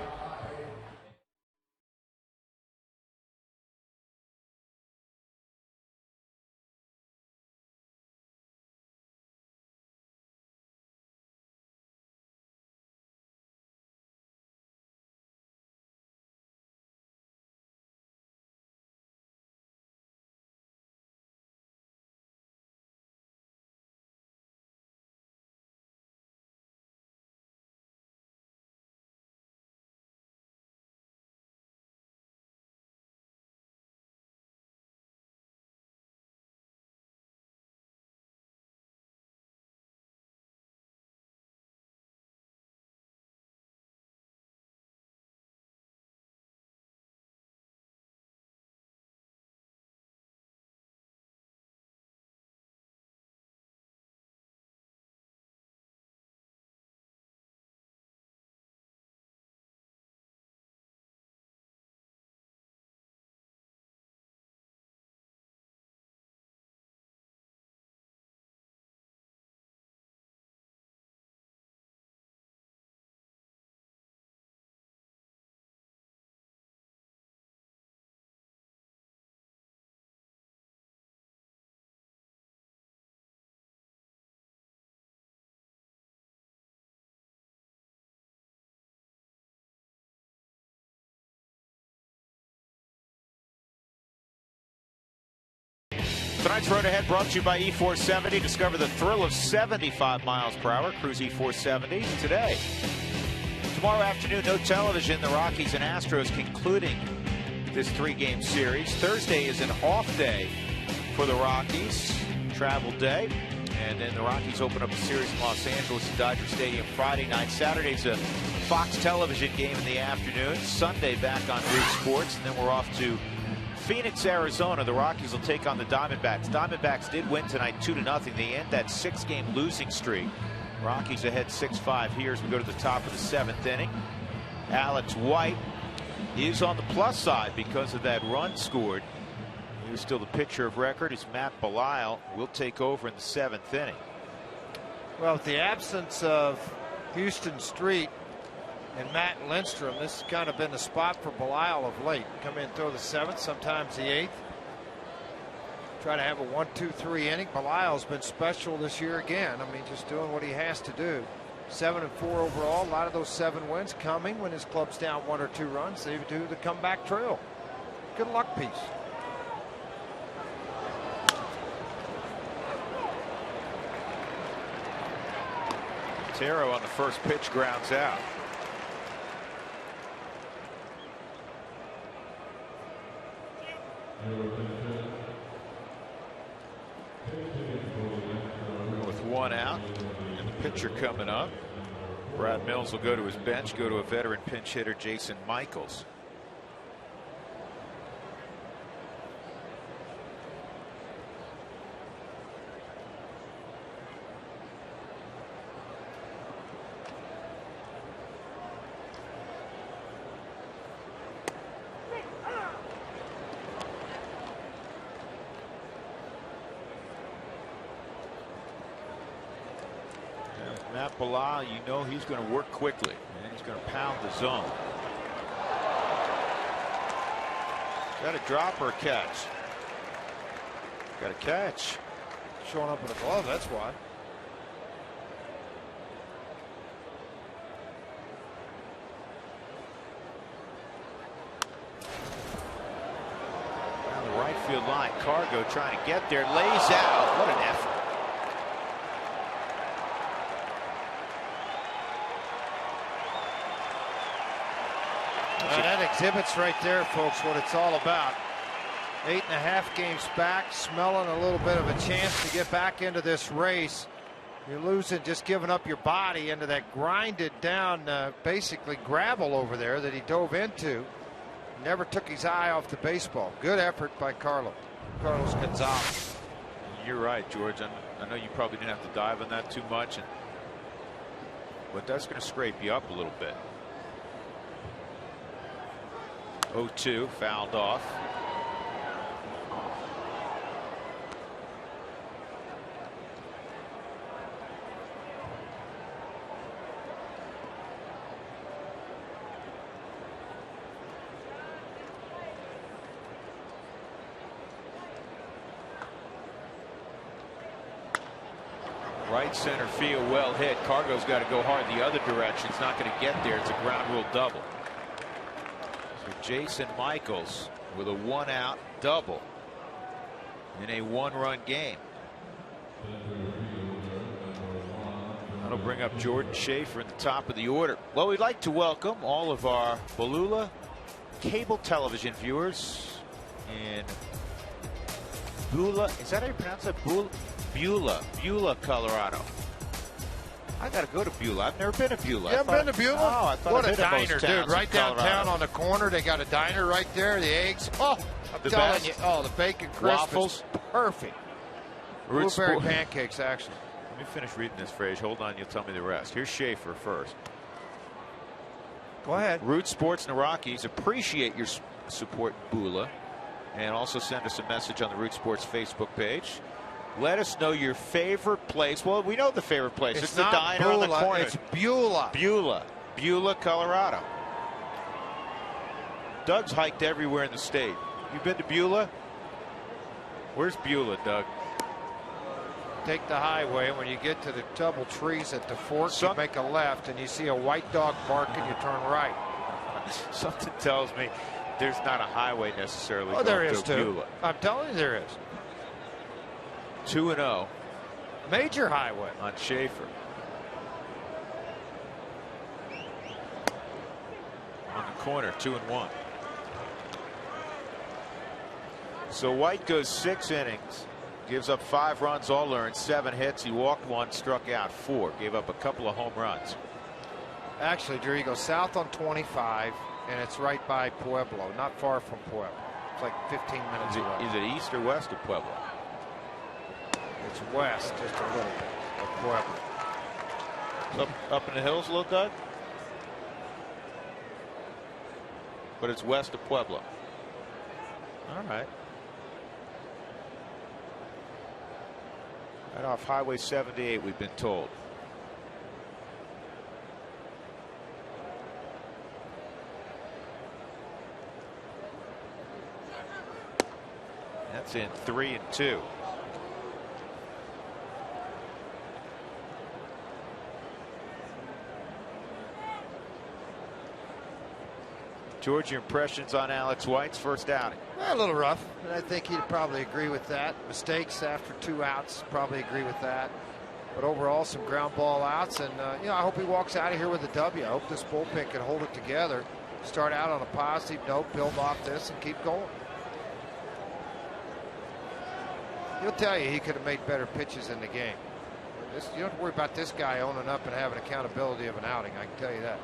Tonight's Road Ahead brought to you by E470. Discover the thrill of 75 miles per hour. Cruise E470 today. Tomorrow afternoon, no television. The Rockies and Astros concluding this 3-game series. Thursday is an off day for the Rockies. Travel day. And then the Rockies open up a series in Los Angeles at Dodger Stadium Friday night. Saturday's a Fox television game in the afternoon. Sunday back on Root Sports. And then we're off to Phoenix, Arizona. The Rockies will take on the Diamondbacks. Diamondbacks did win tonight 2-0. They end that 6-game losing streak. Rockies ahead 6-5 here as we go to the top of the 7th inning. Alex White is on the plus side because of that run scored. He's still the pitcher of record. As Matt Belisle will take over in the 7th inning. Well, with the absence of Houston Street and Matt Lindstrom, this has kind of been the spot for Belisle of late. Come in, throw the 7th, sometimes the 8th. Try to have a 1-2-3 inning. Belisle's been special this year again. I mean, just doing what he has to do. 7-4 overall. A lot of those 7 wins coming when his club's down 1 or 2 runs. They do the comeback trail. Good luck piece. Taro on the first pitch grounds out. With 1 out and the pitcher coming up, Brad Mills will go to his bench, go to a veteran pinch hitter, Jason Michaels. Matt Belisle, you know he's going to work quickly and he's going to pound the zone. Got a drop or a catch? Got a catch. Showing up with a glove, that's why. Down the right field line, Cargo trying to get there, lays out. What an effort. That exhibits right there, folks, what it's all about. 8.5 games back, smelling a little bit of a chance to get back into this race. You're losing, just giving up your body into that grinded down, basically gravel over there that he dove into. Never took his eye off the baseball. Good effort by Carlos Gonzalez. You're right, George. I know you probably didn't have to dive on that too much, but that's going to scrape you up a little bit. 0-2, fouled off. Right center field, well hit. Cargo's got to go hard the other direction. It's not going to get there. It's a ground rule double. Jason Michaels with a 1-out double in a 1-run game. That'll bring up Jordan Schaefer in the top of the order. Well, we'd like to welcome all of our Beulah cable television viewers in Beulah. Is that how you pronounce it? Beulah, Colorado. I gotta go to Beulah. I've never been to Beulah. You haven't been to Beulah? Oh, I thought what I'd a been to diner, most dude. towns Right in Colorado. downtown on the corner, they got a diner right there. The eggs. Oh, I'm The telling best. you. Oh, the bacon crisp. Waffles. Perfect. Root Blueberry Sport- pancakes, actually. Let me finish reading this phrase. Hold on, you'll tell me the rest. Here's Schaefer first. Go ahead. Root Sports and the Rockies appreciate your support, Beulah, and also send us a message on the Root Sports Facebook page. Let us know your favorite place. Well, we know the favorite place. It's the not diner on the Beulah, corner. It's Beulah. Beulah, Colorado. Doug's hiked everywhere in the state. You been to Beulah? Where's Beulah, Doug? Take the highway. When you get to the double trees at the fork, you make a left, and you see a white dog barking. You turn right. Something tells me there's not a highway necessarily. Oh, there going is to too. Beulah. I'm telling you, there is. 2-0 Major highway on Schaefer. On the corner, 2-1. So White goes 6 innings, gives up 5 runs, all earned, 7 hits. He walked 1, struck out 4, gave up a couple of home runs. Actually, Drew, you go south on 25, and it's right by Pueblo, not far from Pueblo. It's like 15 minutes away. Is it east or west of Pueblo? It's west, just a little bit of Pueblo. Up in the hills a little, Doug? but it's west of Pueblo. All right. Right off Highway 78, we've been told. That's in 3-2. George, your impressions on Alex White's first outing? A little rough, and I think he'd probably agree with that. Mistakes after 2 outs, probably agree with that. But overall, some ground ball outs, and I hope he walks out of here with a W. I hope this bullpen can hold it together, start out on a positive note, build off this, and keep going. He'll tell you he could have made better pitches in the game. You don't have to worry about this guy owning up and having accountability of an outing, I can tell you that.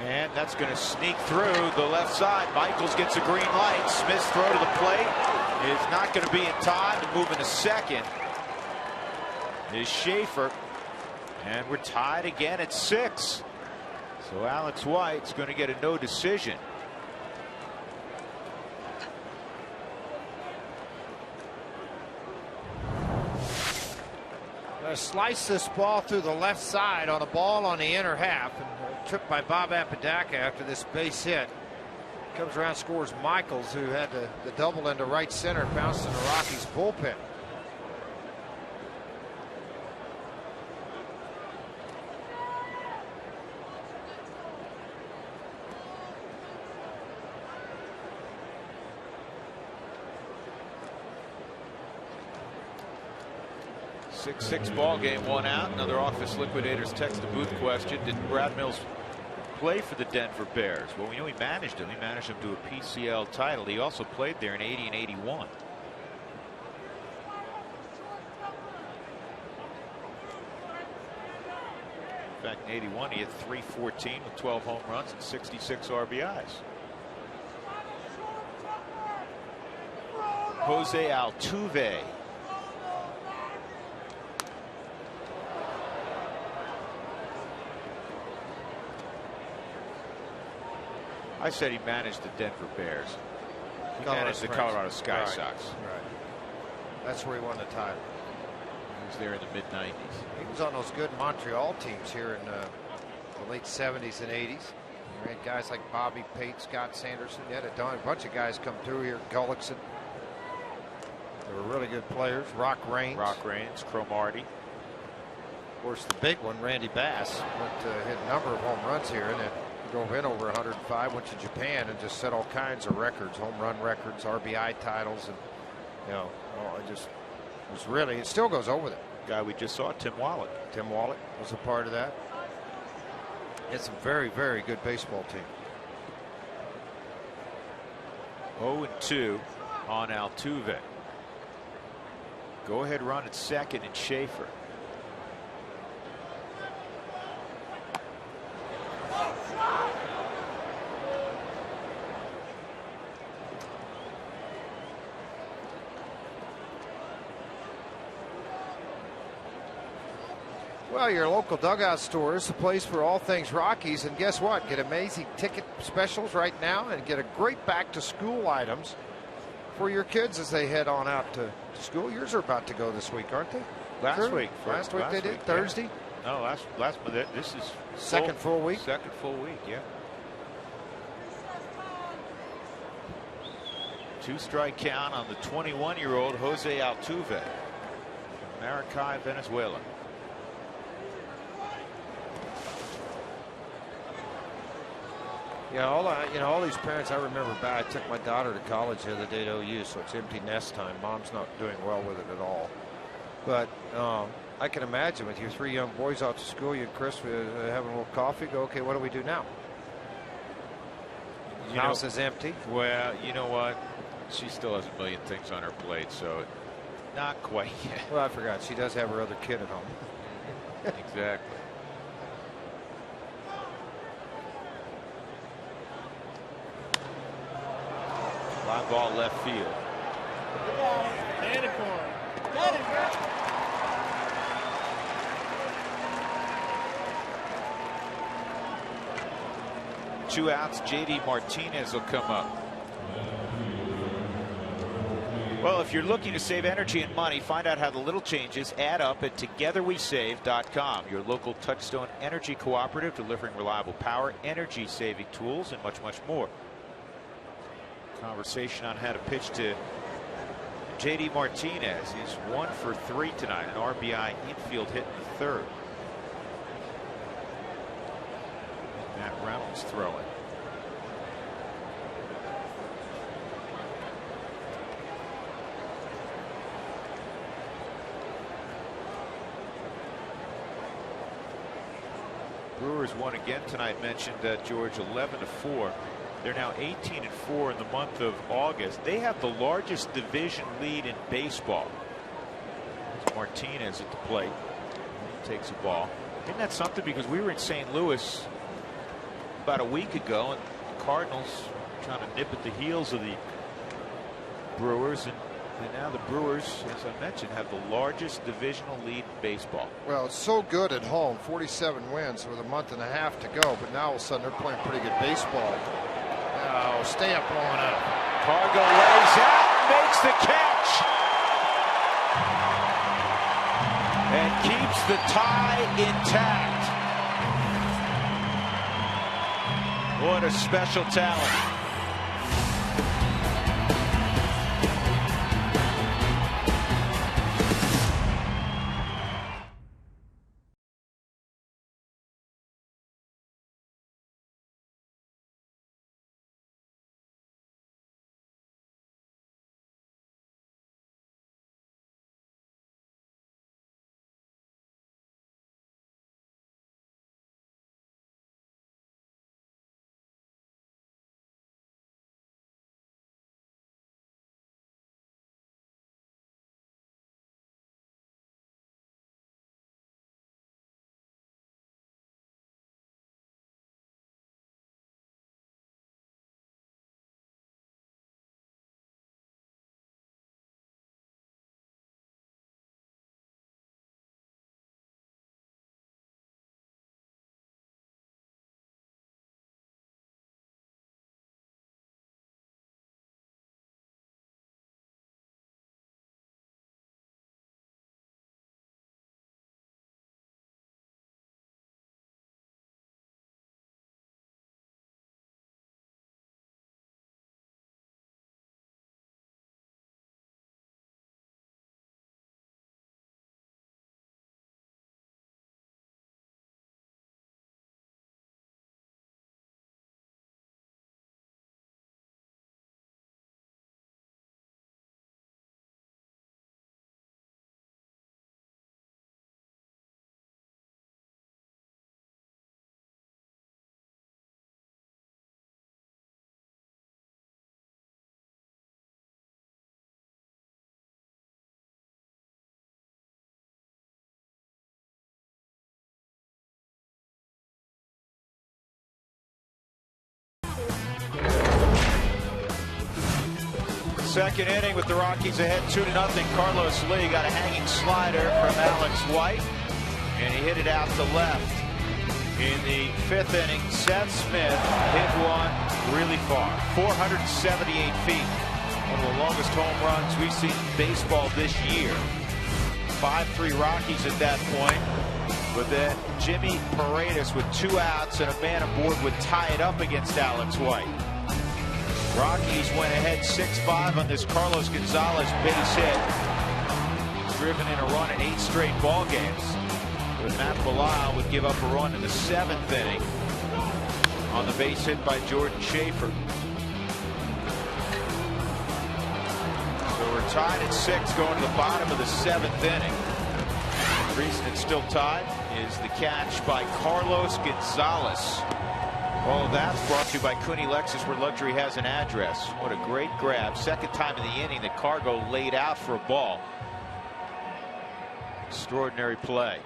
And that's going to sneak through the left side. Michaels gets a green light. Smith's throw to the plate is not going to be in time to move into second. Is Schaefer. And we're tied again at 6. So Alex White's going to get a no decision. Slice this ball through the left side on a ball on the inner half, and tripped by Bob Apodaca after this base hit. Comes around, scores Michaels, who had the double into right center, bounced in the Rockies bullpen. Six ball game, 1 out. Another office liquidators text the booth question: did Brad Mills play for the Denver Bears? Well, we know he managed him. He managed him to a PCL title. He also played there in 80 and 81. In fact, in 81 he had .314 with 12 home runs and 66 RBIs. Jose Altuve. I said he managed the Denver Bears. He managed the Colorado Sky Sox. Right. That's where he won the title. He was there in the mid-90s. He was on those good Montreal teams here in the late 70s and 80s. You had guys like Bobby Pate, Scott Sanderson. You had a bunch of guys come through here. Gullickson. They were really good players. Rock Raines, Cromartie. Of course, the big one, Randy Bass, hit a number of home runs here, and then drove in over 105. Went to Japan and just set all kinds of records, home run records, RBI titles, and it still goes over there. Guy we just saw, Tim Wallett. Tim Wallett was a part of that. It's a very, very good baseball team. 0-2 on Altuve. Go ahead run at second and Schaefer. Well, your local dugout store is the place for all things Rockies, and guess what? Get amazing ticket specials right now and get a great back-to-school items for your kids as they head on out to school. Yours are about to go this week, aren't they? Last week they did. Thursday? Yeah. No, last this is second full week. Second full week, yeah. 2-strike count on the 21-year-old Jose Altuve, Maracay, Venezuela. Yeah, all these parents I remember back. I took my daughter to college the other day to OU, so it's empty nest time. Mom's not doing well with it at all. But I can imagine with your 3 young boys out to school, you and Chris having a little coffee. Go, okay, what do we do now? House is empty. Well, you know what? She still has a million things on her plate, so not quite yet. Well, I forgot. She does have her other kid at home. Exactly. Fly ball left field. Two outs. JD Martinez will come up. Well, if you're looking to save energy and money, find out how the little changes add up at togetherwesave.com. Your local Touchstone Energy Cooperative, delivering reliable power, energy saving tools, and much, much more. Conversation on how to pitch to JD Martinez. He's 1 for 3 tonight, an RBI infield hit in the third. Matt Reynolds throwing. Brewers won again tonight. Mentioned George, 11-4. They're now 18-4 in the month of August. They have the largest division lead in baseball. It's Martinez at the plate. He takes a ball. Isn't that something? Because we were in St. Louis about a week ago, and the Cardinals trying to nip at the heels of the Brewers, and now the Brewers, as I mentioned, have the largest divisional lead in baseball. Well, it's so good at home, 47 wins with a month and a half to go, but now all of a sudden they're playing pretty good baseball. Oh, stay up long enough. Cargo lays out, makes the catch, and keeps the tie intact. What a special talent. Second inning with the Rockies ahead 2-0. Carlos Lee got a hanging slider from Alex White, and he hit it out to left. In the fifth inning, Seth Smith hit one really far, 478 feet. One of the longest home runs we've seen in baseball this year. 5-3 Rockies at that point. But then Jimmy Paredes with 2 outs and a man aboard would tie it up against Alex White. Rockies went ahead 6-5 on this Carlos Gonzalez base hit. Driven in a run in 8 straight ball games. But Matt Belisle would give up a run in the 7th inning on the base hit by Jordan Schaefer. So we're tied at 6 going to the bottom of the 7th inning. The reason it's still tied is the catch by Carlos Gonzalez. All of that's brought to you by Cooney Lexus, where luxury has an address. What a great grab. Second time in the inning that Cargo laid out for a ball. Extraordinary play.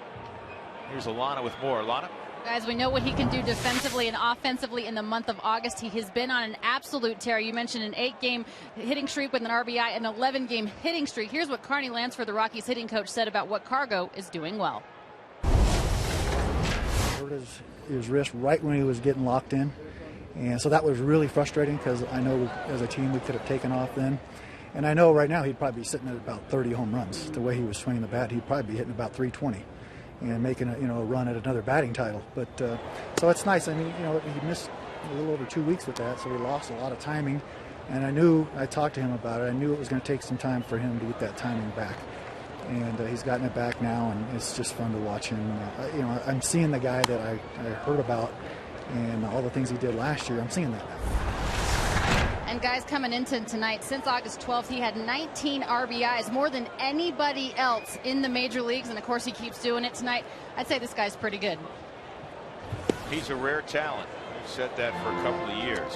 Here's Alana with more. Alana? Guys, we know what he can do defensively and offensively in the month of August. He has been on an absolute tear. You mentioned an 8-game hitting streak with an RBI, an 11-game hitting streak. Here's what Carney Lansford, the Rockies hitting coach, said about what Cargo is doing well. Hurt his wrist right when he was getting locked in. And so that was really frustrating because I know as a team we could have taken off then. And I know right now he'd probably be sitting at about 30 home runs. The way he was swinging the bat, he'd probably be hitting about 320 and making a run at another batting title. But so it's nice. I mean, he missed a little over 2 weeks with that, so he lost a lot of timing. And I talked to him about it. I knew it was going to take some time for him to get that timing back. And he's gotten it back now, and it's just fun to watch him. I'm seeing the guy that I heard about and all the things he did last year. I'm seeing that now. And guys, coming into tonight, since August 12th, he had 19 RBIs, more than anybody else in the major leagues. And of course, he keeps doing it tonight. I'd say this guy's pretty good. He's a rare talent. We've said that for a couple of years.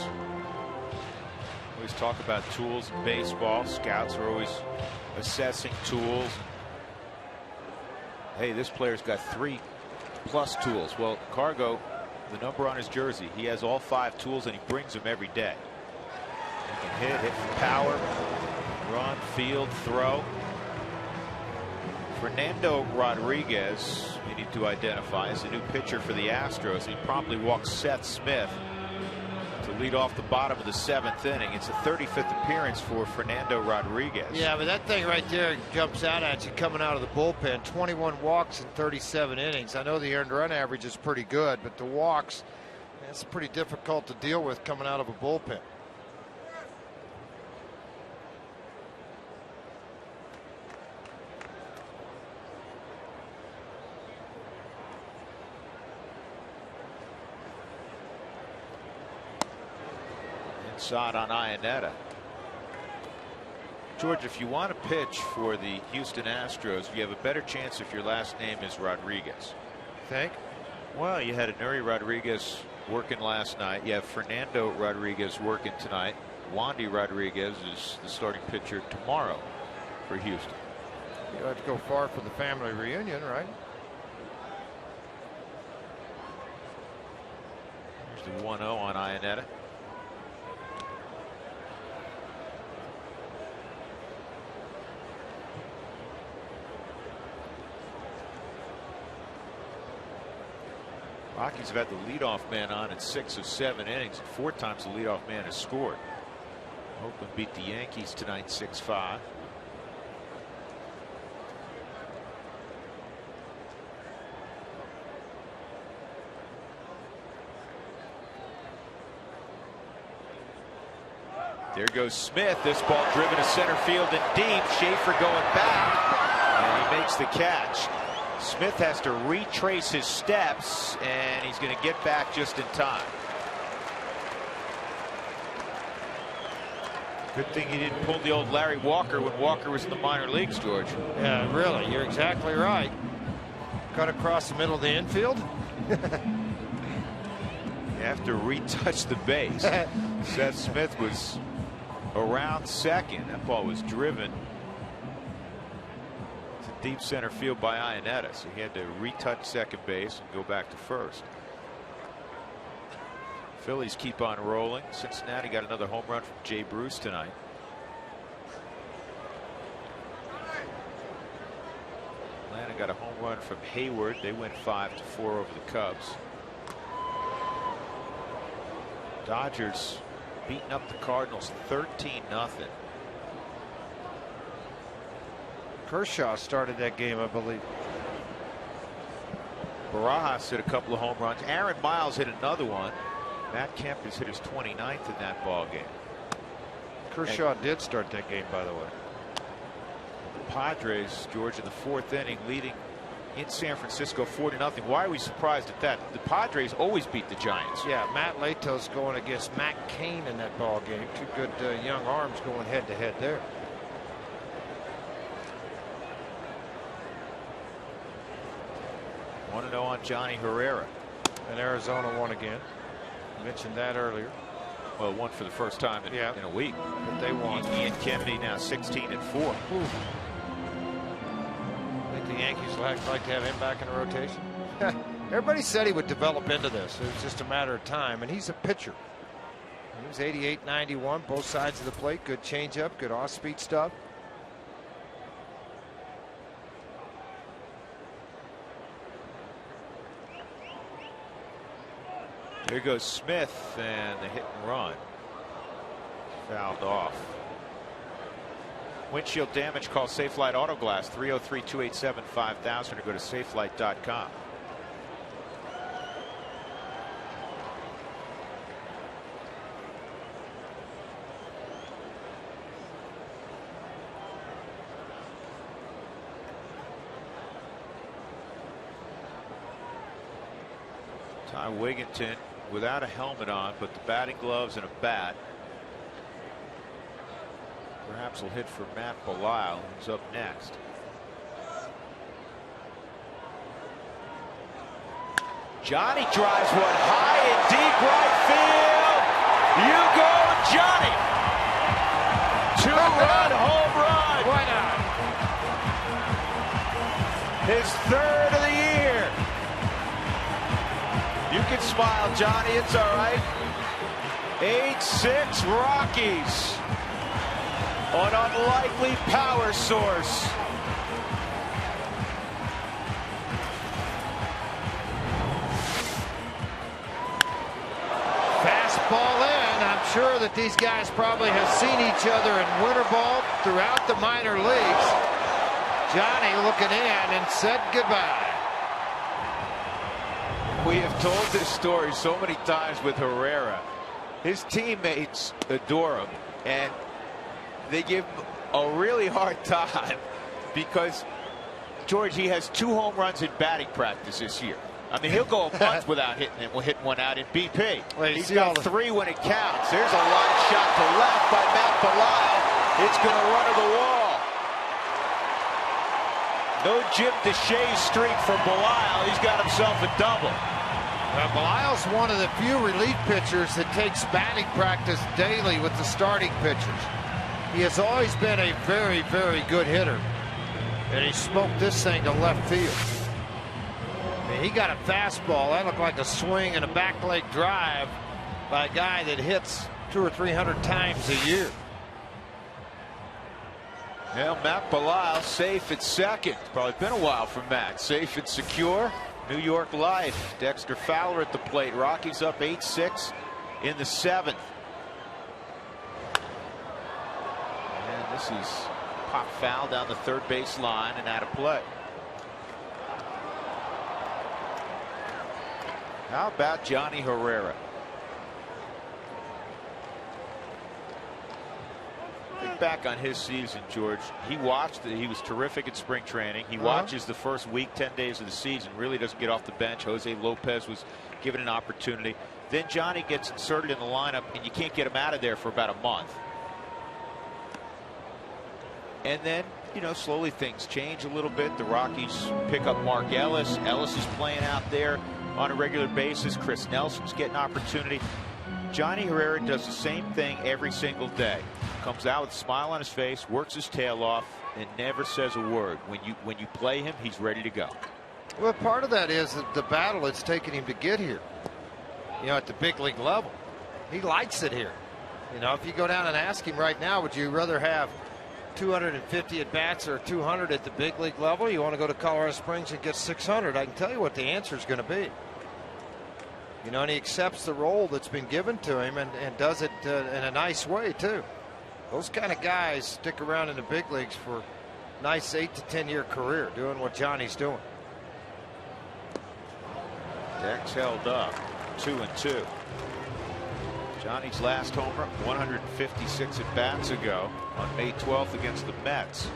Always talk about tools in baseball. Scouts are always assessing tools. Hey, this player's got 3+ tools. Well, Cargo, the number on his jersey, he has all 5 tools, and he brings them every day. He can hit for power, run, field, throw. Fernando Rodriguez, we need to identify, is a new pitcher for the Astros. He promptly walks Seth Smith to lead off the bottom of the 7th inning. It's a 35th appearance for Fernando Rodriguez. Yeah, but that thing right there jumps out at you coming out of the bullpen. 21 walks in 37 innings. I know the earned run average is pretty good, but the walks, that's pretty difficult to deal with coming out of a bullpen. Inside on Iannetta. George, if you want to pitch for the Houston Astros, you have a better chance if your last name is Rodriguez. Think? Well, you had Anuri Rodriguez working last night. You have Fernando Rodriguez working tonight. Wandy Rodriguez is the starting pitcher tomorrow for Houston. You have to go far for the family reunion, right? There's the 1-0 on Iannetta. Rockies have had the leadoff man on in 6 of 7 innings, and 4 times the leadoff man has scored. Oakland beat the Yankees tonight 6-5. There goes Smith. This ball driven to center field and deep. Schaefer going back, and he makes the catch. Smith has to retrace his steps, and he's going to get back just in time. Good thing he didn't pull the old Larry Walker when Walker was in the minor leagues, George. Yeah, really, you're exactly right. Cut across the middle of the infield. You have to retouch the base. Seth Smith was around second. That ball was driven to deep center field by Iannetta, so he had to retouch second base and go back to first. Phillies keep on rolling. Cincinnati got another home run from Jay Bruce tonight. Atlanta got a home run from Hayward. They went 5-4 over the Cubs. Dodgers beating up the Cardinals 13-0. Kershaw started that game, I believe. Barajas hit a couple of home runs. Aaron Miles hit another one. Matt Kemp has hit his 29th in that ball game. Kershaw did start that game, by the way. The Padres, George, in the 4th inning, leading in San Francisco 4-0. Why are we surprised at that? The Padres always beat the Giants. Yeah, Matt Latos going against Matt Cain in that ball game. Two good young arms going head to head there. Want to know on Johnny Herrera. And Arizona won again. Mentioned that earlier. Well, won for the first time in a week. But they won. Ian Kennedy now 16-4. I think the Yankees like to have him back in the rotation. Everybody said he would develop into this. It was just a matter of time, and he's a pitcher. He was 88, 91, both sides of the plate. Good changeup, good off-speed stuff. Here goes Smith, and the hit and run. Fouled off. Windshield damage, call Safelite Auto Glass, 303-287-5000, or go to safelite.com. Ty Wigginton without a helmet on, but the batting gloves and a bat. Perhaps will hit for Matt Belisle, who's up next. Johnny drives one high and deep right field. You go, Johnny. Two-run home run. Why not? His third of the year. You can smile, Johnny. It's all right. 8-6 Rockies on unlikely power source. Fastball in. I'm sure that these guys probably have seen each other in winter ball throughout the minor leagues. Johnny looking in and said goodbye. We have told this story so many times with Herrera. His teammates adore him, and they give him a really hard time because, George, he has 2 home runs in batting practice this year. I mean, he'll go a month without hitting one out in BP. Well, he's got 3 when it counts. There's a line shot to left by Matt Belisle. It's going to run to the wall. No Jim Deshaies streak for Belisle. He's got himself a double. Belisle's one of the few relief pitchers that takes batting practice daily with the starting pitchers. He has always been a very, very good hitter. And he smoked this thing to left field. I mean, he got a fastball. That looked like a swing and a back leg drive by a guy that hits 200 or 300 times a year. Well, Matt Belisle safe at second. It's probably been a while for Matt. Safe and secure. New York Life. Dexter Fowler at the plate. Rockies up 8-6 in the 7th. And this is pop foul down the third base line and out of play. How about Johnny Herrera? Think back on his season, George. He watched it. He was terrific at spring training. He watches the first week, 10 days of the season. Really doesn't get off the bench. Jose Lopez was given an opportunity. Then Johnny gets inserted in the lineup, and you can't get him out of there for about a month. And then, you know, slowly things change a little bit. The Rockies pick up Mark Ellis. Ellis is playing out there on a regular basis. Chris Nelson's getting opportunity. Johnny Herrera does the same thing every single day. Comes out with a smile on his face, works his tail off, and never says a word. When you play him, he's ready to go. Well, part of that is the battle it's taken him to get here. You know, at the big league level. He likes it here. You know, if you go down and ask him right now, would you rather have 250 at bats or 200 at the big league level? You want to go to Colorado Springs and get 600? I can tell you what the answer is going to be. You know, and he accepts the role that's been given to him and does it in a nice way, too. Those kind of guys stick around in the big leagues for a nice 8 to 10 year career doing what Johnny's doing. Dex held up 2-2. Johnny's last homer 156 at bats ago on May 12th against the Mets.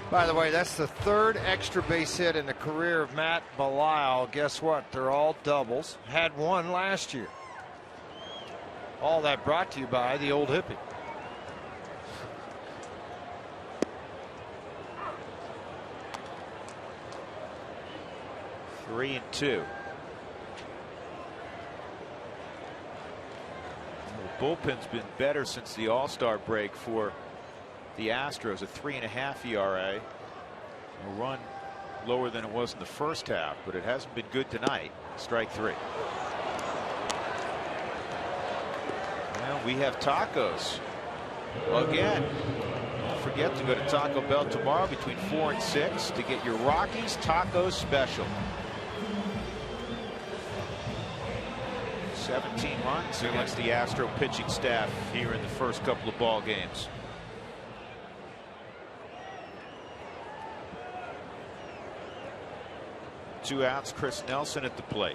By the way, that's the 3rd extra base hit in the career of Matt Belisle. Guess what? They're all doubles. Had one last year. All that brought to you by the old hippie. Three and 2. The bullpen's been better since the All-Star break for the Astros. A 3.5 ERA. A run lower than it was in the first half, but it hasn't been good tonight. Strike 3. Well, we have tacos again. Don't forget to go to Taco Bell tomorrow between 4 and 6 to get your Rockies Taco Special. 17 runs against the Astro pitching staff here in the first couple of ball games. Two outs, Chris Nelson at the plate.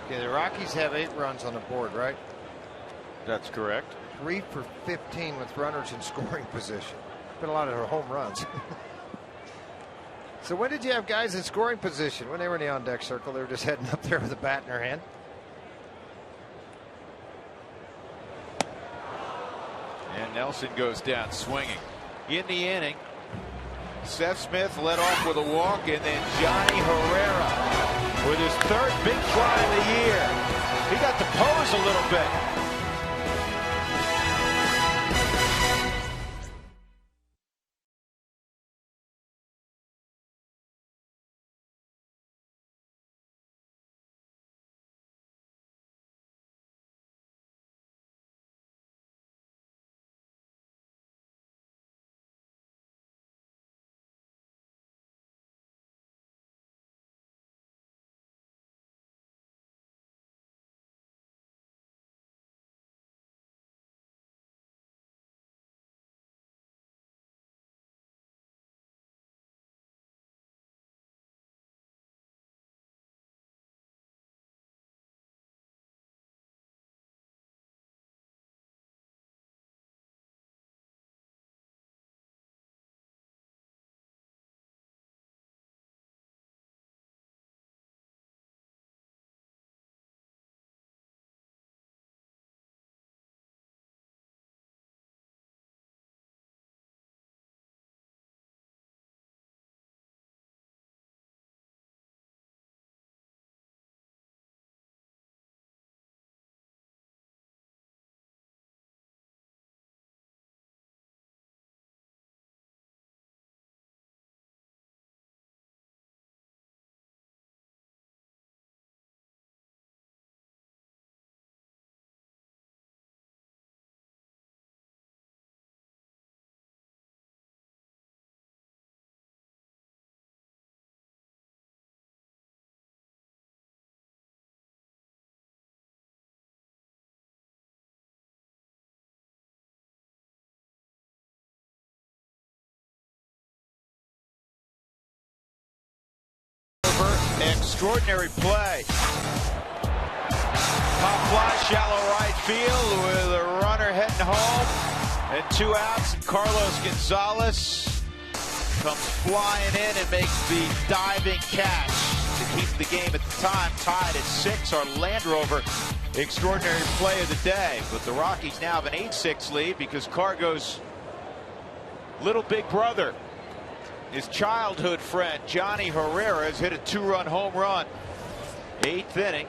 Okay, the Rockies have 8 runs on the board, right? That's correct. 3 for 15 with runners in scoring position. Been a lot of home runs. So when did you have guys in scoring position? When they were in the on-deck circle, they were just heading up there with a bat in their hand. And Nelson goes down swinging. In the inning, Seth Smith led off with a walk, and then Johnny Herrera with his 3rd big fly of the year. He got to pose a little bit. Extraordinary play. Pop fly, shallow right field with a runner heading home. And 2 outs, and Carlos Gonzalez comes flying in and makes the diving catch to keep the game at the time tied at 6. Our Land Rover extraordinary play of the day. But the Rockies now have an 8-6 lead because Cargo's little big brother, his childhood friend Johnny Herrera, has hit a 2-run home run. 8th inning,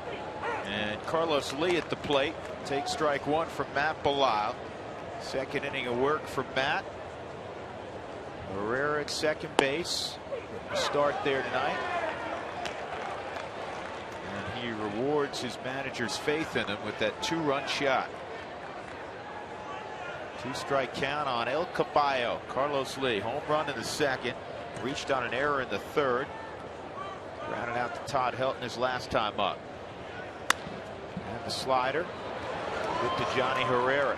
and Carlos Lee at the plate takes strike 1 from Matt Belisle. 2nd inning of work for Matt. Herrera at second base. Start there tonight, and he rewards his manager's faith in him with that 2-run shot. 2-strike count on El Caballo. Carlos Lee, home run in the 2nd. Reached on an error in the 3rd. Grounded out to Todd Helton his last time up. And the slider. Good to Johnny Herrera.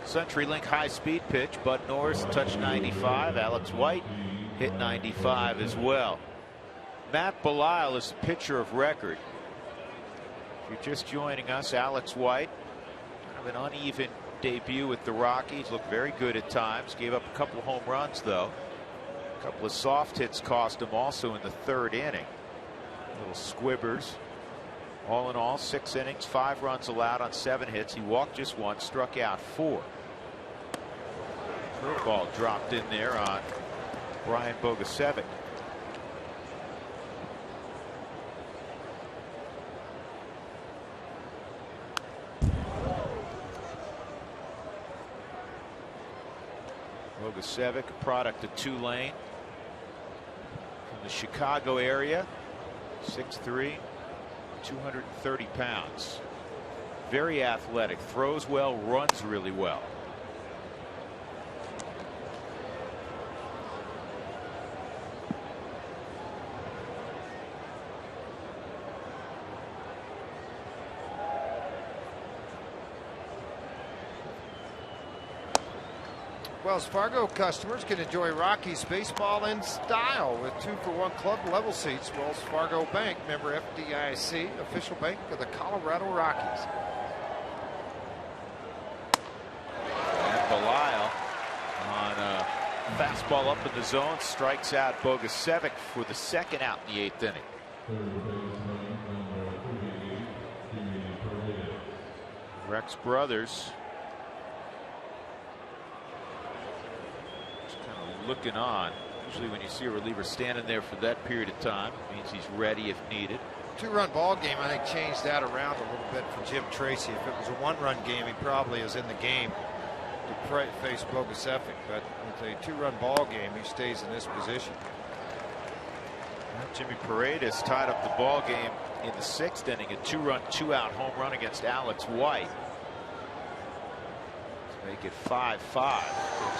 CenturyLink high-speed pitch. Bud Norris touched 95. Alex White hit 95 as well. Matt Belisle is the pitcher of record. If you're just joining us, Alex White, kind of an uneven debut with the Rockies. Looked very good at times. Gave up a couple of home runs, though. A couple of soft hits cost him also in the 3rd inning. Little squibbers. All in all, 6 innings, 5 runs allowed on 7 hits. He walked just once, struck out 4. Curveball dropped in there on Brian Bogusevic. Bogusevic, a product of Tulane from the Chicago area, 6'3", 230 pounds. Very athletic, throws well, runs really well. Wells Fargo customers can enjoy Rockies baseball in style with 2-for-1 club level seats. Wells Fargo Bank, member FDIC, official bank of the Colorado Rockies. And Belial on a fastball up in the zone strikes out Bogusevic for the 2nd out in the 8th inning. Rex Brothers looking on. Usually when you see a reliever standing there for that period of time, it means he's ready if needed. 2-run ball game, I think, changed that around a little bit for Jim Tracy. If it was a 1-run game, he probably is in the game to face Bogusevic. But with a 2-run ball game, he stays in this position. Jimmy Paredes tied up the ball game in the 6th inning, a 2-run, 2-out home run against Alex White. Make it 5-5. It's a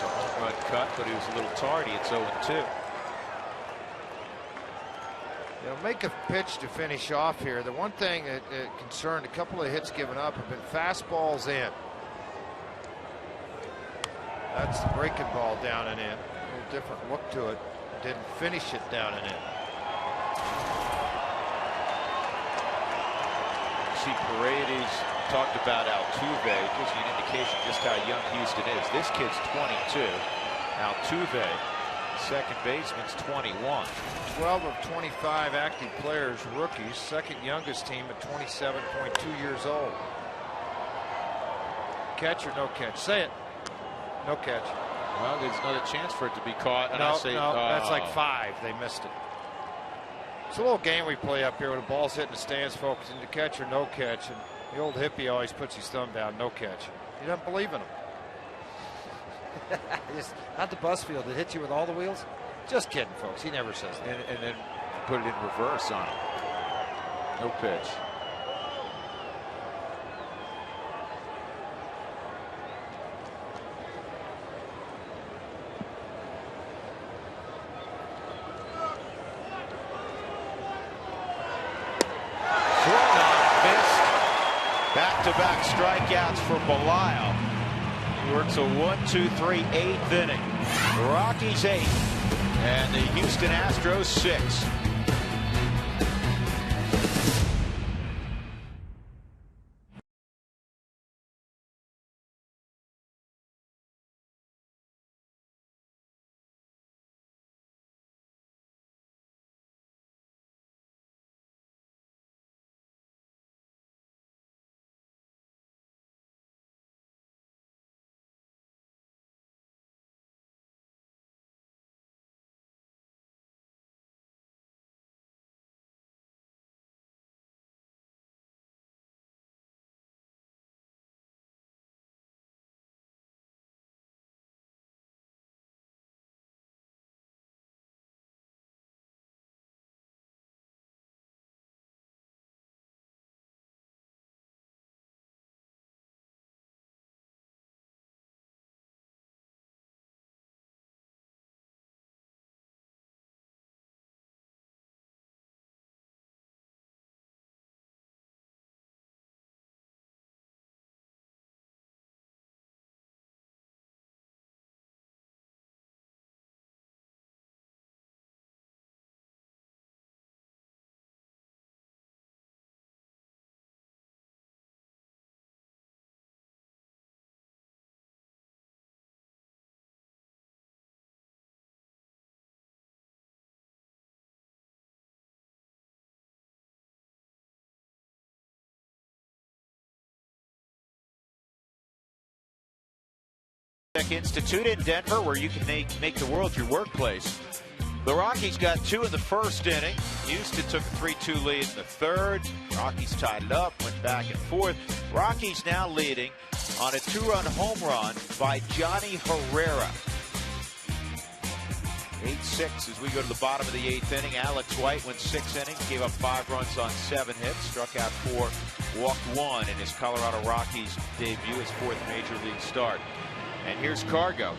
home run cut, but he was a little tardy. It's 0-2. They'll make a pitch to finish off here. The one thing that concerned, a couple of hits given up have been fastballs in. That's the breaking ball down and in. A little different look to it. Didn't finish it down and in. See, Paredes talked about Altuve. It gives you an indication just how young Houston is. This kid's 22. Altuve, second baseman's 21. 12 of 25 active players, rookies. Second youngest team at 27.2 years old. Catch or no catch? Say it. No catch. Well, there's another chance for it to be caught. And no, that's like 5. They missed it. It's a little game we play up here when the ball's hitting the stands, folks, into catch or no catch. And the old hippie always puts his thumb down, no catch. He doesn't believe in him. Not the bus field that hits you with all the wheels. Just kidding, folks. He never says that. And then put it in reverse on him. No pitch. Back-to-back strikeouts for Belial. He works a 1-2-3 8th inning. The Rockies 8 and the Houston Astros 6. Institute in Denver, where you can make the world your workplace. The Rockies got 2 in the first inning. Houston took a 3-2 lead in the third. Rockies tied it up, went back and forth. Rockies now leading on a 2-run home run by Johnny Herrera. 8-6 as we go to the bottom of the 8th inning. Alex White went 6 innings, gave up 5 runs on 7 hits, struck out 4, walked 1 in his Colorado Rockies debut, his 4th major league start. And here's Cargo.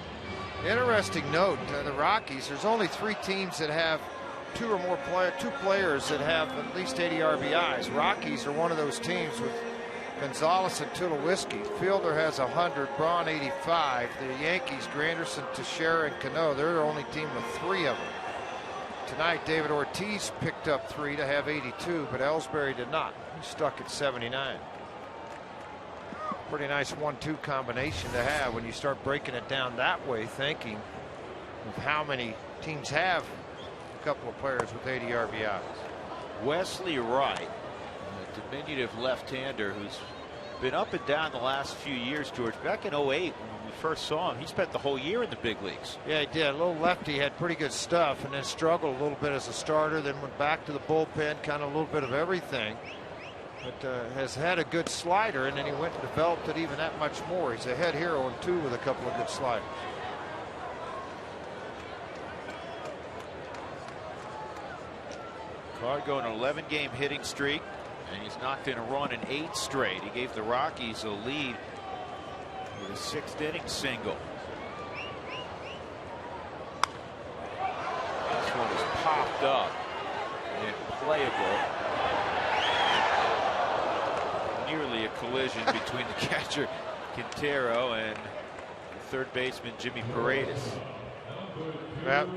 Interesting note, the Rockies, there's only 3 teams that have 2 or more players that have at least 80 RBIs. Rockies are one of those teams with Gonzalez and Tulowitzki. Fielder has 100, Braun 85. The Yankees, Granderson, Teixeira, and Cano, they're the only team with 3 of them. Tonight, David Ortiz picked up 3 to have 82, but Ellsbury did not. He's stuck at 79. Pretty nice 1-2 combination to have when you start breaking it down that way, thinking of how many teams have a couple of players with 80 RBIs. Wesley Wright, a diminutive left-hander who's been up and down the last few years, George. Back in 08, when we first saw him, he spent the whole year in the big leagues. Yeah, he did. A little lefty, had pretty good stuff, and then struggled a little bit as a starter, then went back to the bullpen, kind of a little bit of everything. But has had a good slider, and then he went and developed it even that much more. He's a head hero in 2 with a couple of good sliders. Cargo an 11-game hitting streak, and he's knocked in a run in 8 straight. He gave the Rockies a lead with a 6th inning single. This one is popped up and playable. Nearly a collision between the catcher Quintero and the third baseman Jimmy Paredes. Yep.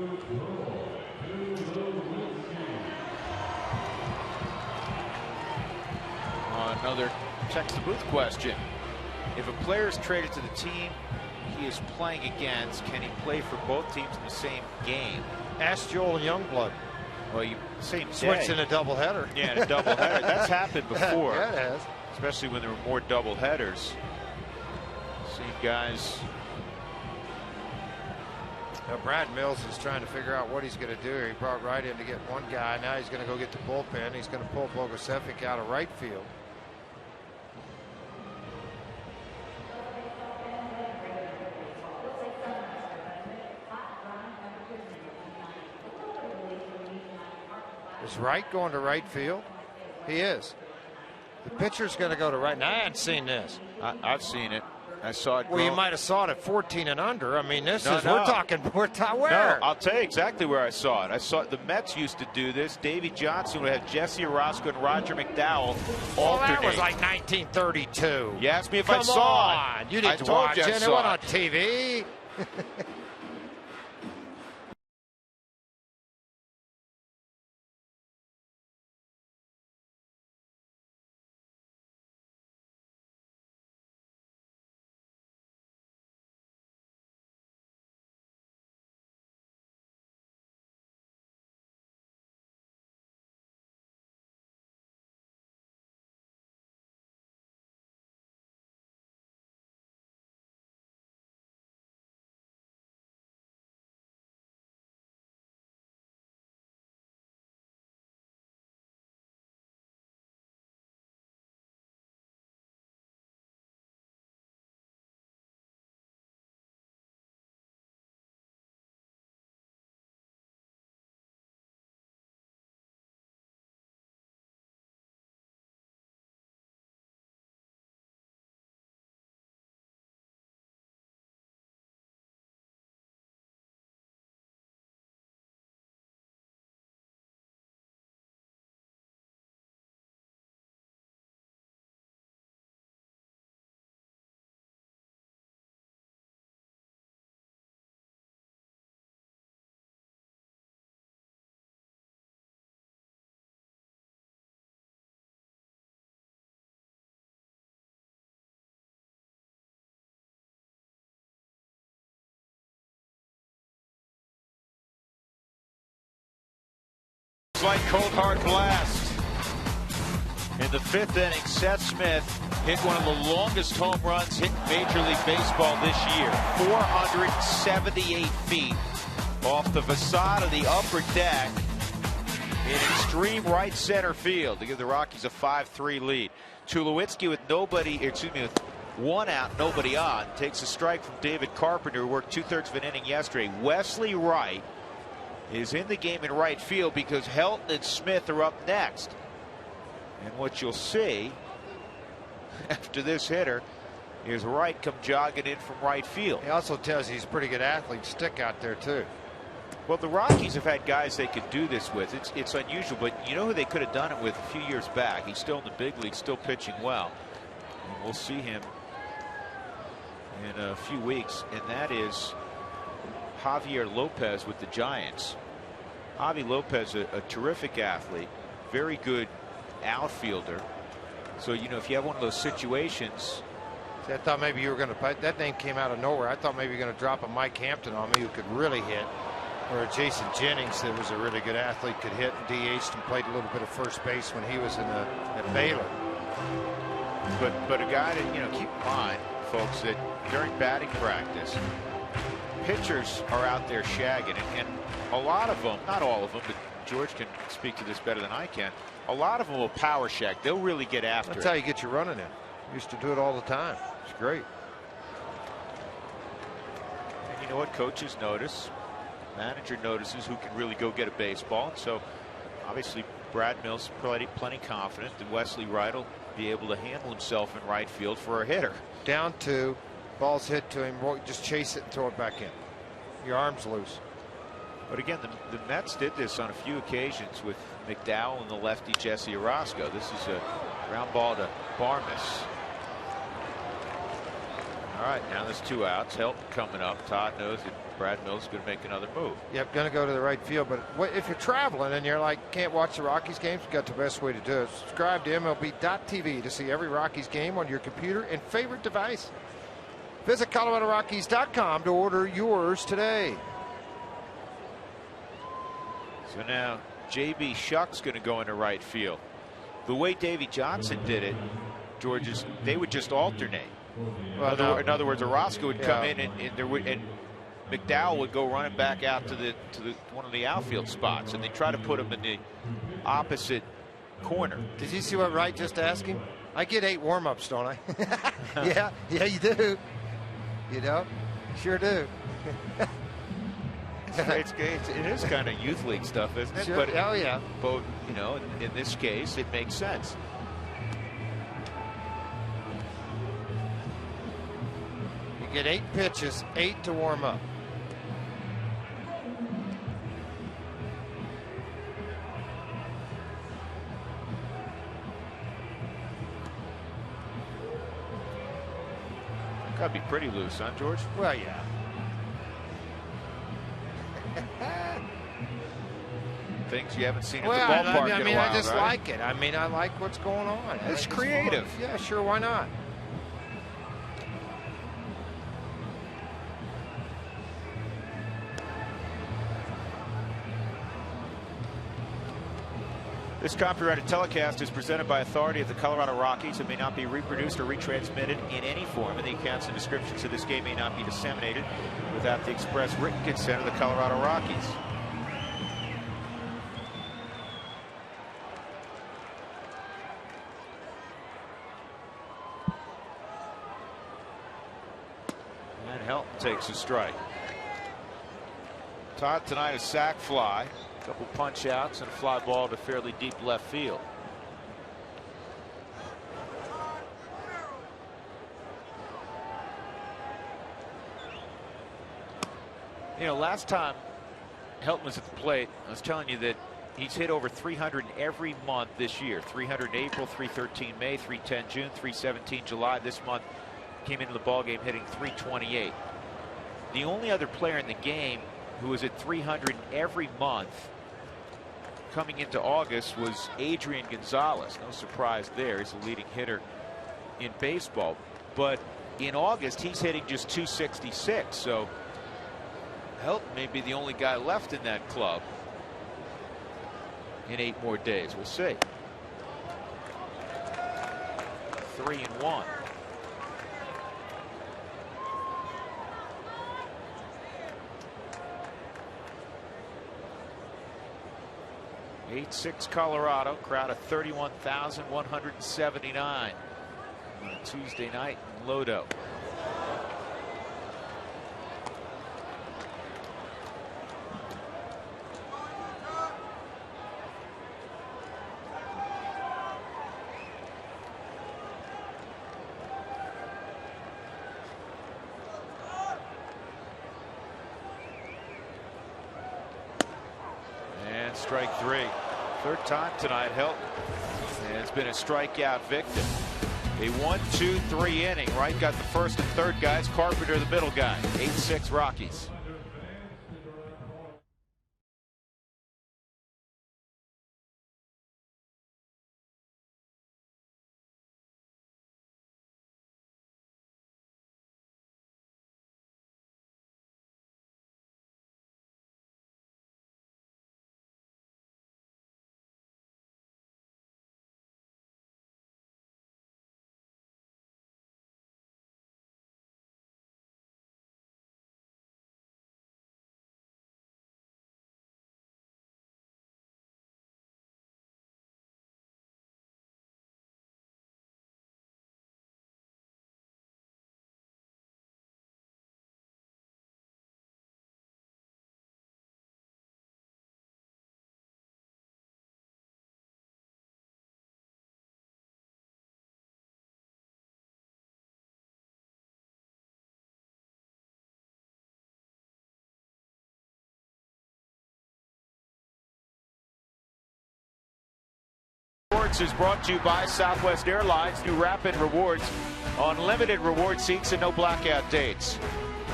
Another text the booth question. If a player is traded to the team he is playing against, can he play for both teams in the same game? Ask Joel Youngblood. Well, same day. Switched in a doubleheader. Yeah, in a doubleheader. That's happened before. Yeah, it has. Especially when there were more doubleheaders. Same guys. Now Brad Mills is trying to figure out what he's going to do. He brought Wright in to get one guy. Now he's going to go get the bullpen. He's going to pull Bogosevic out of right field. Is Wright going to right field? He is. The pitcher's going to go to right. Now, I hadn't seen this. I've seen it. I saw it. Well, you might have saw it at 14 and under. I mean, this is, no. we're talking where? No, I'll tell you exactly where I saw it. I saw the Mets used to do this. Davey Johnson would have Jesse Orozco and Roger McDowell alternate. Well, that was like 1932. You asked me if I saw it. You didn't watch it. It went on TV. Like cold hard blast. In the 5th inning, Seth Smith hit one of the longest home runs hit in Major League Baseball this year. 478 feet off the facade of the upper deck in extreme right center field to give the Rockies a 5-3 lead. Tulowitzki with with 1 out, nobody on, takes a strike from David Carpenter, who worked 2/3 of an inning yesterday. Wesley Wright is in the game in right field because Helton and Smith are up next. And what you'll see after this hitter is Wright come jogging in from right field. He also tells you he's a pretty good athlete. Stick out there too. Well, the Rockies have had guys they could do this with. It's unusual, but you know who they could have done it with a few years back? He's still in the big league, still pitching well. And we'll see him in a few weeks, and that is Javier Lopez with the Giants. Javi Lopez, a terrific athlete, very good outfielder. So, you know, if you have one of those situations. See, I thought maybe you were going to. That name came out of nowhere. I thought maybe you were going to drop a Mike Hampton on me, who could really hit, or a Jason Jennings that was a really good athlete, could hit and DH'd and played a little bit of first base when he was at Baylor. But a guy that, you know, keep in mind, folks, that during batting practice, pitchers are out there shagging, and a lot of them, not all of them, but George can speak to this better than I can. A lot of them will power shag. They'll really get after it. That's how you get your running in. Used to do it all the time. It's great. And you know what? Coaches notice. Manager notices who can really go get a baseball. And so, obviously, Brad Mills plenty confident that Wesley Wright will be able to handle himself in right field for a hitter. Down 2, ball's hit to him. Just chase it and throw it back in. Your arm's loose. But again, the Mets did this on a few occasions with McDowell and the lefty Jesse Orozco. This is a ground ball to Barmes. All right, now there's 2 outs. Helton coming up. Todd knows that Brad Mills is going to make another move. Yep, going to go to the right field. But if you're traveling and you're like, can't watch the Rockies games, you've got the best way to do it. Subscribe to MLB.tv to see every Rockies game on your computer and favorite device. Visit ColoradoRockies.com to order yours today. So now J.B. Shuck's going to go into right field. The way Davey Johnson did it, George, is they would just alternate. Well, in other words, Orozco would come in and McDowell would go running back out to the one of the outfield spots, and they try to put him in the opposite corner. Did you see what Wright just asked him? I get 8 warm-ups, don't I? yeah, you do. You know, sure do. It is kind of youth league stuff, isn't it? Sure. But oh yeah. But you know, in this case, it makes sense. You get 8 pitches, 8 to warm up. Gotta be pretty loose, huh, George? Well, yeah. Things you haven't seen at well, the ballpark I mean, in a while, I just right? like it. I mean, I like what's going on. It's creative. Yeah, sure, why not? This copyrighted telecast is presented by authority of the Colorado Rockies. It may not be reproduced or retransmitted in any form, and the accounts and descriptions of this game may not be disseminated without the express written consent of the Colorado Rockies. And Helton takes a strike. Todd tonight a sac fly. A couple punch outs and a fly ball to fairly deep left field. You know, last time Helton was at the plate, I was telling you that he's hit over 300 every month this year. 300 in April, 313 May, 310 June, 317 July. This month came into the ballgame hitting 328. The only other player in the game who was at 300 every month coming into August was Adrian Gonzalez. No surprise there. He's the leading hitter in baseball. But in August, he's hitting just 266. So Helton may be the only guy left in that club in 8 more days. We'll see. 3-1. (8-6) Colorado, crowd of 31,179 on a Tuesday night in Lodo. And strike 3. Third time tonight, Hilton has been a strikeout victim. A 1-2-3 inning. Wright got the first and third guys. Carpenter the middle guy. 8-6 Rockies. Rewards is brought to you by Southwest Airlines. New Rapid Rewards. Unlimited reward seats and no blackout dates.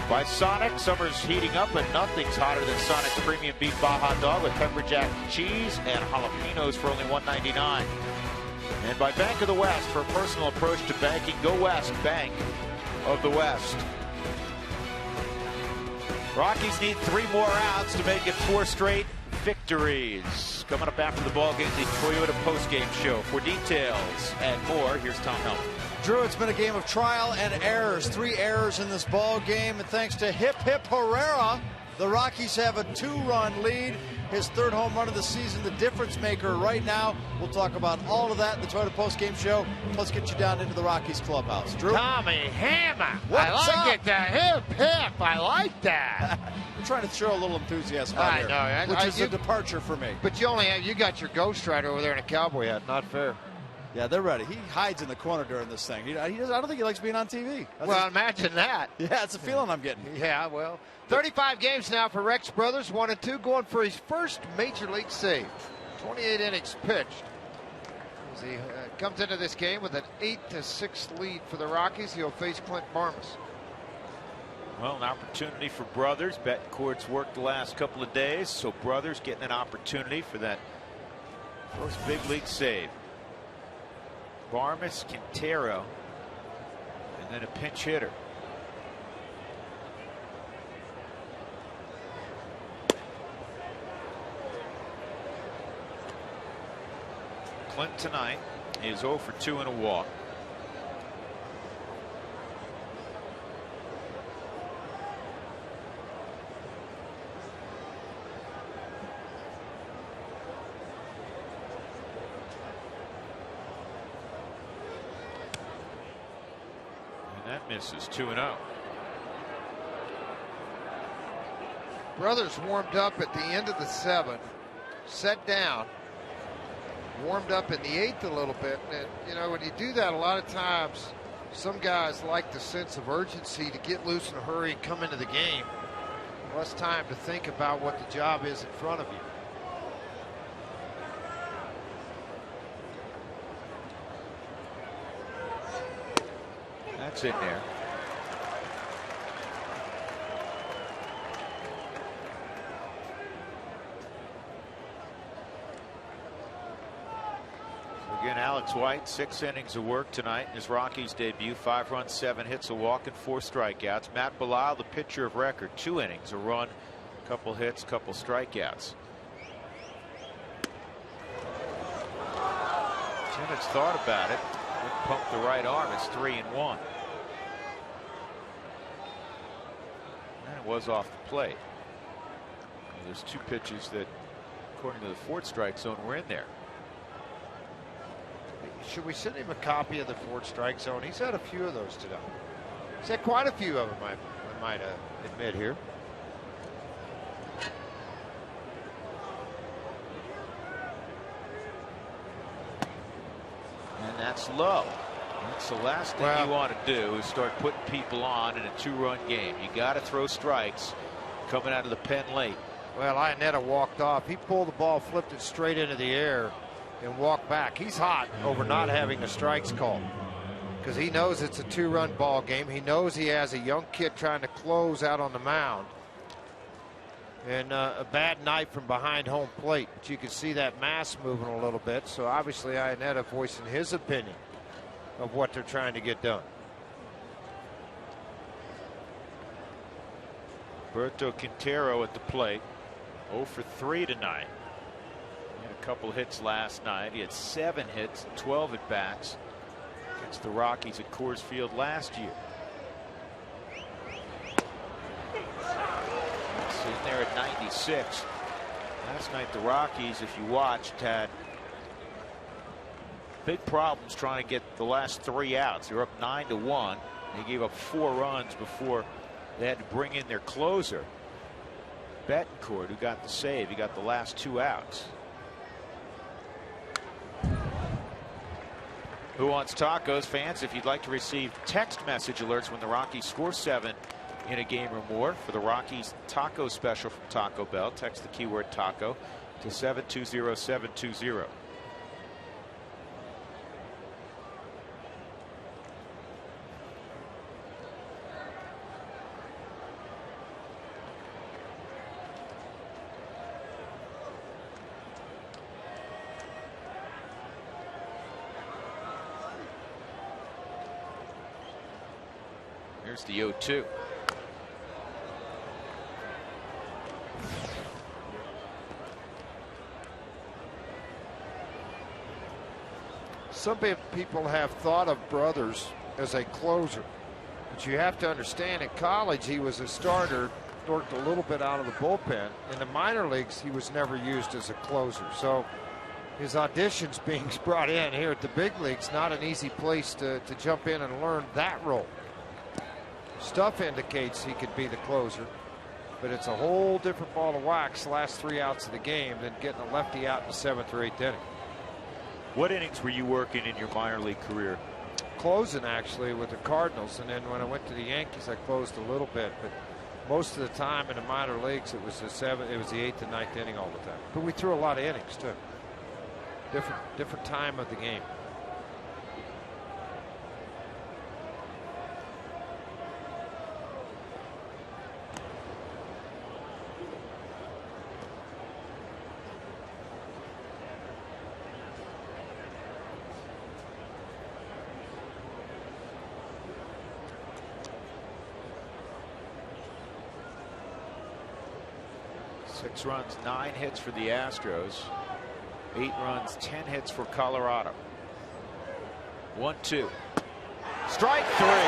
By Sonic, summer's heating up and nothing's hotter than Sonic's premium beef Baja dog with pepper jack cheese and jalapenos for only $1.99. And by Bank of the West, for a personal approach to banking, go West, Bank of the West. Rockies need 3 more outs to make it 4 straight victories. Coming up after the ball game, the Toyota postgame show. For details and more, here's Tom Helm. Drew, it's been a game of trial and errors. 3 errors in this ball game, and thanks to Hip Hip Herrera, the Rockies have a 2-run lead. His 3rd home run of the season, the difference maker right now. We'll talk about all of that in the Toyota postgame show. Let's get you down into the Rockies clubhouse. Drew? Tommy Hammer. What's I like up? it. The hip hip. I like that. We're trying to show a little enthusiasm out here, I know. which is a departure for me. But you got your Ghost Rider over there in a cowboy hat. Not fair. Yeah, they're ready. He hides in the corner during this thing. I don't think he likes being on TV. Imagine that. Yeah, it's a feeling I'm getting. Yeah, well, 35 games now for Rex Brothers, 1-2, going for his first major league save. 28 innings pitched. As he comes into this game with an 8-6 lead for the Rockies, he'll face Clint Barmas. Well, an opportunity for Brothers. Bettencourt's worked the last couple of days, so Brothers getting an opportunity for that first big league save. Barmas, Quintero, and then a pinch hitter. Clint tonight is 0 for 2 and a walk. That misses. 2-0. Brothers warmed up at the end of the 7th, set down, warmed up in the 8th a little bit. And, when you do that, a lot of times some guys like the sense of urgency to get loose in a hurry and come into the game. Less time to think about what the job is in front of you. That's in there. So again, Alex White, 6 innings of work tonight in his Rockies debut. 5 runs, 7 hits, a walk, and 4 strikeouts. Matt Belisle, the pitcher of record, 2 innings, a run, a couple hits, a couple strikeouts. Simmons thought about it. Pump the right arm. It's 3-1. And it was off the plate. There's 2 pitches that, according to the 4th strike zone, were in there. Should we send him a copy of the 4th strike zone? He's had a few of those today. He's had quite a few of them, I might admit here. And that's low. That's the last thing you want to do is start putting people on in a 2-run game. You got to throw strikes coming out of the pen late. Well, Iannetta walked off. He pulled the ball, flipped it straight into the air, and walked back. He's hot over not having the strikes called because he knows it's a 2-run ball game. He knows he has a young kid trying to close out on the mound. And a bad night from behind home plate. But you can see that mass moving a little bit. So obviously Iannetta voicing his opinion of what they're trying to get done. Berto Quintero at the plate. 0 for 3 tonight. He had a couple hits last night. He had 7 hits, 12 at bats against the Rockies at Coors Field last year. In there at 96. Last night the Rockies, if you watched, had big problems trying to get the last 3 outs. They were up 9-1. They gave up 4 runs before they had to bring in their closer, Betancourt, who got the save. He got the last 2 outs. Who Wants Tacos? Fans, if you'd like to receive text message alerts when the Rockies score 7 in a game or more for the Rockies taco special from Taco Bell, text the keyword taco to 720-720. Here's the 0-2. Some people have thought of Brothers as a closer, but you have to understand in college he was a starter, worked a little bit out of the bullpen. In the minor leagues he was never used as a closer, so his auditions being brought in here at the big leagues, not an easy place to jump in and learn that role. Stuff indicates he could be the closer, but it's a whole different ball of wax the last 3 outs of the game than getting a lefty out in the 7th or 8th inning. What innings were you working in your minor league career? Closing, actually, with the Cardinals, and then when I went to the Yankees I closed a little bit, but most of the time in the minor leagues it was the 8th and 9th inning all the time. But we threw a lot of innings too. Different time of the game. Six runs, 9 hits for the Astros. 8 runs, 10 hits for Colorado. 1-2. Strike 3. And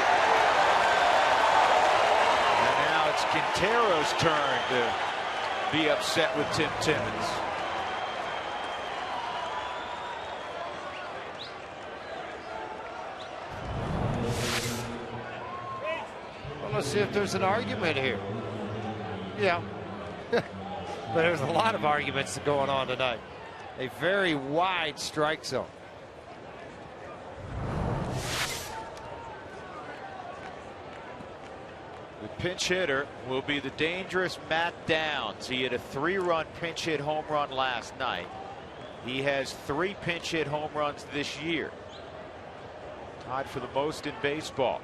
now it's Quintero's turn to be upset with Tim Timmons. Well, let's see if there's an argument here. Yeah. But there's a lot of arguments going on tonight. A very wide strike zone. The pinch hitter will be the dangerous Matt Downs. He had a 3-run pinch hit home run last night. He has 3 pinch hit home runs this year. Tied for the most in baseball.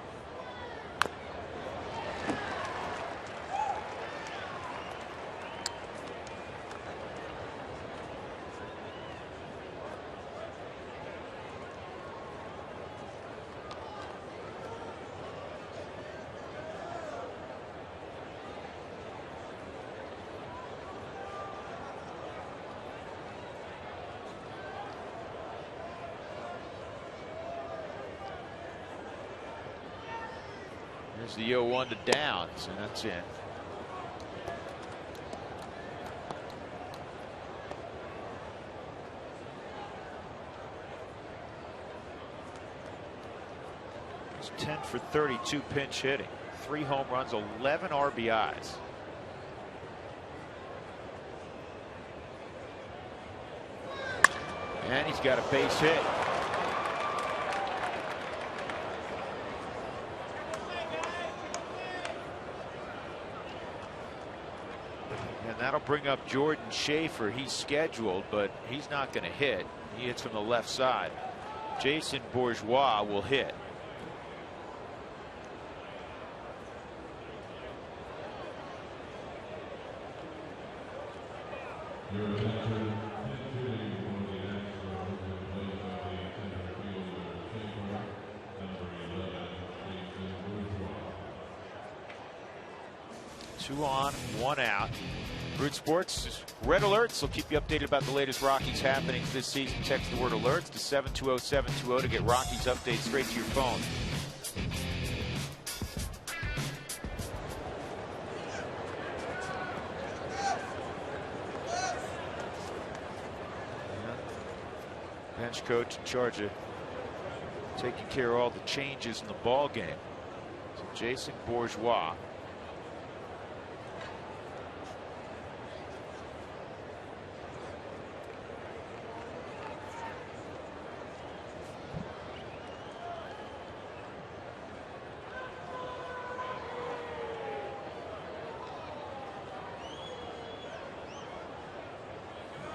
There's the 0-1 to Downs, and that's in. It's 10 for 32 pinch hitting, 3 home runs, 11 RBIs. And he's got a base hit. And that'll bring up Jordan Schaefer. He's scheduled, but he's not going to hit. He hits from the left side. Jason Bourgeois will hit. Two on, 1 out. Root Sports Red Alerts will keep you updated about the latest Rockies happenings this season. Text the word alerts to 720-720 to get Rockies updates straight to your phone. Bench coach in charge of taking care of all the changes in the ball game. So Jason Bourgeois.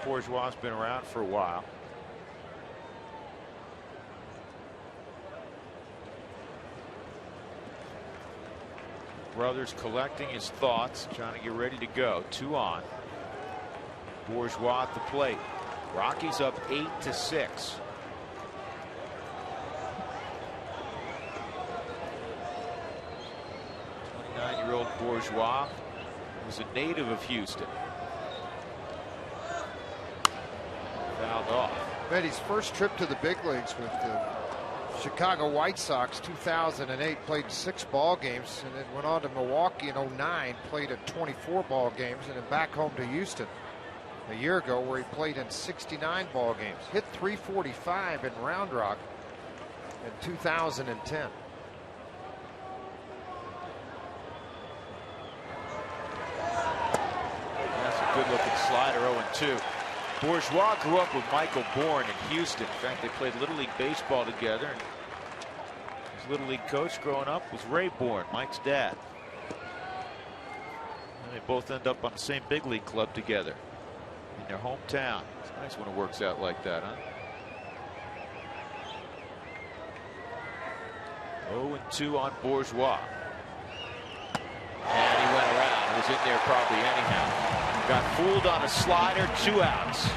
Bourgeois has been around for a while. Brothers collecting his thoughts, trying to get ready to go. 2 on. Bourgeois at the plate. Rockies up 8-6. Year-old Bourgeois was a native of Houston. Fouled off. Made his first trip to the big leagues with the Chicago White Sox, 2008, played 6 ball games, and then went on to Milwaukee in 09, played at 24 ball games, and then back home to Houston a year ago, where he played in 69 ball games. Hit .345 in Round Rock in 2010. That's a good looking slider. 0-2. Bourgeois grew up with Michael Bourne in Houston. In fact, they played Little League baseball together. And his Little League coach growing up was Ray Bourne, Mike's dad. And they both end up on the same big league club together in their hometown. It's nice when it works out like that, huh? 0-2 on Bourgeois. And he went around. He was in there probably anyhow. Got fooled on a slider, 2 outs.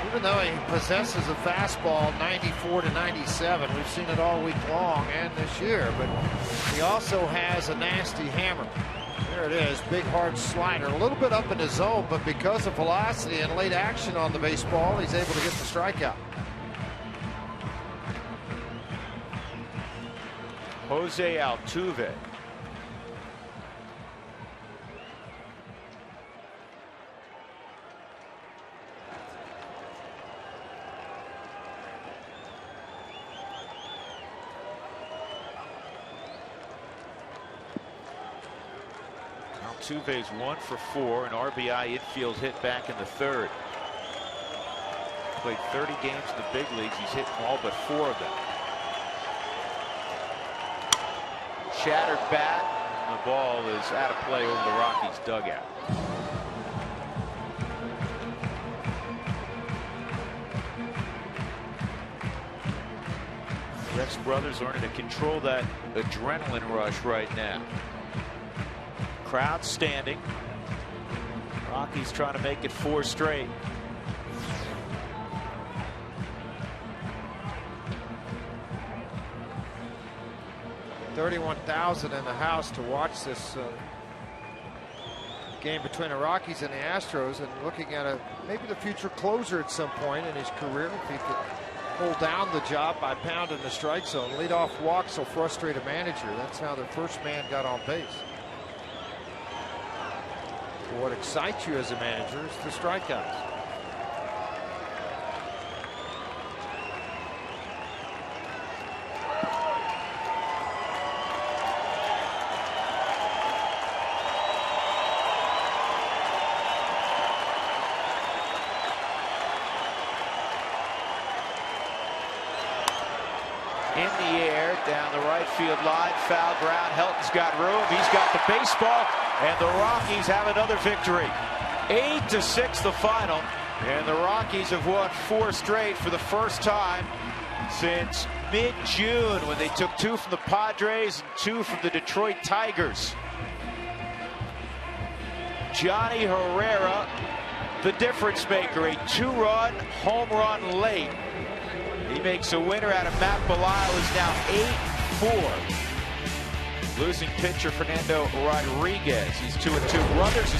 Even though he possesses a fastball 94-97, we've seen it all week long and this year, but he also has a nasty hammer. There it is, big hard slider, a little bit up in the zone, but because of velocity and late action on the baseball, he's able to get the strikeout. Jose Altuve. Altuve's 1 for 4, an RBI infield hit back in the 3rd. Played 30 games in the big leagues. He's hit all but 4 of them. Shattered bat. And the ball is out of play over the Rockies dugout. Rex brothers learning to control that adrenaline rush right now. Crowd standing. Rockies trying to make it 4 straight. $31,000 in the house to watch this game between the Rockies and the Astros, and looking at maybe the future closer at some point in his career if he could pull down the job by pounding the strike zone. Leadoff walks will frustrate a manager. That's how their first man got on base. What excites you as a manager is the strikeouts. In the air, down the right field line, foul ground. Helton's got room. He's got the baseball, and the Rockies have another victory. 8-6 the final, and the Rockies have won 4 straight for the first time since mid-June, when they took 2 from the Padres and 2 from the Detroit Tigers. Johnny Herrera, the difference maker, a 2-run home run late. He makes a winner out of Matt Belisle, who's now 8-4. Losing pitcher Fernando Rodriguez, he's 2-2. Brothers is